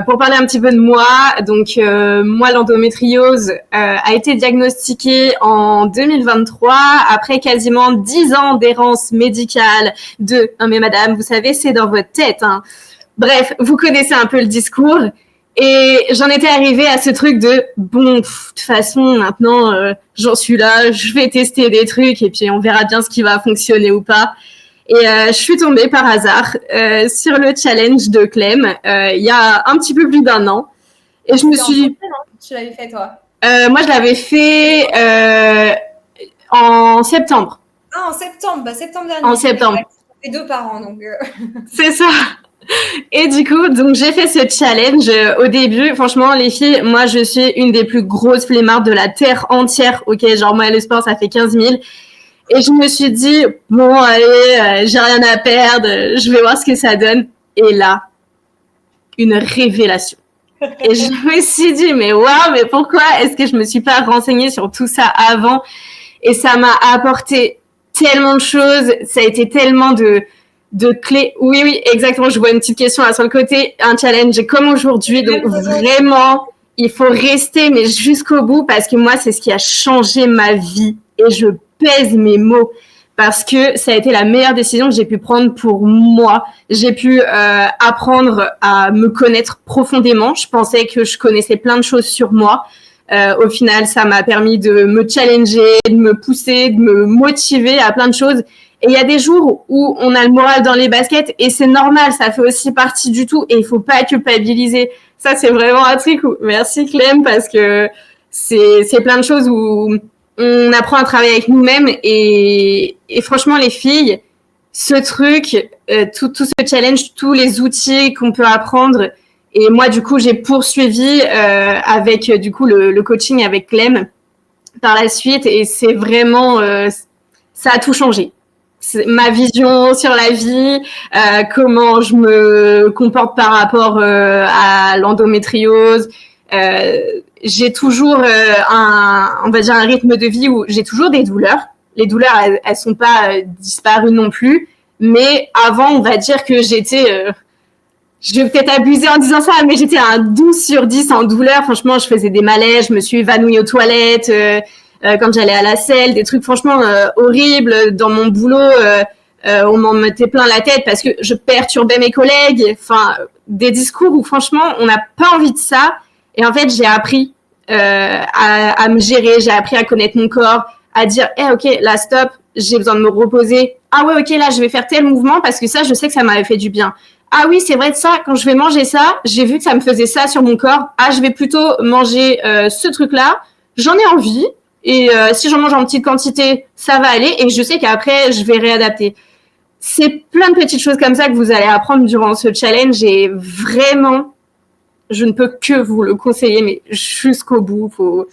pour parler un petit peu de moi. Donc moi, l'endométriose a été diagnostiquée en 2023 après quasiment 10 ans d'errance médicale. Mais madame, vous savez, c'est dans votre tête. Hein. Bref, vous connaissez un peu le discours. Et j'en étais arrivée à ce truc de bon, de toute façon, maintenant, j'en suis là, je vais tester des trucs et puis on verra bien ce qui va fonctionner ou pas. Et je suis tombée par hasard sur le challenge de Clem il y a un petit peu plus d'1 an. Et je me C'était en suis... janvier, non? Tu l'avais fait, toi? moi, je l'avais fait en septembre. Ah, en septembre, bah, septembre En dernier. septembre. Ouais, on fait 2 par an, donc C'est ça. Et du coup, donc j'ai fait ce challenge. Au début, franchement, les filles, moi, je suis une des plus grosses flemmardes de la terre entière. Ok, genre moi, le sport, ça fait 15 000. Et je me suis dit, bon, allez, j'ai rien à perdre, je vais voir ce que ça donne. Et là, une révélation. Et je me suis dit, mais waouh, mais pourquoi est-ce que je me suis pas renseignée sur tout ça avant? Et ça m'a apporté tellement de choses. Ça a été tellement de clés. Oui, oui, exactement. Je vois une petite question là sur le côté. Un challenge comme aujourd'hui. Donc vraiment, il faut rester, mais jusqu'au bout, parce que moi, c'est ce qui a changé ma vie. Et je pèse mes mots parce que ça a été la meilleure décision que j'ai pu prendre pour moi. J'ai pu apprendre à me connaître profondément. Je pensais que je connaissais plein de choses sur moi. Au final, ça m'a permis de me challenger, de me pousser, de me motiver à plein de choses. Et il y a des jours où on a le moral dans les baskets et c'est normal, ça fait aussi partie du tout et il faut pas culpabiliser. Ça, c'est vraiment un truc où, merci Clem, parce que c'est plein de choses où on apprend à travailler avec nous-mêmes et franchement, les filles, ce truc, tout ce challenge, tous les outils qu'on peut apprendre. Et moi, du coup, j'ai poursuivi avec du coup le coaching avec Clem par la suite et c'est vraiment, ça a tout changé. C'est ma vision sur la vie, comment je me comporte par rapport à l'endométriose. J'ai toujours on va dire un rythme de vie où j'ai toujours des douleurs. Les douleurs, elles sont pas disparues non plus. Mais avant, on va dire que j'étais, je vais peut-être abuser en disant ça, mais j'étais à un 12 sur 10 en douleur. Franchement, je faisais des malaises, je me suis évanouie aux toilettes quand j'allais à la selle, des trucs franchement horribles. Dans mon boulot, on m'en mettait plein la tête parce que je perturbais mes collègues. Enfin, des discours où franchement, on n'a pas envie de ça. Et en fait, j'ai appris à me gérer, j'ai appris à connaître mon corps, à dire, ok, là, stop, j'ai besoin de me reposer. Ah ouais, ok, là, je vais faire tel mouvement parce que ça, je sais que ça m'avait fait du bien. Ah oui, c'est vrai de ça, quand je vais manger ça, j'ai vu que ça me faisait ça sur mon corps. Ah, je vais plutôt manger ce truc-là. J'en ai envie. Et si j'en mange en petite quantité, ça va aller. Et je sais qu'après, je vais réadapter. C'est plein de petites choses comme ça que vous allez apprendre durant ce challenge. Et vraiment, je ne peux que vous le conseiller, mais jusqu'au bout, faut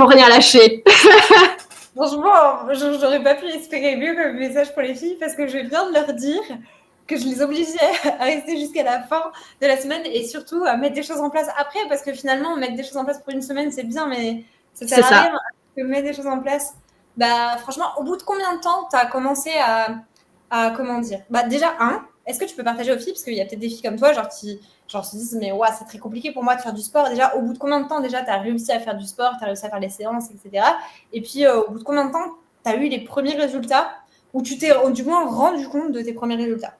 rien lâcher. Franchement, j'aurais pas pu espérer mieux comme message pour les filles parce que je viens de leur dire que je les obligeais à rester jusqu'à la fin de la semaine et surtout à mettre des choses en place après parce que finalement, mettre des choses en place pour une semaine, c'est bien, mais ça sert à rien de mettre des choses en place. Bah, franchement, au bout de combien de temps tu as commencé à comment dire? Bah, déjà, est-ce que tu peux partager aux filles parce qu'il y a peut-être des filles comme toi, genre qui se disent mais ouais, c'est très compliqué pour moi de faire du sport. Déjà, au bout de combien de temps déjà tu as réussi à faire du sport, tu as réussi à faire les séances, etc. Et puis, au bout de combien de temps tu as eu les premiers résultats ou tu t'es du moins rendu compte de tes premiers résultats?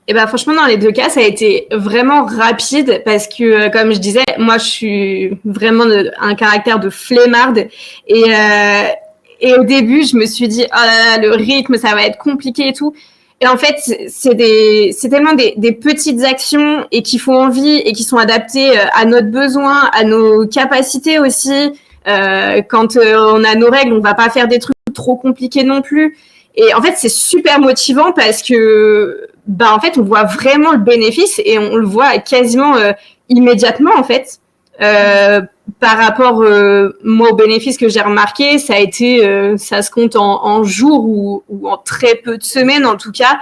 Et ben franchement, dans les deux cas, ça a été vraiment rapide parce que, comme je disais, moi, je suis vraiment un caractère de flemmarde et au début, je me suis dit, oh là là, le rythme, ça va être compliqué et tout. Et en fait, c'est tellement des petites actions et qui font envie et qui sont adaptées à notre besoin, à nos capacités aussi. Quand on a nos règles, on va pas faire des trucs trop compliqués non plus. Et en fait, c'est super motivant parce que, bah, en fait, on voit vraiment le bénéfice et on le voit quasiment immédiatement, en fait. Par rapport, moi, au bénéfice que j'ai remarqué, ça a été, ça se compte en jours ou en très peu de semaines, en tout cas.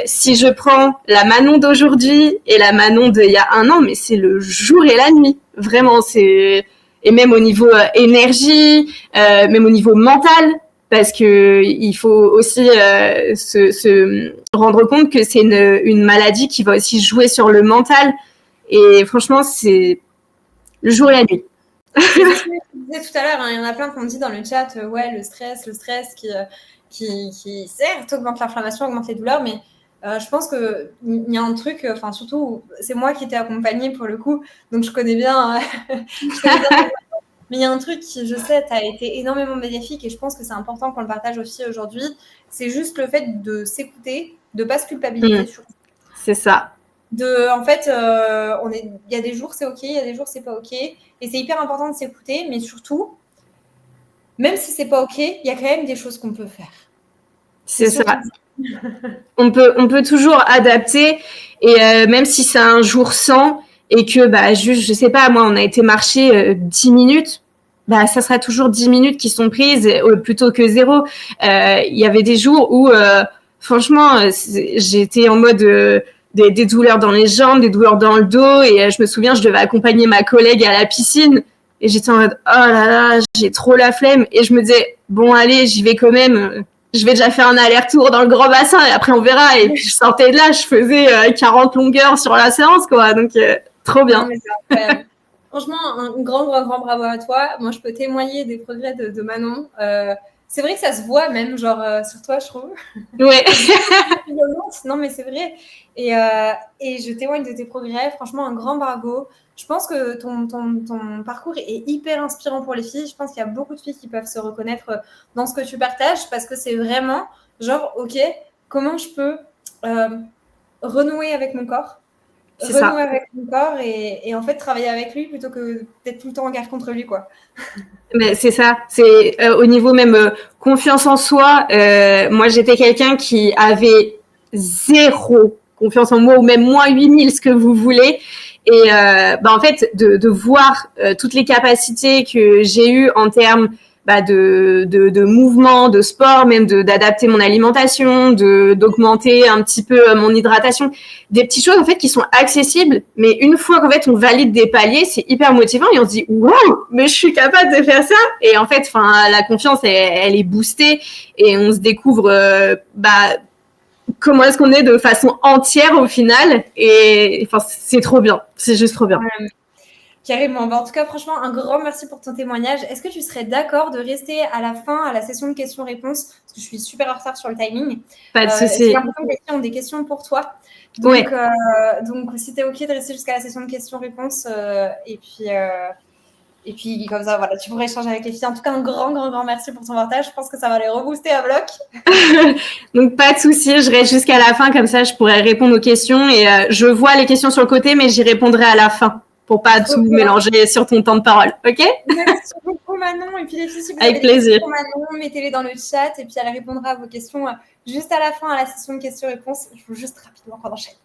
Si je prends la Manon d'aujourd'hui et la Manon d'il y a 1 an, mais c'est le jour et la nuit. Vraiment, c'est... Et même au niveau énergie, même au niveau mental, parce que il faut aussi se rendre compte que c'est une maladie qui va aussi jouer sur le mental. Et franchement, c'est le jour et la nuit. C'est ce que je disais tout à l'heure, hein, il y en a plein qui ont dit dans le chat, ouais, le stress qui certes augmente l'inflammation, augmente les douleurs, mais Je pense qu'il y a un truc, enfin surtout, c'est moi qui t'ai accompagnée pour le coup, donc je connais bien, je connais bien. Mais il y a un truc qui, je sais, tu as été énormément bénéfique et je pense que c'est important qu'on le partage aussi aujourd'hui. C'est juste le fait de s'écouter, de ne pas se culpabiliser surtout. C'est ça. En fait, il y a des jours c'est ok, il y a des jours c'est pas ok. Et c'est hyper important de s'écouter, mais surtout, même si c'est pas ok, il y a quand même des choses qu'on peut faire. C'est ça. On peut toujours adapter et même si c'est un jour sans et que juste je sais pas moi on a été marcher 10 minutes, ça sera toujours 10 minutes qui sont prises plutôt que zéro. Il y avait des jours où franchement j'étais en mode des douleurs dans les jambes, des douleurs dans le dos et je me souviens je devais accompagner ma collègue à la piscine et j'étais en mode oh là là j'ai trop la flemme et je me disais bon allez j'y vais quand même. Je vais déjà faire un aller-retour dans le grand bassin et après on verra. Et puis je sortais de là, je faisais 40 longueurs sur la séance, quoi. Donc trop bien. Non, mais c'est incroyable. Franchement, un grand bravo à toi. Moi, je peux témoigner des progrès de Manon. C'est vrai que ça se voit même, genre, sur toi, je trouve. Ouais. Non, mais c'est vrai. Et je témoigne de tes progrès. Franchement, un grand bravo. Je pense que ton parcours est hyper inspirant pour les filles. Je pense qu'il y a beaucoup de filles qui peuvent se reconnaître dans ce que tu partages parce que c'est vraiment genre, ok, comment je peux renouer avec mon corps, renouer avec mon corps et en fait travailler avec lui plutôt que d'être tout le temps en guerre contre lui, quoi. Mais c'est ça, c'est au niveau même confiance en soi. Moi, j'étais quelqu'un qui avait zéro confiance en moi ou même moins 8000, ce que vous voulez. Et en fait, de voir toutes les capacités que j'ai eues en termes de mouvement, de sport, même d'adapter mon alimentation, d'augmenter un petit peu mon hydratation, des petites choses en fait qui sont accessibles, mais une fois qu'en fait on valide des paliers, c'est hyper motivant et on se dit waouh, mais je suis capable de faire ça. Et en fait, enfin la confiance elle est boostée et on se découvre comment est-ce qu'on est de façon entière au final. Et enfin c'est trop bien, c'est juste trop bien. Carrément. En tout cas, franchement, un grand merci pour ton témoignage. Est-ce que tu serais d'accord de rester à la fin, à la session de questions-réponses? Parce que je suis super en retard sur le timing. Pas de souci. J'ai l'impression que les filles ont des questions pour toi. Donc, ouais. Donc si tu es OK de rester jusqu'à la session de questions-réponses, et puis, comme ça, voilà, tu pourrais échanger avec les filles. En tout cas, un grand merci pour ton partage. Je pense que ça va les rebooster à bloc. Donc, pas de souci. Je reste jusqu'à la fin. Comme ça, je pourrais répondre aux questions. Et je vois les questions sur le côté, mais j'y répondrai à la fin pour pas tout mélanger sur ton temps de parole. OK? Merci beaucoup, Manon. Et puis, les filles, si vous avec avez des plaisir. questions pour Manon, mettez-les dans le chat. Et puis, elle répondra à vos questions juste à la fin, à la session de questions-réponses. Il faut juste rapidement qu'on enchaîne.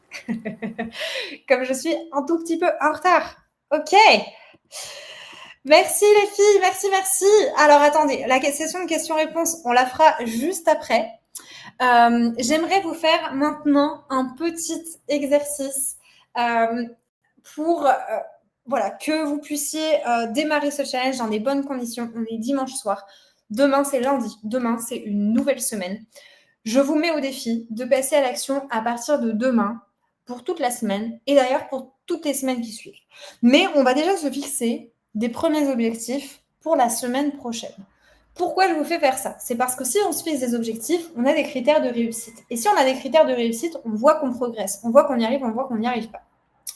Comme je suis un tout petit peu en retard. OK. Merci les filles, merci. Alors attendez, la session de questions-réponses, on la fera juste après. J'aimerais vous faire maintenant un petit exercice pour voilà, que vous puissiez démarrer ce challenge dans des bonnes conditions. On est dimanche soir. Demain, c'est lundi. Demain, c'est une nouvelle semaine. Je vous mets au défi de passer à l'action à partir de demain pour toute la semaine et d'ailleurs pour toutes les semaines qui suivent. Mais on va déjà se fixer des premiers objectifs pour la semaine prochaine. Pourquoi je vous fais faire ça? C'est parce que si on se fixe des objectifs, on a des critères de réussite. Et si on a des critères de réussite, on voit qu'on progresse, on voit qu'on y arrive, on voit qu'on n'y arrive pas.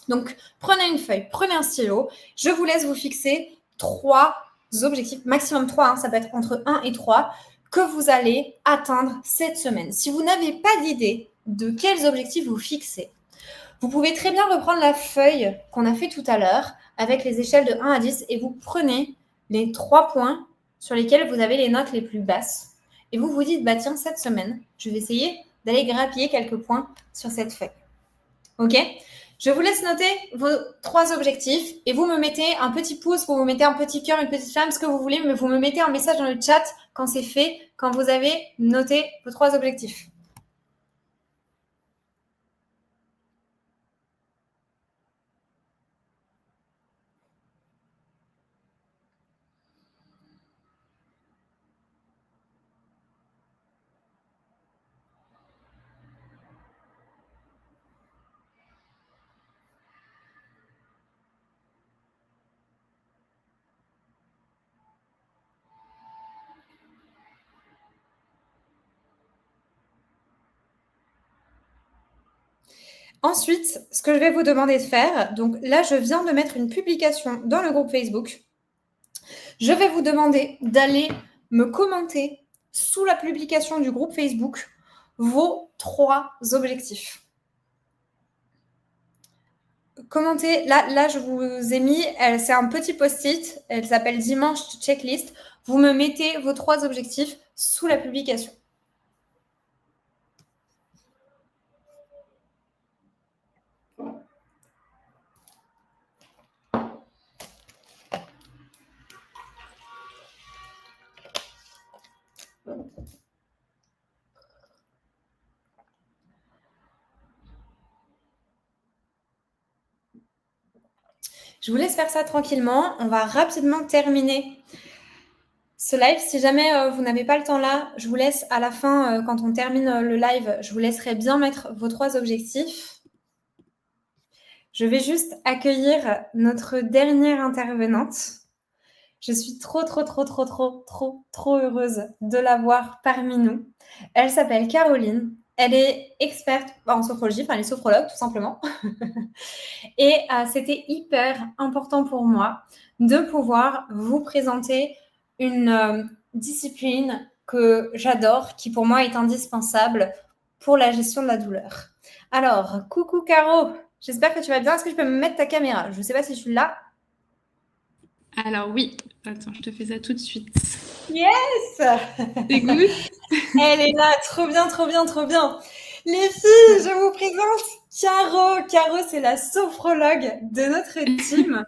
Donc, prenez une feuille, prenez un stylo. Je vous laisse vous fixer 3 objectifs, maximum 3, hein, ça peut être entre 1 et 3, que vous allez atteindre cette semaine. Si vous n'avez pas d'idée de quels objectifs vous fixez, vous pouvez très bien reprendre la feuille qu'on a fait tout à l'heure avec les échelles de 1 à 10 et vous prenez les 3 points sur lesquels vous avez les notes les plus basses. Et vous vous dites, bah tiens, cette semaine, je vais essayer d'aller grappiller quelques points sur cette feuille. OK? Je vous laisse noter vos 3 objectifs et vous me mettez un petit pouce, vous me mettez un petit cœur, une petite flamme, ce que vous voulez, mais vous me mettez un message dans le chat quand c'est fait, quand vous avez noté vos 3 objectifs. Ensuite, ce que je vais vous demander de faire, donc là, je viens de mettre une publication dans le groupe Facebook. Je vais vous demander d'aller me commenter sous la publication du groupe Facebook vos 3 objectifs. Commentez, là je vous ai mis, c'est un petit post-it, elle s'appelle Dimanche Checklist. Vous me mettez vos 3 objectifs sous la publication. Je vous laisse faire ça tranquillement. On va rapidement terminer ce live. Si jamais vous n'avez pas le temps là, je vous laisse à la fin, quand on termine le live, je vous laisserai bien mettre vos 3 objectifs. Je vais juste accueillir notre dernière intervenante. Je suis trop heureuse de l'avoir parmi nous. Elle s'appelle Caroline. Elle est experte en sophrologie, enfin elle est sophrologue tout simplement. Et c'était hyper important pour moi de pouvoir vous présenter une discipline que j'adore, qui pour moi est indispensable pour la gestion de la douleur. Alors, coucou Caro, j'espère que tu vas bien. Est-ce que je peux me mettre ta caméra? Je ne sais pas si je suis là. Alors oui, attends, je te fais ça tout de suite. Yes! C'est good. Elle est là, trop bien. Les filles, je vous présente Caro. Caro, c'est la sophrologue de notre team.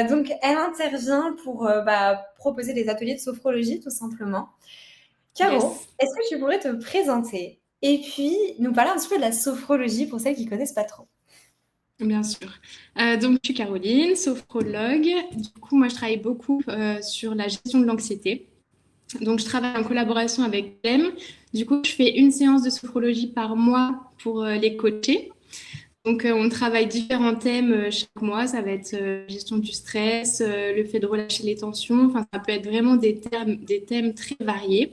Donc, elle intervient pour proposer des ateliers de sophrologie, tout simplement. Caro, Yes. est-ce que tu pourrais te présenter et puis nous parler un petit peu de la sophrologie pour celles qui ne connaissent pas trop? Bien sûr. Donc, je suis Caroline, sophrologue. Du coup, moi, je travaille beaucoup sur la gestion de l'anxiété. Donc, je travaille en collaboration avec Clem. Du coup, je fais une séance de sophrologie par mois pour les coacher. Donc, on travaille différents thèmes chaque mois. Ça va être gestion du stress, le fait de relâcher les tensions. Enfin, ça peut être vraiment des thèmes très variés.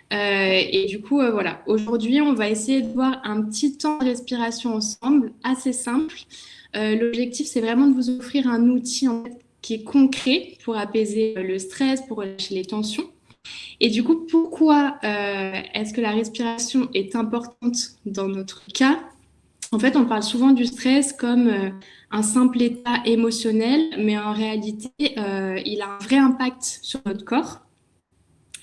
Et du coup, voilà. Aujourd'hui, on va essayer de voir un petit temps de respiration ensemble, assez simple. L'objectif, c'est vraiment de vous offrir un outil en fait, qui est concret pour apaiser le stress, pour relâcher les tensions. Et du coup, pourquoi est-ce que la respiration est importante dans notre cas? En fait, on parle souvent du stress comme un simple état émotionnel, mais en réalité, il a un vrai impact sur notre corps.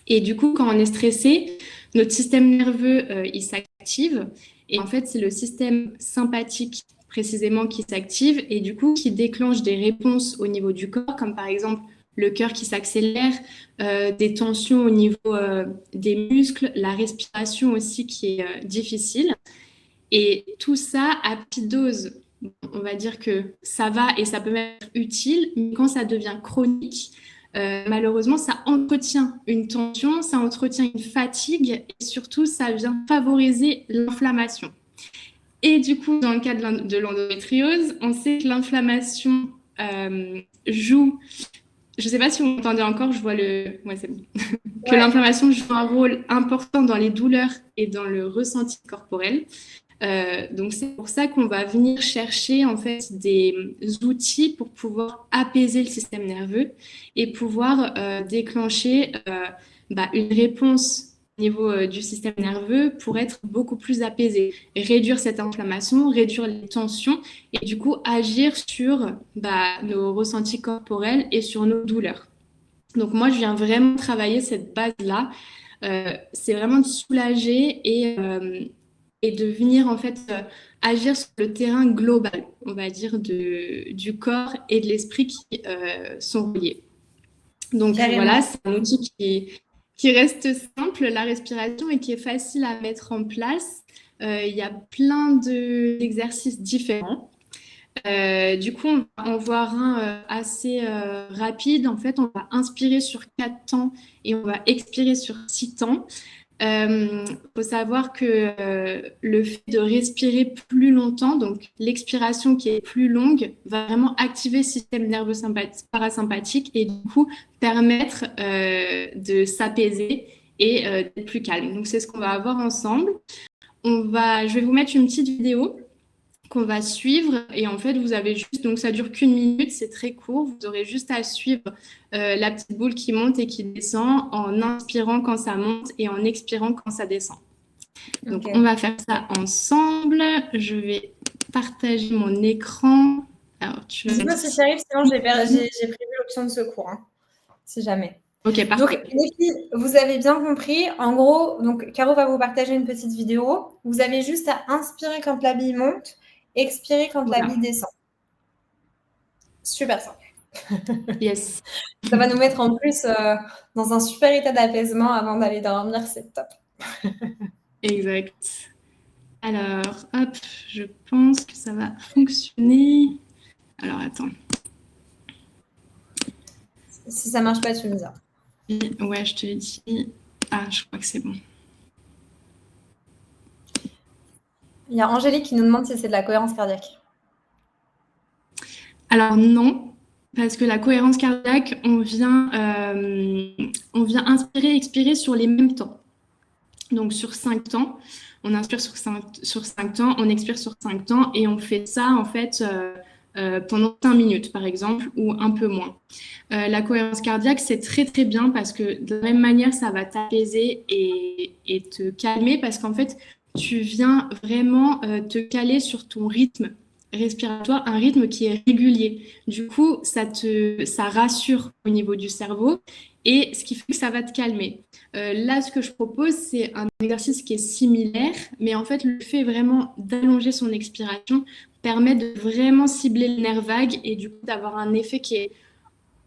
Et du coup, quand on est stressé, notre système nerveux, il s'active. Et en fait, c'est le système sympathique précisément qui s'active et du coup qui déclenche des réponses au niveau du corps, comme par exemple le cœur qui s'accélère, des tensions au niveau des muscles, la respiration aussi qui est difficile. Et tout ça à petite dose, on va dire que ça va et ça peut même être utile, mais quand ça devient chronique, malheureusement, ça entretient une tension, ça entretient une fatigue et surtout, ça vient favoriser l'inflammation. Et du coup, dans le cas de l'endométriose, on sait que l'inflammation joue. Je ne sais pas si vous m'entendez encore, je vois le. Ouais, c'est bon. Que l'inflammation joue un rôle important dans les douleurs et dans le ressenti corporel. Donc c'est pour ça qu'on va venir chercher en fait des outils pour pouvoir apaiser le système nerveux et pouvoir déclencher une réponse au niveau du système nerveux pour être beaucoup plus apaisé, réduire cette inflammation, réduire les tensions et du coup agir sur nos ressentis corporels et sur nos douleurs. Donc moi je viens vraiment travailler cette base-là. C'est vraiment de soulager et de venir en fait agir sur le terrain global, on va dire, du corps et de l'esprit qui sont reliés. Donc voilà, c'est un outil qui reste simple, la respiration, et qui est facile à mettre en place. Il y a plein d'exercices différents. Du coup, on va en voir un assez rapide. En fait, on va inspirer sur 4 temps et on va expirer sur 6 temps. Faut savoir que le fait de respirer plus longtemps, donc l'expiration qui est plus longue, va vraiment activer le système nerveux parasympathique et du coup permettre de s'apaiser et d'être plus calme. Donc c'est ce qu'on va avoir ensemble. Je vais vous mettre une petite vidéo qu'on va suivre. Et en fait, vous avez juste, donc ça dure qu'une minute, c'est très court. Vous aurez juste à suivre la petite boule qui monte et qui descend en inspirant quand ça monte et en expirant quand ça descend. Donc, on va faire ça ensemble. Je vais partager mon écran. Alors, Dis-moi si j'arrive, sinon j'ai prévu l'option de secours, hein, si jamais. Ok, parfait. Donc, les filles, vous avez bien compris. En gros, donc, Caro va vous partager une petite vidéo. Vous avez juste à inspirer quand la bille monte, expirer quand la bille descend. Super simple. Yes. Ça va nous mettre en plus dans un super état d'apaisement avant d'aller dormir. C'est top. Exact. Alors, hop, je pense que ça va fonctionner. Alors, attends. Si ça marche pas, tu me diras. Ouais, je te l'ai dit. Ah, je crois que c'est bon. Il y a Angélique qui nous demande si c'est de la cohérence cardiaque. Alors non, parce que la cohérence cardiaque, on vient inspirer et expirer sur les mêmes temps. Donc sur 5 temps, on inspire sur 5 temps, on expire sur 5 temps et on fait ça en fait pendant 5 minutes par exemple ou un peu moins. La cohérence cardiaque, c'est très très bien parce que de la même manière, ça va t'apaiser et te calmer parce qu'en fait, tu viens vraiment te caler sur ton rythme respiratoire, un rythme qui est régulier. Du coup, ça rassure au niveau du cerveau et ce qui fait que ça va te calmer. Là, ce que je propose, c'est un exercice qui est similaire, mais en fait, le fait vraiment d'allonger son expiration permet de vraiment cibler le nerf vague et du coup d'avoir un effet qui est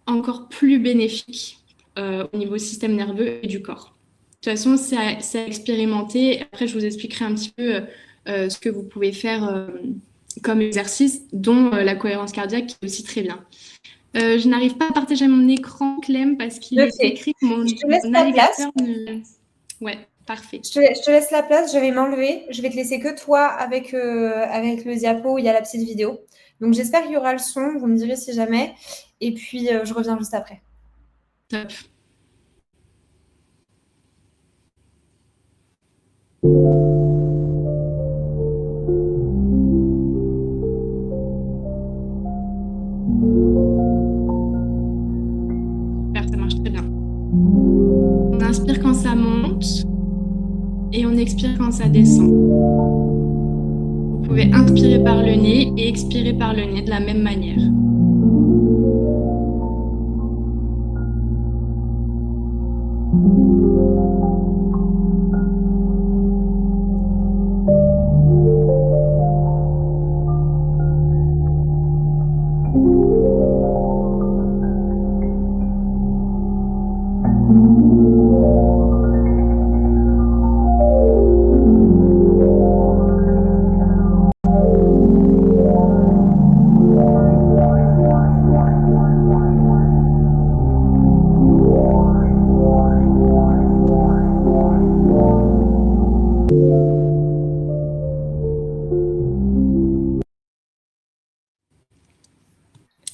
encore plus bénéfique au niveau système nerveux et du corps. De toute façon, c'est à expérimenter. Après, je vous expliquerai un petit peu ce que vous pouvez faire comme exercice, dont la cohérence cardiaque qui est aussi très bien. Je n'arrive pas à partager mon écran, Clem, parce qu'il est écrit que mon navigateur ne... Ouais, parfait. Je te laisse la place, je vais m'enlever. Je vais te laisser que toi avec le diapo où il y a la petite vidéo. Donc, j'espère qu'il y aura le son. Vous me direz si jamais. Et puis, je reviens juste après. Top. Super, ça marche très bien. On inspire quand ça monte et on expire quand ça descend. Vous pouvez inspirer par le nez et expirer par le nez de la même manière.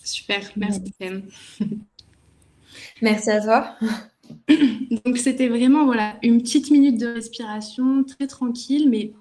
Super, merci Clem. Merci à toi. Donc c'était vraiment voilà, une petite minute de respiration très tranquille, mais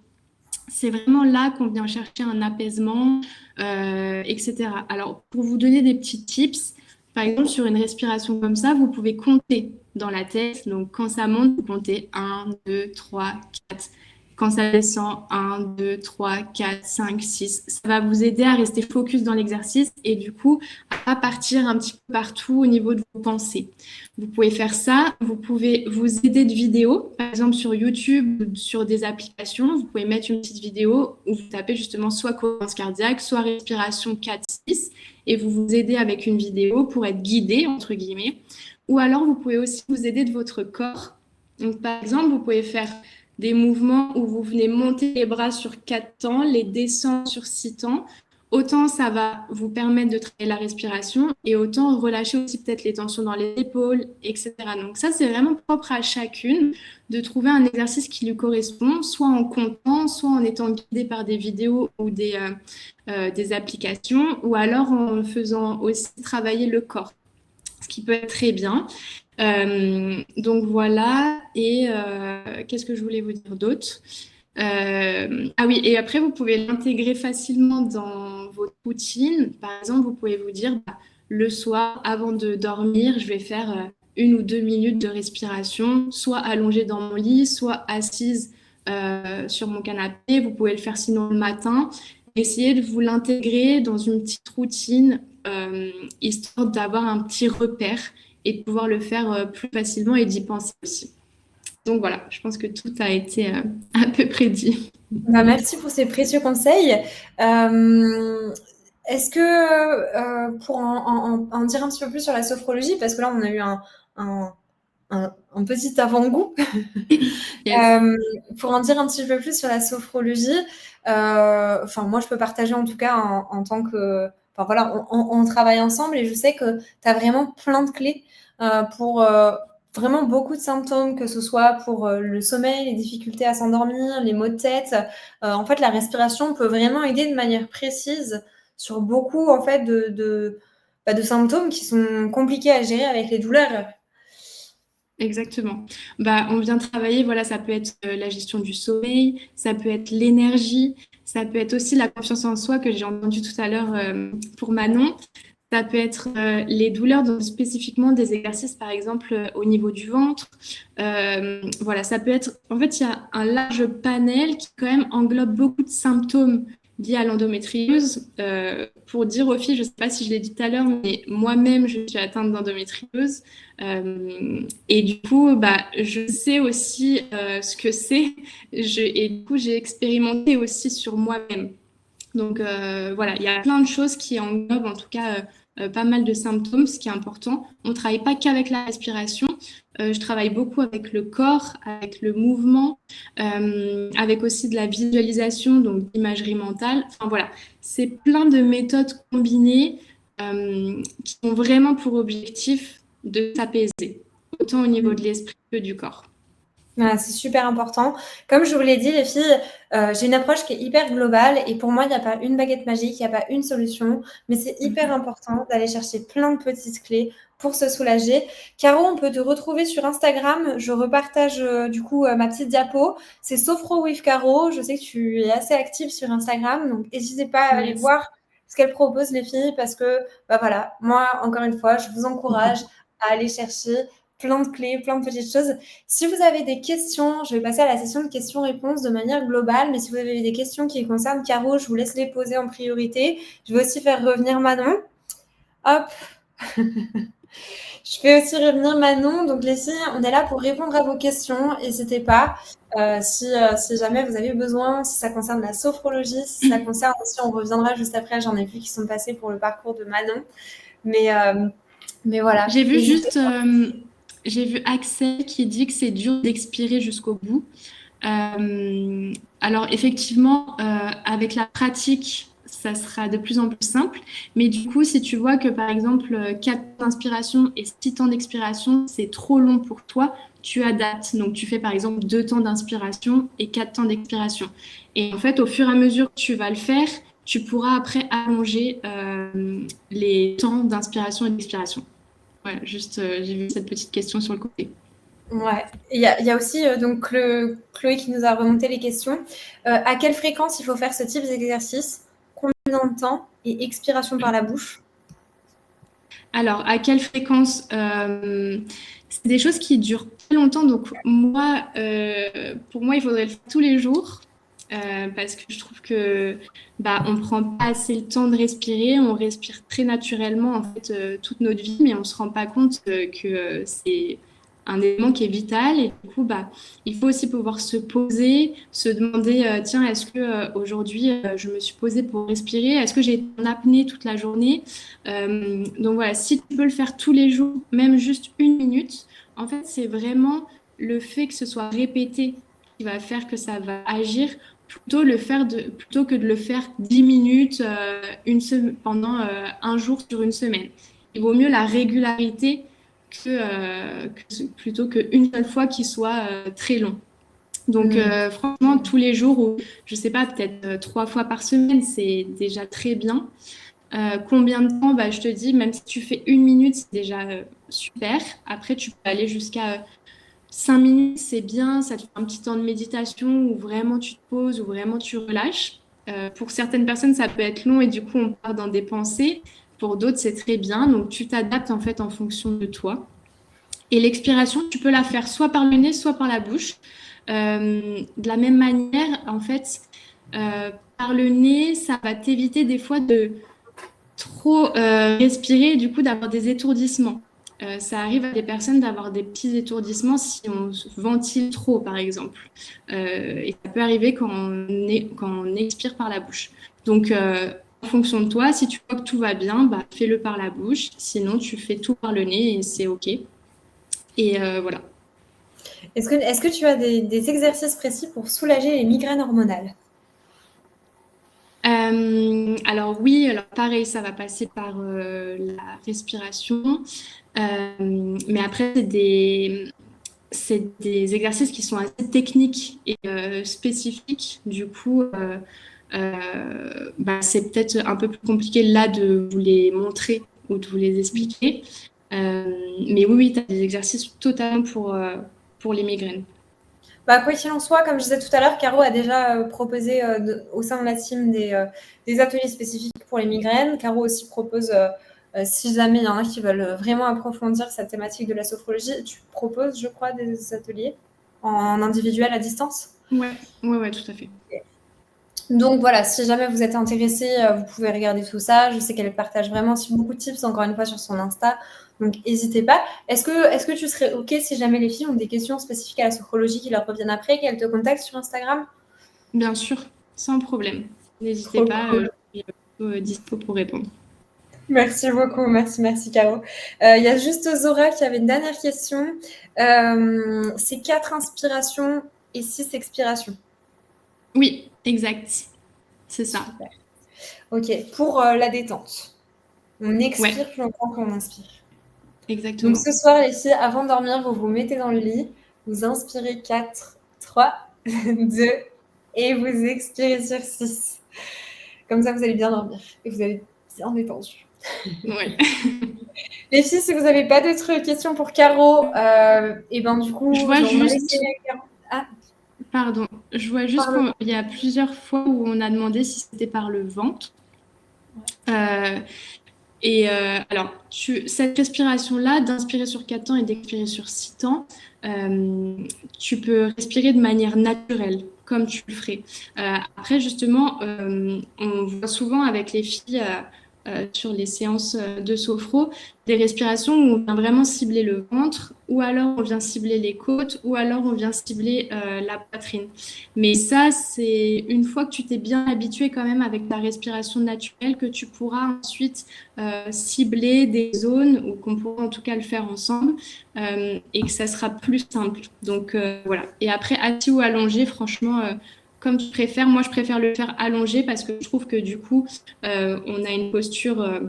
c'est vraiment là qu'on vient chercher un apaisement, etc. Alors pour vous donner des petits tips, par exemple sur une respiration comme ça, vous pouvez compter dans la tête. Donc quand ça monte, vous comptez 1, 2, 3, 4. Quand ça descend, 1, 2, 3, 4, 5, 6. Ça va vous aider à rester focus dans l'exercice et du coup, à partir un petit peu partout au niveau de vos pensées. Vous pouvez faire ça. Vous pouvez vous aider de vidéos, par exemple sur YouTube ou sur des applications. Vous pouvez mettre une petite vidéo où vous tapez justement soit cohérence cardiaque, soit respiration 4-6 et vous vous aidez avec une vidéo pour être guidé, entre guillemets. Ou alors, vous pouvez aussi vous aider de votre corps. Donc, par exemple, vous pouvez faire des mouvements où vous venez monter les bras sur 4 temps, les descendre sur 6 temps. Autant ça va vous permettre de travailler la respiration et autant relâcher aussi peut-être les tensions dans les épaules, etc. Donc ça, c'est vraiment propre à chacune de trouver un exercice qui lui correspond, soit en comptant, soit en étant guidé par des vidéos ou des applications, ou alors en faisant aussi travailler le corps, ce qui peut être très bien. Donc voilà, et qu'est-ce que je voulais vous dire d'autre ? Ah oui, et après, vous pouvez l'intégrer facilement dans votre routine. Par exemple, vous pouvez vous dire, bah, le soir, avant de dormir, je vais faire 1 ou 2 minutes de respiration, soit allongée dans mon lit, soit assise sur mon canapé. Vous pouvez le faire sinon le matin. Essayez de vous l'intégrer dans une petite routine, histoire d'avoir un petit repère et de pouvoir le faire plus facilement et d'y penser aussi. Donc voilà, je pense que tout a été à peu près dit. Bah, merci pour ces précieux conseils. Est-ce que, pour en dire un petit peu plus sur la sophrologie, parce que là, on a eu un, un petit avant-goût, Yes. pour en dire un petit peu plus sur la sophrologie, enfin, moi, je peux partager en tout cas en tant que... Enfin, voilà, on travaille ensemble et je sais que tu as vraiment plein de clés pour vraiment beaucoup de symptômes, que ce soit pour le sommeil, les difficultés à s'endormir, les maux de tête. En fait, la respiration peut vraiment aider de manière précise sur beaucoup en fait de symptômes qui sont compliqués à gérer avec les douleurs. Exactement. Bah, on vient travailler, voilà, ça peut être la gestion du sommeil, ça peut être l'énergie, ça peut être aussi la confiance en soi que j'ai entendu tout à l'heure pour Manon. Ça peut être les douleurs, donc spécifiquement des exercices, par exemple, au niveau du ventre. Voilà, ça peut être... En fait, il y a un large panel qui quand même englobe beaucoup de symptômes liés à l'endométriose. Pour dire aux filles, je ne sais pas si je l'ai dit tout à l'heure, mais moi-même, je suis atteinte d'endométriose. Et du coup, bah, je sais aussi ce que c'est. Et du coup, j'ai expérimenté aussi sur moi-même. Donc voilà, il y a plein de choses qui englobent en tout cas pas mal de symptômes, ce qui est important. On ne travaille pas qu'avec la respiration. Je travaille beaucoup avec le corps, avec le mouvement, avec aussi de la visualisation, donc l'imagerie mentale. Enfin voilà, c'est plein de méthodes combinées qui ont vraiment pour objectif de s'apaiser, autant au niveau de l'esprit que du corps. Voilà, c'est super important. Comme je vous l'ai dit, les filles, j'ai une approche qui est hyper globale et pour moi, il n'y a pas une baguette magique, il n'y a pas une solution, mais c'est hyper important d'aller chercher plein de petites clés pour se soulager. Caro, on peut te retrouver sur Instagram. Je repartage du coup ma petite diapo. C'est Sophro with Caro. Je sais que tu es assez active sur Instagram, donc n'hésitez pas à aller Yes. voir ce qu'elle propose, les filles, parce que bah voilà, moi, encore une fois, je vous encourage à aller chercher plein de clés, plein de petites choses. Si vous avez des questions, je vais passer à la session de questions-réponses de manière globale, mais si vous avez des questions qui concernent Caro, je vous laisse les poser en priorité. Je vais aussi faire revenir Manon. Hop. Je fais aussi revenir Manon. Donc les filles, on est là pour répondre à vos questions. N'hésitez pas. Si jamais vous avez besoin, si ça concerne la sophrologie, si ça concerne aussi, on reviendra juste après, j'en ai vu qui sont passés pour le parcours de Manon. Mais voilà. J'ai vu N'hésitez juste, j'ai vu Axel qui dit que c'est dur d'expirer jusqu'au bout. Alors effectivement, avec la pratique, ça sera de plus en plus simple. Mais du coup, si tu vois que par exemple 4 temps d'inspiration et 6 temps d'expiration, c'est trop long pour toi, tu adaptes. Donc tu fais par exemple 2 temps d'inspiration et 4 temps d'expiration. Et en fait, au fur et à mesure que tu vas le faire, tu pourras après allonger les temps d'inspiration et d'expiration. Voilà, juste j'ai vu cette petite question sur le côté. Ouais, il y a aussi donc Chloé qui nous a remonté les questions. À quelle fréquence il faut faire ce type d'exercice? Combien de temps? Et expiration par la bouche? Alors, à quelle fréquence? C'est des choses qui durent très longtemps. Donc, moi, pour moi, il faudrait le faire tous les jours. Parce que je trouve que bah, on prend pas assez le temps de respirer, on respire très naturellement en fait toute notre vie, mais on se rend pas compte que c'est un élément qui est vital et du coup bah il faut aussi pouvoir se poser, se demander tiens est-ce que aujourd'hui je me suis posée pour respirer, est-ce que j'ai été en apnée toute la journée. Donc voilà, si tu peux le faire tous les jours, même juste 1 minute, en fait c'est vraiment le fait que ce soit répété qui va faire que ça va agir plutôt que de le faire 10 minutes pendant un jour sur une semaine. Il vaut mieux la régularité plutôt qu'une seule fois qui soit très long. Donc franchement, tous les jours, ou je sais pas, peut-être 3 fois par semaine, c'est déjà très bien. Combien de temps? Bah, je te dis, même si tu fais 1 minute, c'est déjà super. Après, tu peux aller jusqu'à 5 minutes, c'est bien, ça te fait un petit temps de méditation où vraiment tu te poses, où vraiment tu relâches. Pour certaines personnes, ça peut être long et du coup, on part dans des pensées. Pour d'autres, c'est très bien. Donc, tu t'adaptes en fait en fonction de toi. Et l'expiration, tu peux la faire soit par le nez, soit par la bouche. De la même manière, en fait, par le nez, ça va t'éviter des fois de trop respirer et du coup d'avoir des étourdissements. Ça arrive à des personnes d'avoir des petits étourdissements si on ventile trop, par exemple. Et ça peut arriver quand on expire par la bouche. Donc, en fonction de toi, si tu vois que tout va bien, bah, fais-le par la bouche. Sinon, tu fais tout par le nez et c'est OK. Et voilà. Est-ce que tu as des exercices précis pour soulager les migraines hormonales? Alors oui, alors pareil, ça va passer par la respiration. Mais après, c'est des exercices qui sont assez techniques et spécifiques. Du coup, bah, c'est peut-être un peu plus compliqué là de vous les montrer ou de vous les expliquer. Mais oui, tu as des exercices totalement pour les migraines. Bah, quoi qu'il en soit, comme je disais tout à l'heure, Caro a déjà proposé au sein de la team des ateliers spécifiques pour les migraines. Caro aussi propose, si jamais il y en a qui veulent vraiment approfondir cette thématique de la sophrologie, tu proposes, je crois, des ateliers en individuel à distance. Ouais, tout à fait. Donc voilà, si jamais vous êtes intéressé, vous pouvez regarder tout ça. Je sais qu'elle partage vraiment aussi beaucoup de tips, encore une fois, sur son Insta. Donc n'hésitez pas. Est-ce que tu serais OK si jamais les filles ont des questions spécifiques à la sophrologie qui leur reviennent après, qu'elles te contactent sur Instagram? Bien sûr, sans problème. N'hésitez Trop pas, cool. je suis dispo pour répondre. Merci beaucoup. Merci, Caro. Il y a juste Zora qui avait une dernière question. C'est 4 inspirations et 6 expirations. Oui, exact. C'est ça. Super. OK. Pour la détente. On expire Ouais, plus longtemps qu'on inspire. Donc exactement. ce soir, les filles, avant de dormir, vous vous mettez dans le lit, vous inspirez 4, 3, 2, et vous expirez sur 6. Comme ça, vous allez bien dormir et vous allez bien détendu. Ouais. Les filles, si vous n'avez pas d'autres questions pour Caro, et ben du coup, Je vois on va juste, laisser Caro. Ah, pardon, je vois juste pardon. qu'il y a plusieurs fois où on a demandé si c'était par le ventre. Alors, cette respiration-là, d'inspirer sur 4 temps et d'expirer sur 6 temps, tu peux respirer de manière naturelle, comme tu le ferais. Après, justement, on voit souvent avec les filles sur les séances de sophro des respirations où on vient vraiment cibler le ventre, ou alors on vient cibler les côtes, ou alors on vient cibler la poitrine. Mais ça, c'est une fois que tu t'es bien habitué quand même avec ta respiration naturelle que tu pourras ensuite cibler des zones ou qu'on pourra en tout cas le faire ensemble et que ça sera plus simple. Donc voilà. Et après, assis ou allongé, franchement, comme tu préfères, moi je préfère le faire allongé parce que je trouve que du coup, on a une posture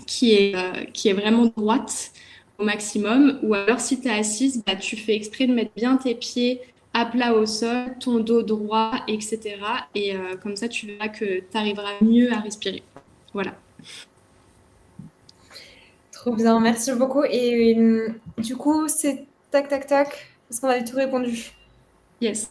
qui est vraiment droite au maximum. Ou alors si tu es assise, bah, tu fais exprès de mettre bien tes pieds à plat au sol, ton dos droit, etc. Et comme ça, tu verras que tu arriveras mieux à respirer. Voilà. Trop bien, merci beaucoup. Et du coup, c'est tac, tac, tac, parce qu'on avait tout répondu. Yes.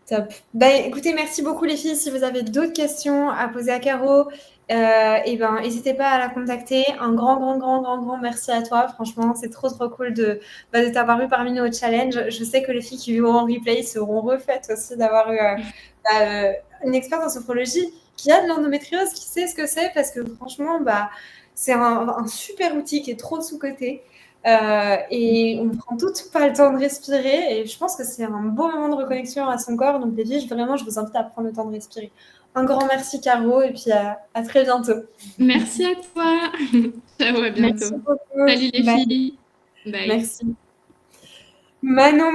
Top. Bah, écoutez, merci beaucoup les filles. Si vous avez d'autres questions à poser à Caro, et ben, n'hésitez pas à la contacter. Un grand merci à toi. Franchement, c'est trop cool de t'avoir eu parmi nous au challenge. Je sais que les filles qui verront en replay seront refaites aussi d'avoir eu une experte en sophrologie qui a de l'endométriose, qui sait ce que c'est, parce que franchement, c'est un super outil qui est trop sous-coté. Et on ne prend toutes pas le temps de respirer. Et je pense que c'est un beau moment de reconnexion à son corps. Donc, les filles, vraiment, je vous invite à prendre le temps de respirer. Un grand merci, Caro. Et puis, à très bientôt. Merci à toi. Ciao, à bientôt. Merci beaucoup. Salut les Bye. filles. Bye. Merci. Manon.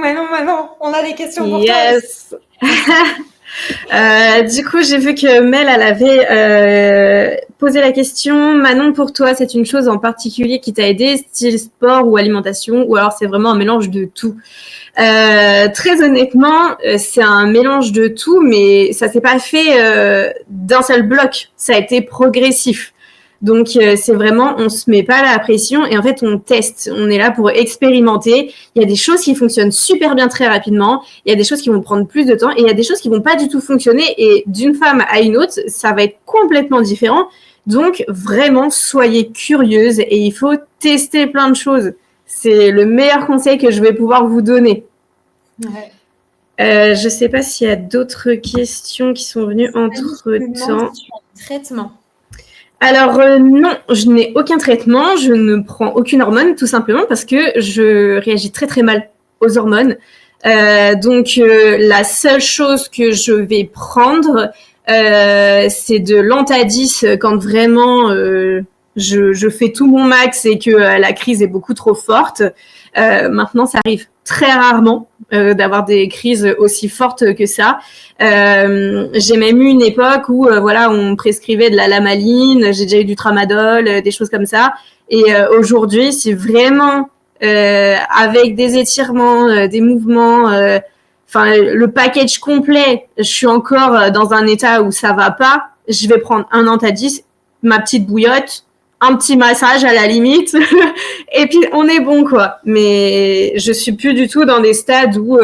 On a des questions pour toi aussi. Yes. Du coup, j'ai vu que Mel, elle avait posé la question. Manon, pour toi, c'est une chose en particulier qui t'a aidé, style sport ou alimentation, ou alors c'est vraiment un mélange de tout? Très honnêtement, c'est un mélange de tout, mais ça s'est pas fait d'un seul bloc. Ça a été progressif. Donc, c'est vraiment, on se met pas la pression et en fait, on teste. On est là pour expérimenter. Il y a des choses qui fonctionnent super bien très rapidement. Il y a des choses qui vont prendre plus de temps et il y a des choses qui vont pas du tout fonctionner. Et d'une femme à une autre, ça va être complètement différent. Donc, vraiment, soyez curieuse et il faut tester plein de choses. C'est le meilleur conseil que je vais pouvoir vous donner. Ouais. Je sais pas s'il y a d'autres questions qui sont venues entre-temps. Si tu as un traitement. Alors non, je n'ai aucun traitement, je ne prends aucune hormone, tout simplement parce que je réagis très très mal aux hormones. Donc la seule chose que je vais prendre, c'est de l'Antadis quand vraiment je fais tout mon max et que la crise est beaucoup trop forte. Maintenant, ça arrive très rarement d'avoir des crises aussi fortes que ça. J'ai même eu une époque où voilà, on prescrivait de la lamaline, j'ai déjà eu du tramadol, des choses comme ça. Et aujourd'hui, c'est vraiment avec des étirements, des mouvements, enfin le package complet. Je suis encore dans un état où ça va pas. Je vais prendre un Antadis, ma petite bouillotte, un petit massage à la limite, et puis on est bon quoi. Mais je suis plus du tout dans des stades où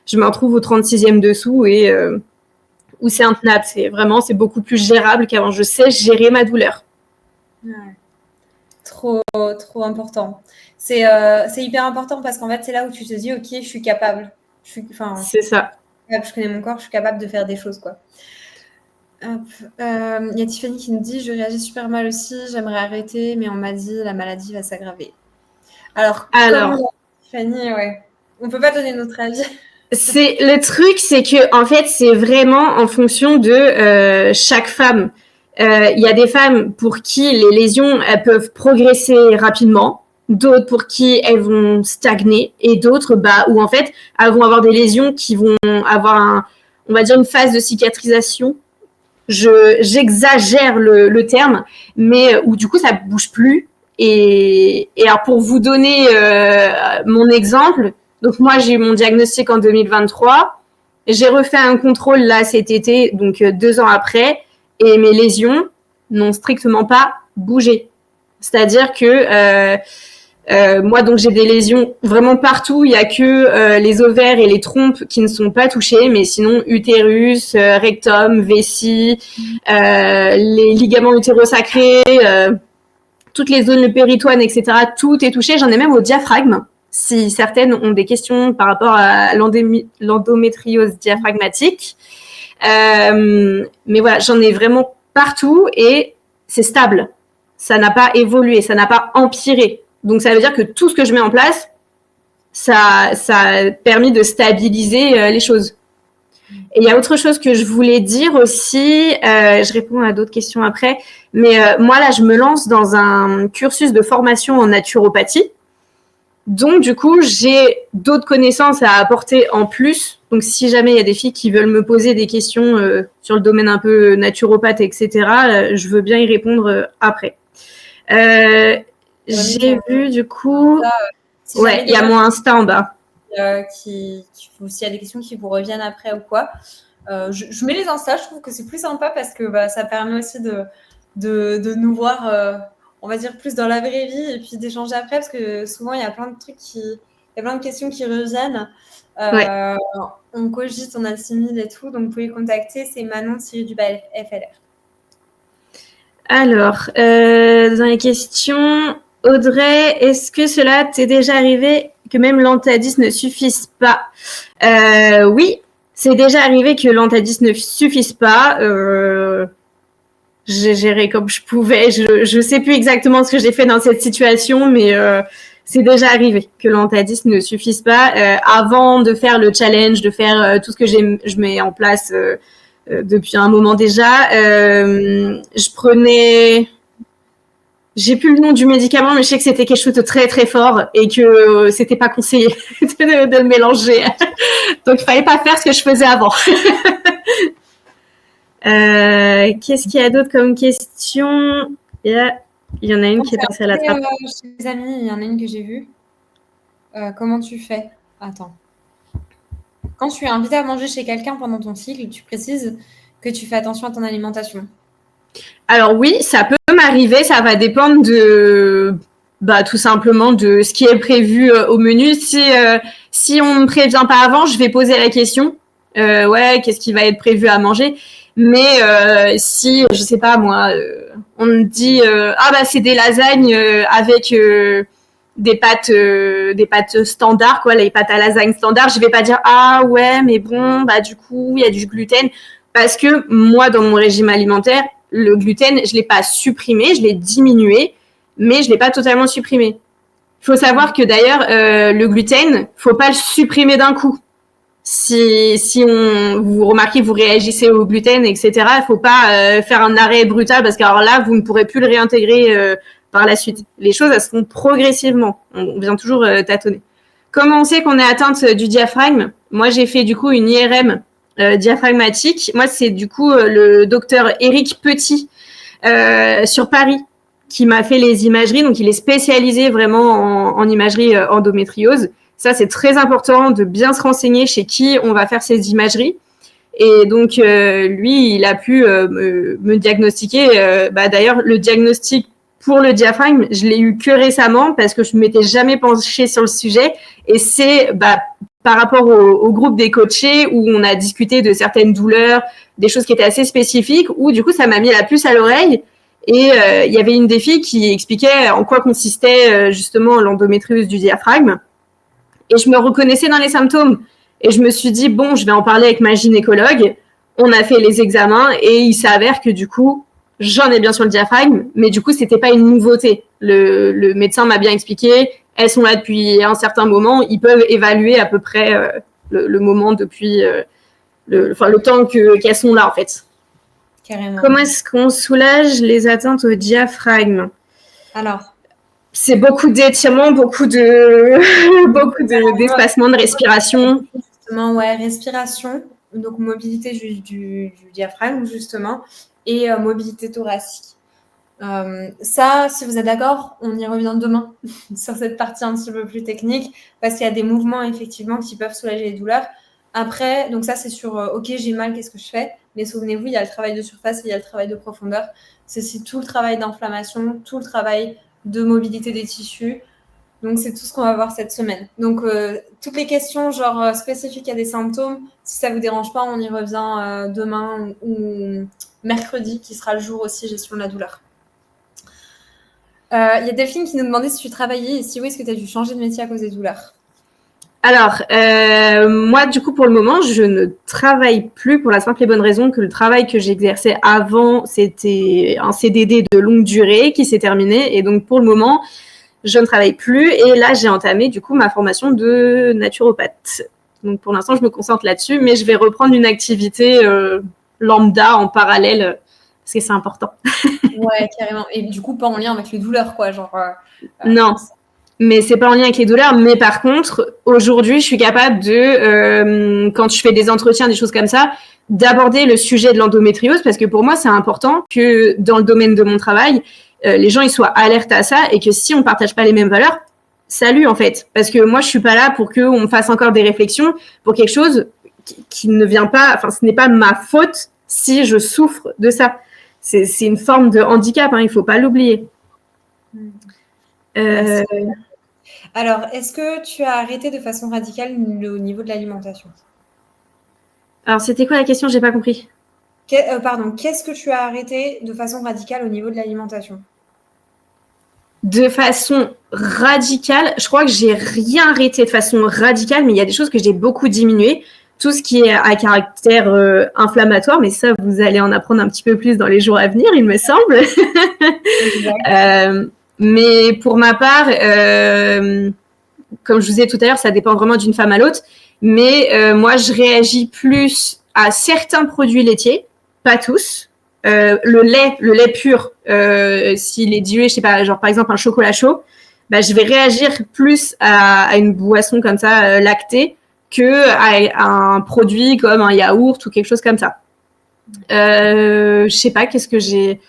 je me retrouve au 36e dessous et où c'est intenable. C'est beaucoup plus gérable qu'avant. Je sais gérer ma douleur. Ouais. Trop important. C'est hyper important parce qu'en fait, c'est là où tu te dis, ok, je suis capable. C'est ça. Je connais mon corps, je suis capable de faire des choses, quoi. Il y a Tiffany qui nous dit, je réagis super mal aussi, j'aimerais arrêter, mais on m'a dit la maladie va s'aggraver. Alors Tiffany, ouais, on peut pas donner notre avis. C'est le truc, c'est que en fait, c'est vraiment en fonction de chaque femme. Il y a des femmes pour qui les lésions elles peuvent progresser rapidement, d'autres pour qui elles vont stagner, et d'autres où en fait elles vont avoir des lésions qui vont avoir on va dire une phase de cicatrisation. J'exagère le terme, mais où du coup ça bouge plus. Et alors pour vous donner mon exemple, donc moi j'ai eu mon diagnostic en 2023, j'ai refait un contrôle là cet été, donc 2 ans après, et mes lésions n'ont strictement pas bougé. C'est-à-dire que moi, donc, j'ai des lésions vraiment partout. Il y a que les ovaires et les trompes qui ne sont pas touchés, mais sinon utérus, rectum, vessie, les ligaments utérosacrés, toutes les zones, le péritoine, etc. Tout est touché. J'en ai même au diaphragme. Si certaines ont des questions par rapport à l'endométriose diaphragmatique, mais voilà, j'en ai vraiment partout et c'est stable. Ça n'a pas évolué, ça n'a pas empiré. Donc, ça veut dire que tout ce que je mets en place, ça a permis de stabiliser les choses. Et il y a autre chose que je voulais dire aussi, je réponds à d'autres questions après, mais moi, là, je me lance dans un cursus de formation en naturopathie. Donc, du coup, j'ai d'autres connaissances à apporter en plus. Donc, si jamais il y a des filles qui veulent me poser des questions sur le domaine un peu naturopathe, etc., je veux bien y répondre après. J'ai vu du coup, il y a mon Insta en bas. S'il y a des questions qui vous reviennent après ou quoi, je mets les Insta. Je trouve que c'est plus sympa parce que ça permet aussi de nous voir, on va dire, plus dans la vraie vie et puis d'échanger après parce que souvent il y a plein de trucs il y a plein de questions qui reviennent. On cogite, on assimile et tout, donc vous pouvez contacter, c'est Manon-FLR. Alors, dans les questions, Audrey, est-ce que cela t'est déjà arrivé que même l'Antadis ne suffise pas? Oui, c'est déjà arrivé que l'Antadis ne suffise pas. J'ai géré comme je pouvais. Je sais plus exactement ce que j'ai fait dans cette situation, mais c'est déjà arrivé que l'Antadis ne suffise pas. Avant de faire le challenge, de faire tout ce que je mets en place depuis un moment déjà, je prenais... J'ai plus le nom du médicament, mais je sais que c'était quelque chose de très très fort et que c'était pas conseillé de le mélanger. Donc il fallait pas faire ce que je faisais avant. Qu'est-ce qu'il y a d'autre comme question? Il y en a une qui est passée à la trappe. Chez les amis, il y en a une que j'ai vue. Comment tu fais? Attends. Quand tu es invité à manger chez quelqu'un pendant ton cycle, tu précises que tu fais attention à ton alimentation. Alors oui, ça peut m'arriver, ça va dépendre de tout simplement de ce qui est prévu au menu. Si on me prévient pas avant, je vais poser la question. Ouais, qu'est-ce qui va être prévu à manger? Mais si je sais pas moi, on me dit c'est des lasagnes avec des pâtes standards quoi, les pâtes à lasagne standards, je vais pas dire ah ouais mais bon du coup il y a du gluten parce que moi dans mon régime alimentaire le gluten je l'ai pas supprimé, je l'ai diminué mais je l'ai pas totalement supprimé. Il faut savoir que d'ailleurs le gluten faut pas le supprimer d'un coup. Si vous remarquez, vous réagissez au gluten, etc., il faut pas faire un arrêt brutal parce que alors là, vous ne pourrez plus le réintégrer par la suite. Les choses, elles se font progressivement. On vient toujours tâtonner. Comment on sait qu'on est atteinte du diaphragme? Moi, j'ai fait du coup une IRM diaphragmatique. Moi, c'est du coup le docteur Éric Petit sur Paris qui m'a fait les imageries. Donc, il est spécialisé vraiment en imagerie endométriose. Ça, c'est très important de bien se renseigner chez qui on va faire ces imageries. Et donc, lui, il a pu me diagnostiquer. D'ailleurs, le diagnostic pour le diaphragme, je l'ai eu que récemment parce que je ne m'étais jamais penchée sur le sujet. Et c'est par rapport au groupe des coachés où on a discuté de certaines douleurs, des choses qui étaient assez spécifiques, où du coup, ça m'a mis la puce à l'oreille. Et il y avait une des filles qui expliquait en quoi consistait justement l'endométriose du diaphragme. Et je me reconnaissais dans les symptômes. Et je me suis dit, bon, je vais en parler avec ma gynécologue. On a fait les examens et il s'avère que du coup, j'en ai bien sur le diaphragme, mais du coup, c'était pas une nouveauté. Le médecin m'a bien expliqué, elles sont là depuis un certain moment, ils peuvent évaluer à peu près le moment depuis le temps qu'elles sont là, en fait. Carrément. Comment est-ce qu'on soulage les atteintes au diaphragme? Alors, c'est beaucoup d'étirements, beaucoup d'espacements de respiration. Justement, ouais, respiration, donc mobilité du diaphragme, justement, et mobilité thoracique. Ça, si vous êtes d'accord, on y revient demain sur cette partie un petit peu plus technique, parce qu'il y a des mouvements, effectivement, qui peuvent soulager les douleurs. Après, donc ça, c'est sur OK, j'ai mal, qu'est-ce que je fais? Mais souvenez-vous, il y a le travail de surface et il y a le travail de profondeur. C'est aussi tout le travail d'inflammation, tout le travail de mobilité des tissus. Donc, c'est tout ce qu'on va voir cette semaine. Donc, toutes les questions spécifiques à des symptômes, si ça ne vous dérange pas, on y revient demain ou mercredi, qui sera le jour aussi gestion de la douleur. Il y a Delphine qui nous demandait si tu travaillais et si oui, est-ce que tu as dû changer de métier à cause des douleurs? Alors, moi, du coup, pour le moment, je ne travaille plus pour la simple et bonne raison que le travail que j'exerçais avant, c'était un CDD de longue durée qui s'est terminé. Et donc, pour le moment, je ne travaille plus. Et là, j'ai entamé, du coup, ma formation de naturopathe. Donc, pour l'instant, je me concentre là-dessus, mais je vais reprendre une activité lambda en parallèle parce que c'est important. Ouais, carrément. Et du coup, pas en lien avec les douleurs, quoi. Non. Mais c'est pas en lien avec les douleurs. Mais par contre, aujourd'hui, je suis capable de, quand je fais des entretiens, des choses comme ça, d'aborder le sujet de l'endométriose parce que pour moi, c'est important que dans le domaine de mon travail, les gens ils soient alertes à ça et que si on partage pas les mêmes valeurs, salut en fait. Parce que moi, je suis pas là pour qu'on fasse encore des réflexions pour quelque chose qui ne vient pas, enfin, ce n'est pas ma faute si je souffre de ça. C'est une forme de handicap, hein, il faut pas l'oublier. Alors, est-ce que tu as arrêté de façon radicale au niveau de l'alimentation? Alors, c'était quoi la question? J'ai pas compris. Qu'est-ce que tu as arrêté de façon radicale au niveau de l'alimentation? De façon radicale, je crois que j'ai rien arrêté de façon radicale, mais il y a des choses que j'ai beaucoup diminuées. Tout ce qui est à caractère inflammatoire, mais ça, vous allez en apprendre un petit peu plus dans les jours à venir, il me semble. Mais pour ma part, comme je vous disais tout à l'heure, ça dépend vraiment d'une femme à l'autre. Mais moi, je réagis plus à certains produits laitiers, pas tous. Le lait pur, s'il est dilué, je sais pas, genre par exemple un chocolat chaud, je vais réagir plus à une boisson comme ça lactée que à un produit comme un yaourt ou quelque chose comme ça. Je sais pas, qu'est-ce que j'ai...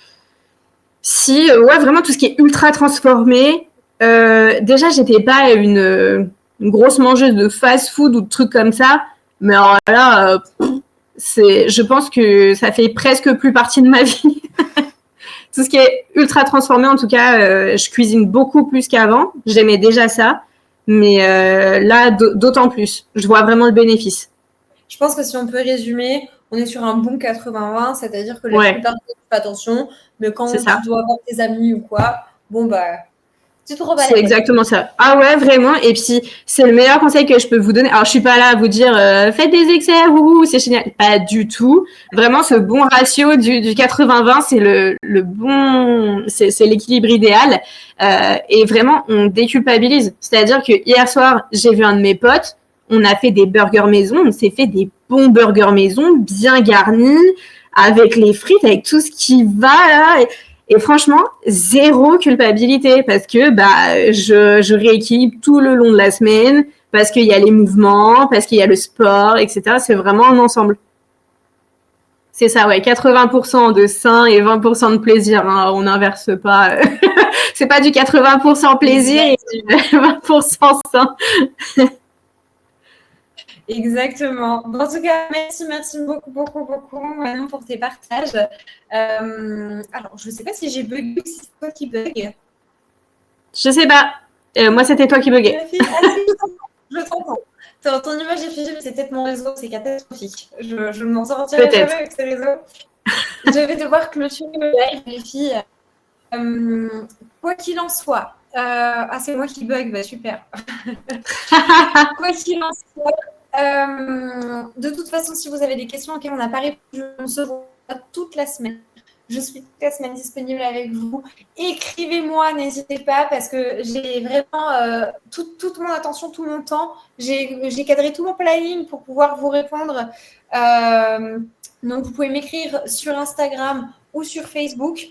Si, ouais, vraiment tout ce qui est ultra transformé. Déjà, j'étais pas une grosse mangeuse de fast-food ou de trucs comme ça, mais alors là, je pense que ça fait presque plus partie de ma vie. tout ce qui est ultra transformé, en tout cas, je cuisine beaucoup plus qu'avant. J'aimais déjà ça, mais là, d'autant plus. Je vois vraiment le bénéfice. Je pense que si on peut résumer, on est sur un bon 80-20, c'est-à-dire que la Ouais, plupart du temps, tu fais attention, mais quand c'est ça. tu dois voir tes amis ou quoi, bon, bah, tu te remets C'est la tête. exactement ça. Ah ouais, vraiment. Et puis, c'est le meilleur conseil que je peux vous donner. Alors, je suis pas là à vous dire, faites des excès, wouhou, c'est génial. Pas du tout. Vraiment, ce bon ratio du 80-20, c'est le bon, c'est l'équilibre idéal. Et vraiment, on déculpabilise. C'est-à-dire que hier soir, j'ai vu un de mes potes, on a fait des burgers maison, on s'est fait des bons burgers maison, bien garnis, avec les frites, avec tout ce qui va là. Et franchement, zéro culpabilité parce que je rééquilibre tout le long de la semaine, parce qu'il y a les mouvements, parce qu'il y a le sport, etc. C'est vraiment un ensemble. C'est ça, ouais, 80% de sain et 20% de plaisir. Hein. On n'inverse pas. C'est pas du 80% plaisir et du 20% sain. Exactement. En tout cas, merci beaucoup, beaucoup, Manon, pour tes partages. Alors, je ne sais pas si j'ai bugué ou si c'est toi qui bug. Je sais pas. Moi, c'était toi qui buguais. Je t'entends. Ton image est figée, mais c'est peut-être mon réseau, c'est catastrophique. Je ne m'en sortirai jamais avec ce réseau. Je vais devoir clôturer le live, les filles. Quoi qu'il en soit, c'est moi qui bug, bah super. Quoi qu'il en soit, de toute façon, si vous avez des questions auxquelles on n'a pas répondu, on se voit toute la semaine. Je suis toute la semaine disponible avec vous. Écrivez-moi, n'hésitez pas, parce que j'ai vraiment toute mon attention, tout mon temps. J'ai cadré tout mon planning pour pouvoir vous répondre. Donc, vous pouvez m'écrire sur Instagram ou sur Facebook.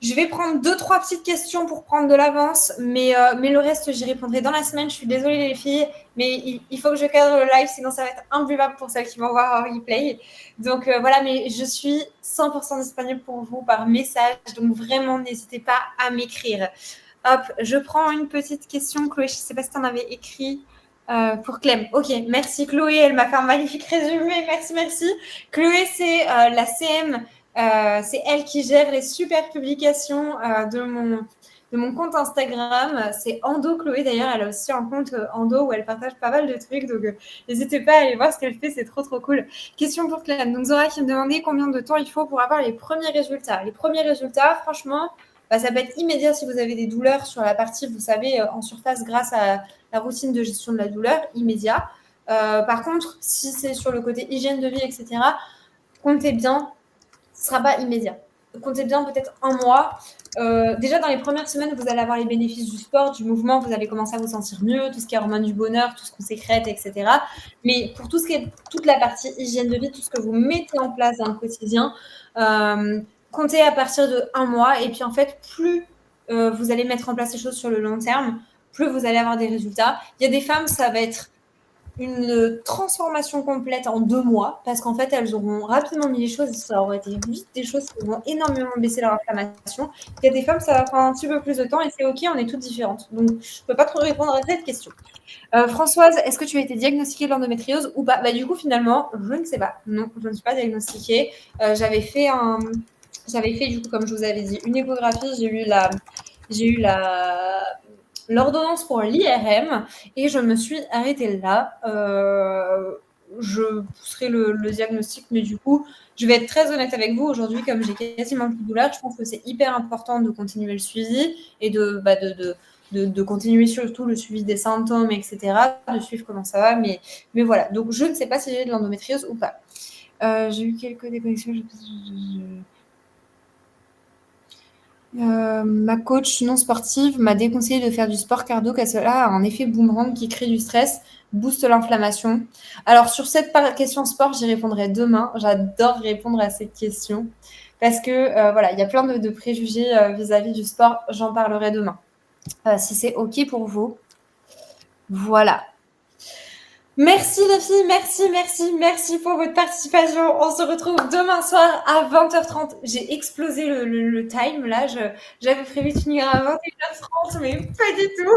Je vais prendre 2-3 petites questions pour prendre de l'avance, mais le reste, j'y répondrai dans la semaine. Je suis désolée les filles, mais il faut que je cadre le live, sinon ça va être imbuvable pour celles qui vont voir en replay. Donc voilà, mais je suis 100% disponible pour vous par message, donc vraiment, n'hésitez pas à m'écrire. Hop, je prends une petite question, Chloé, je ne sais pas si tu en avais écrit. Pour Clem. Ok, merci Chloé, elle m'a fait un magnifique résumé, merci. Chloé, c'est la CM. C'est elle qui gère les super publications de mon compte Instagram. C'est Ando Chloé d'ailleurs. Elle a aussi un compte Ando où elle partage pas mal de trucs. Donc n'hésitez pas à aller voir ce qu'elle fait. C'est trop cool. Question pour Clem. Donc Zora qui me demandait combien de temps il faut pour avoir les premiers résultats. Les premiers résultats, franchement, ça peut être immédiat si vous avez des douleurs sur la partie, vous savez, en surface grâce à la routine de gestion de la douleur, immédiat. Par contre, si c'est sur le côté hygiène de vie, etc., comptez bien. Ce ne sera pas immédiat. Comptez bien peut-être un mois. Déjà, dans les premières semaines, vous allez avoir les bénéfices du sport, du mouvement, vous allez commencer à vous sentir mieux, tout ce qui est hormones du bonheur, tout ce qu'on sécrète, etc. Mais pour tout ce qui est toute la partie hygiène de vie, tout ce que vous mettez en place dans le quotidien, comptez à partir de un mois. Et puis, en fait, plus vous allez mettre en place les choses sur le long terme, plus vous allez avoir des résultats. Il y a des femmes, ça va être une transformation complète en 2 mois parce qu'en fait, elles auront rapidement mis les choses et ça aurait été vite des choses qui vont énormément baisser leur inflammation. Il y a des femmes, ça va prendre un petit peu plus de temps et c'est OK, on est toutes différentes. Donc, je ne peux pas trop répondre à cette question. Françoise, est-ce que tu as été diagnostiquée de l'endométriose ou pas? Du coup, finalement, je ne sais pas. Non, je ne suis pas diagnostiquée. J'avais fait, du coup, comme je vous avais dit, une échographie. J'ai eu l'ordonnance pour l'IRM et je me suis arrêtée là. Je pousserai le diagnostic, mais du coup, je vais être très honnête avec vous. Aujourd'hui, comme j'ai quasiment plus de douleur, je pense que c'est hyper important de continuer le suivi et de continuer surtout le suivi des symptômes, etc., de suivre comment ça va. Mais voilà, donc je ne sais pas si j'ai de l'endométriose ou pas. J'ai eu quelques déconnexions. Ma coach non sportive m'a déconseillé de faire du sport cardio car cela a un effet boomerang qui crée du stress, booste l'inflammation. Alors sur cette question sport, j'y répondrai demain. J'adore répondre à cette question parce que voilà, il y a plein de préjugés vis-à-vis du sport. J'en parlerai demain. Si c'est OK pour vous. Voilà. Merci les filles, merci pour votre participation. On se retrouve demain soir à 20h30. J'ai explosé le time là. J'avais prévu de finir à 21h30, mais pas du tout.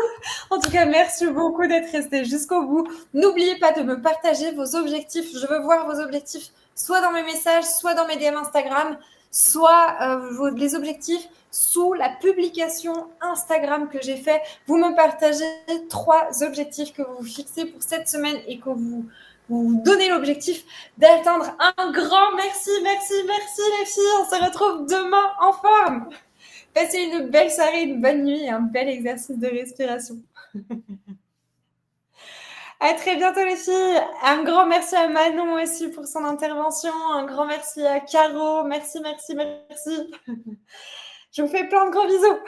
En tout cas, merci beaucoup d'être restés jusqu'au bout. N'oubliez pas de me partager vos objectifs. Je veux voir vos objectifs soit dans mes messages, soit dans mes DM Instagram. soit les objectifs sous la publication Instagram que j'ai fait. Vous me partagez 3 objectifs que vous vous fixez pour cette semaine et que vous donnez l'objectif d'atteindre. Un grand merci les filles. On se retrouve demain en forme. Passez une belle soirée, une bonne nuit et un bel exercice de respiration. À très bientôt les filles. Un grand merci à Manon aussi pour son intervention. Un grand merci à Caro. Merci. Je vous fais plein de gros bisous.